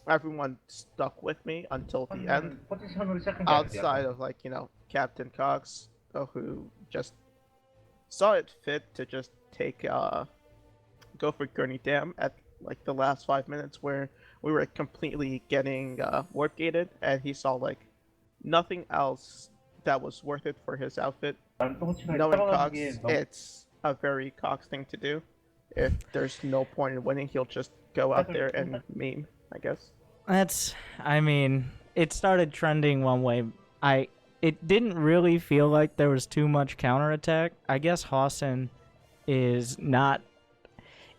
Everyone stuck with me until the end. Outside of Captain Cox, who just saw it fit to just go for Kearney Dam at like the last 5 minutes where we were completely getting warp gated, and he saw like nothing else that was worth it for his outfit. Knowing Cox, it's a very Cox thing to do. If there's no point in winning, he'll just go out there and meme, I guess. It started trending one way. It didn't really feel like there was too much counterattack. I guess Hossin is not.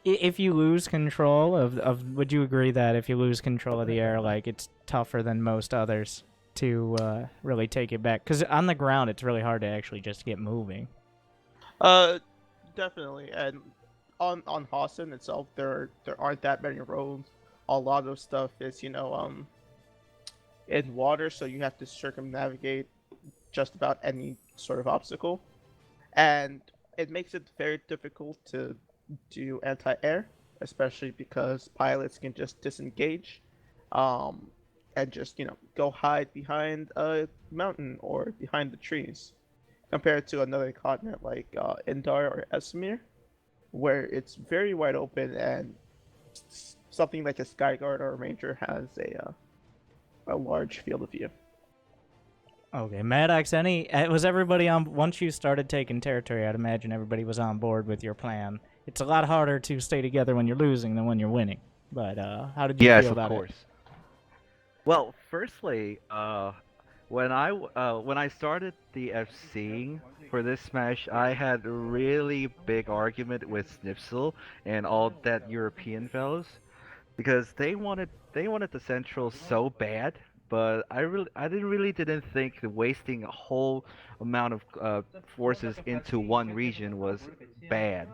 If you lose control of, would you agree that if you lose control of the air, like, it's tougher than most others to really take it back? Because on the ground, it's really hard to actually just get moving. Definitely. And on Hossin itself, there aren't that many roads. A lot of stuff is in water, so you have to circumnavigate just about any sort of obstacle, and it makes it very difficult to do anti-air, especially because pilots can just disengage, and just go hide behind a mountain or behind the trees, compared to another continent like Indar or Esmir, where it's very wide open, and something like a Skyguard or a Ranger has a large field of view. Okay, Maddox, was everybody on, once you started taking territory, I'd imagine everybody was on board with your plan. It's a lot harder to stay together when you're losing than when you're winning. But how did you feel about it? Yes, of course. Well, firstly, when I started the FCing for this Smash, I had a really big argument with Snipsel and all that European fellows because they wanted the Central so bad, but I didn't think that wasting a whole amount of forces into one region was bad.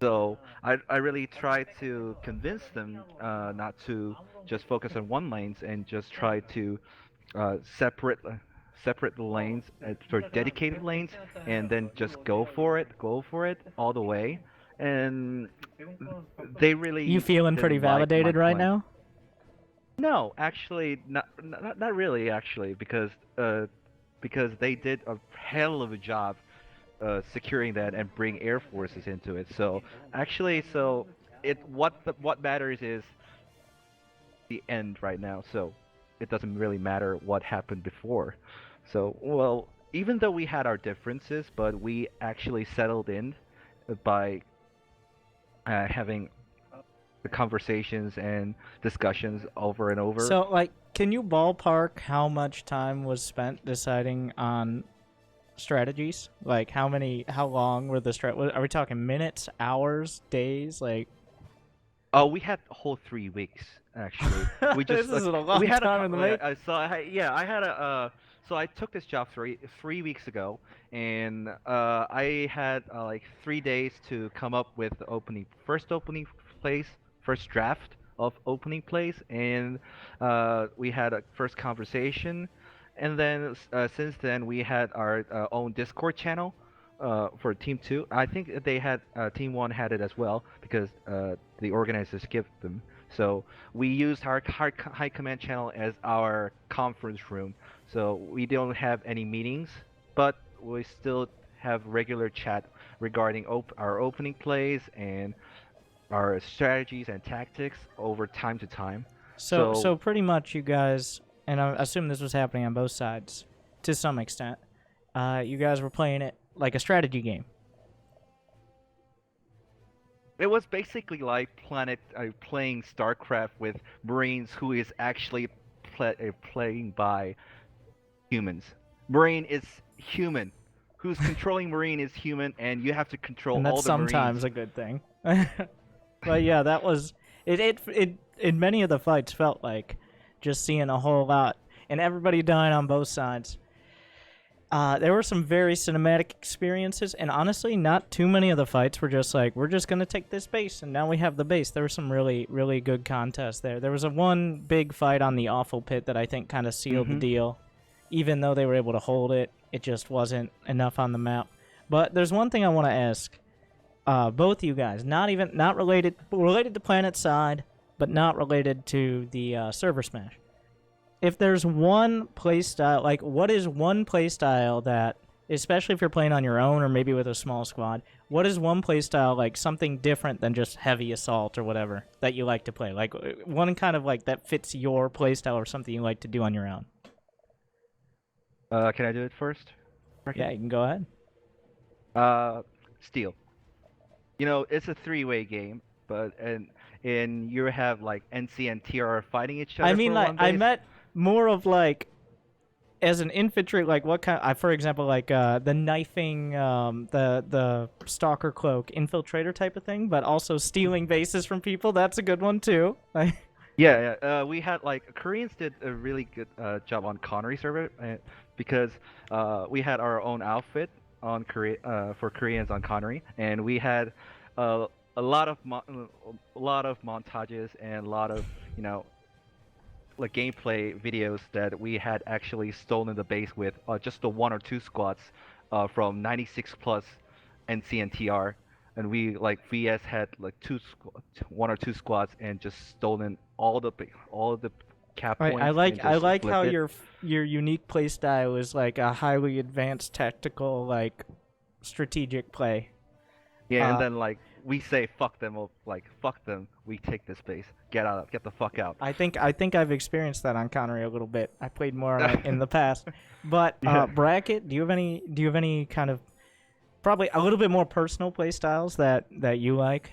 So I really tried to convince them not to just focus on one lanes and just try to separate the lanes for dedicated lanes and then just go for it all the way. And they really You feeling pretty didn't like my validated right plan. now? No, actually, not really, actually, because they did a hell of a job securing that and bring air forces into it. So actually, what matters is the end right now. So it doesn't really matter what happened before. So well, even though we had our differences, but we actually settled in by having the conversations and discussions over and over. So, like, can you ballpark how much time was spent deciding on strategies? Like, how long were the are we talking minutes, hours, days? Like, Oh, we had a whole 3 weeks actually. We just This is a long we had time in the making. I had a so I took this job three weeks ago, and I had like 3 days to come up with the first opening place, first draft of opening place, and we had a first conversation, and then since then we had our own Discord channel for Team 2. I think they had Team 1 had it as well because the organizers skipped them. So we used our high command channel as our conference room. So we don't have any meetings, but we still have regular chat regarding our opening plays and our strategies and tactics over time to time. so pretty much you guys, and I assume this was happening on both sides to some extent. You guys were playing it like a strategy game. It was basically like playing StarCraft with Marines who is actually playing by humans. Marine is human. Who's controlling Marine is human, and you have to control And all that's the Marines. sometimes a good thing. But yeah, that was it. In many of the fights felt like just seeing a whole lot and everybody dying on both sides. There were some very cinematic experiences, and honestly, not too many of the fights were just like, we're just going to take this base, and now we have the base. There were some really, really good contests there. There was one big fight on the Awful Pit that I think kind of sealed the deal. Even though they were able to hold it, it just wasn't enough on the map. But there's one thing I want to ask both you guys, not related to Planetside, but not related to the server smash. If there's one playstyle, like what is one playstyle that, especially if you're playing on your own or maybe with a small squad, what is one playstyle, like something different than just heavy assault or whatever, that you like to play? Like one kind of like that fits your playstyle or something you like to do on your own. Can I do it first? Yeah, you can go ahead. Steel. You know, it's a three-way game, but and you have like NC and TR fighting each other. I mean, for like one I base. meant more of like as an infantry, like what kind? For example, like the knifing, the stalker cloak, infiltrator type of thing, but also stealing bases from people. That's a good one too. Yeah, we had like Koreans did a really good job on Connery server because we had our own outfit on for Koreans on Connery, and we had a lot of montages and a lot of like gameplay videos that we had actually stolen the base with just the one or two squads from 96 plus NC and TR, and we like VS had like one or two squads and just stolen all the cap points. I like how it. your unique playstyle is like a highly advanced tactical like strategic play. Yeah, and then like we say fuck them, fuck them. We take this base. Get the fuck out. I think I've experienced that on Connery a little bit. I played more on it in the past. But Brakket, do you have any kind of probably a little bit more personal play styles that you like?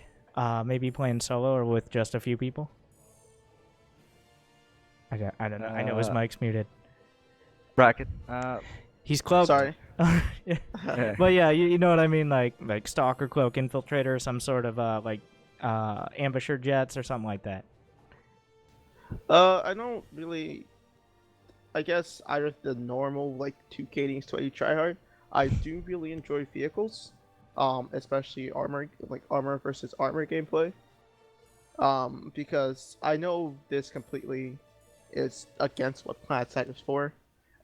Maybe playing solo or with just a few people? I don't know. I know his mic's muted. Brakket. He's cloaked. Sorry. Yeah. But yeah, you know what I mean, like stalker cloak infiltrator, some sort of ambusher jets or something like that. I don't really. I guess either the normal like 2K sweaty tryhard. I do really enjoy vehicles, especially armor versus armor gameplay. Because I know this completely is against what Planetside is for,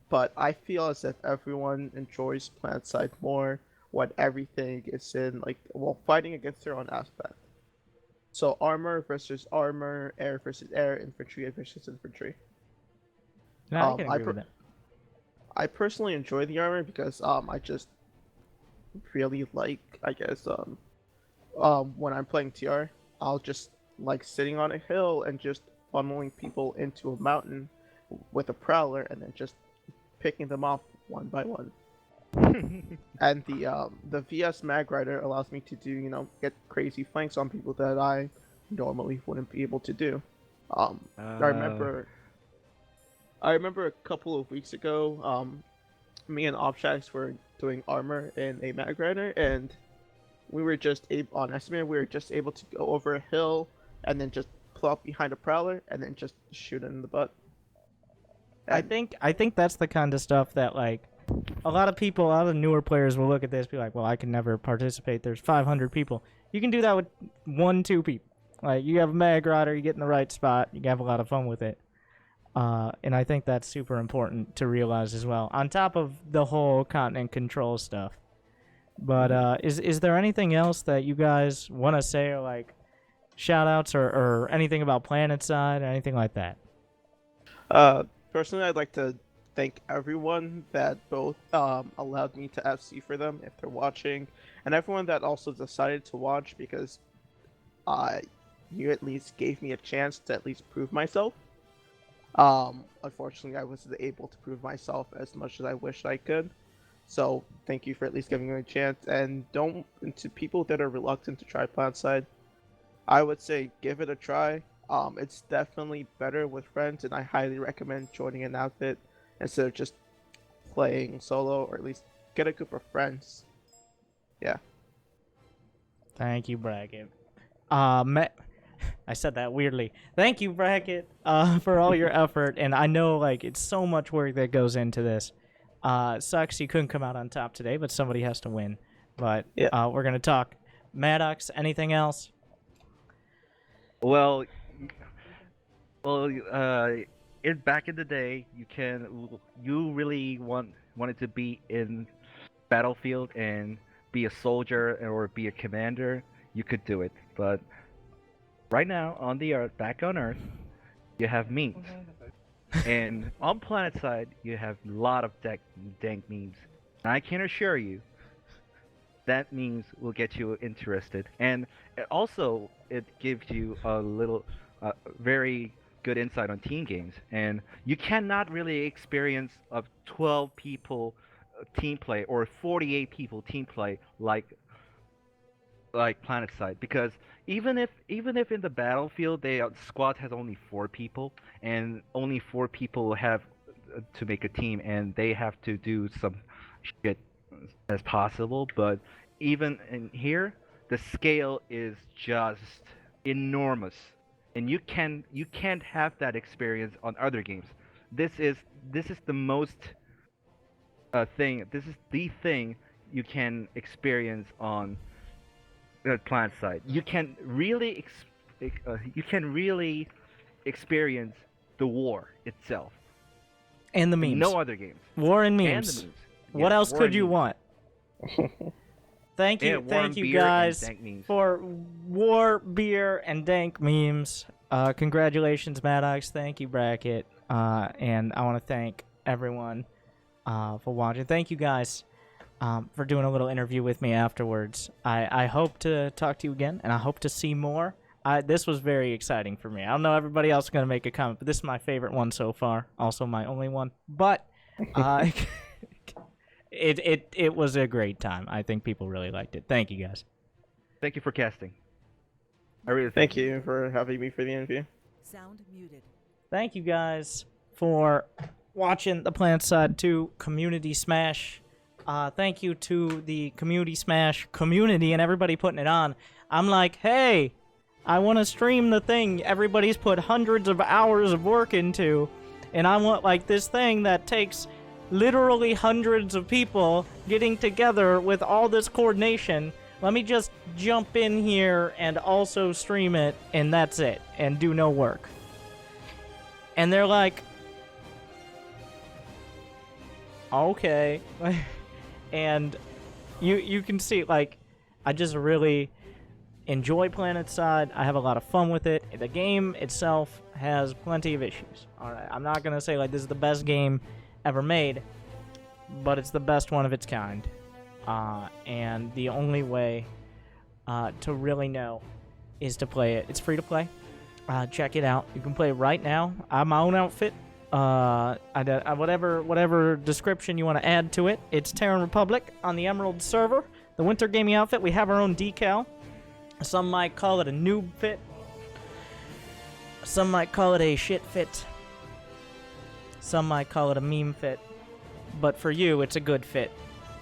but I feel as if everyone enjoys Planetside more when everything is in fighting against their own aspect. So armor versus armor, air versus air, infantry versus infantry. No, I can agree with that. I personally enjoy the armor because I just really like, I guess, when I'm playing TR, I'll just like sitting on a hill and just funneling people into a mountain with a prowler and then just picking them off one by one. And the VS Mag Rider allows me to do, get crazy flanks on people that I normally wouldn't be able to do. I remember a couple of weeks ago, me and Opshax were doing armor in a Mag Rider, and we were just on Estimate, we were just able to go over a hill and then just plop behind a prowler and then just shoot it in the butt. And I think that's the kind of stuff that like a lot of newer players will look at this and be like, well, I can never participate. There's 500 people. You can do that with 1-2 people. Like, you have a Mag Rider, you get in the right spot, you can have a lot of fun with it. And I think that's super important to realize as well, on top of the whole continent control stuff. But is there anything else that you guys want to say, or like shout-outs or anything about Planetside or anything like that? Personally, I'd like to thank everyone that both allowed me to FC for them if they're watching, and everyone that also decided to watch, because you at least gave me a chance to at least prove myself. Unfortunately, I wasn't able to prove myself as much as I wished I could. So thank you for at least giving me a chance. And to people that are reluctant to try Planetside, I would say give it a try. It's definitely better with friends, and I highly recommend joining an outfit instead of just playing solo, or at least get a group of friends. Yeah. Thank you, Brakket. I said that weirdly. Thank you, Brakket, for all your effort, and I know like it's so much work that goes into this. Sucks you couldn't come out on top today, but somebody has to win. But yeah. We're gonna talk. Maddox, anything else? Well, back in the day, you really wanted to be in battlefield and be a soldier or be a commander, you could do it. But right now, on the Earth, back on Earth, you have memes. And on Planetside, you have a lot of dank memes. And I can assure you, that memes will get you interested. And also, it gives you a little, very good insight on team games. And you cannot really experience a 12 people team play or 48 people team play like Planetside, because even if in the battlefield squad has only 4 people and only 4 people have to make a team and they have to do some shit as possible, but even in here the scale is just enormous, and you can't have that experience on other games. This is the most thing. This is the thing you can experience on Planetside. You can really experience the war itself. And the memes. No other games. War and memes. And the memes. What Yeah, else war could and you memes. want? Thank you, Yeah, war and you beer and guys dank memes. for war, beer, and dank memes. Congratulations, Maddox. Thank you, Brakket. And I want to thank everyone for watching. Thank you guys for doing a little interview with me afterwards. I hope to talk to you again, and I hope to see more. This was very exciting for me. I don't know everybody else is going to make a comment, but this is my favorite one so far. Also my only one. But it was a great time. I think people really liked it. Thank you, guys. Thank you for casting. I really Thank you for having me for the interview. Sound muted. Thank you guys for watching the Planetside 2 Community Smash. Thank you to the Community Smash community and everybody putting it on. I'm like, hey, I want to stream the thing everybody's put hundreds of hours of work into, and I want, like, this thing that takes literally hundreds of people getting together with all this coordination. Let me just jump in here and also stream it, and that's it, and do no work. And they're like, okay. And you can see, like, I just really enjoy Planetside. I have a lot of fun with it. The game itself has plenty of issues. Alright, I'm not gonna say, like, this is the best game ever made, but it's the best one of its kind. And the only way to really know is to play it. It's free to play. Check it out. You can play it right now. I have my own outfit. Whatever description you want to add to it. It's Terran Republic on the Emerald server. The winter gaming outfit. We have our own decal. Some might call it a noob fit. Some might call it a shit fit. Some might call it a meme fit. But for you, it's a good fit.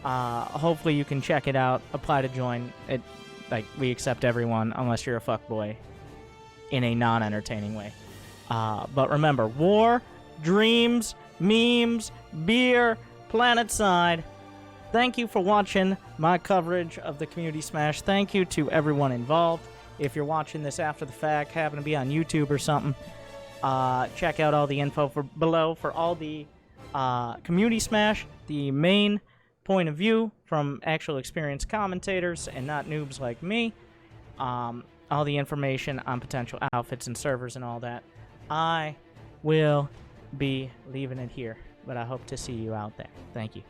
Hopefully you can check it out. Apply to join. It, like, we accept everyone unless you're a fuckboy in a non-entertaining way. But remember, war, dreams, memes, beer, Planetside. Thank you for watching my coverage of the Community Smash. Thank you to everyone involved. If you're watching this after the fact, happen to be on YouTube or something, check out all the info below for all the Community Smash, the main point of view from actual experienced commentators and not noobs like me. All the information on potential outfits and servers and all that. I will be leaving it here, but I hope to see you out there. Thank you.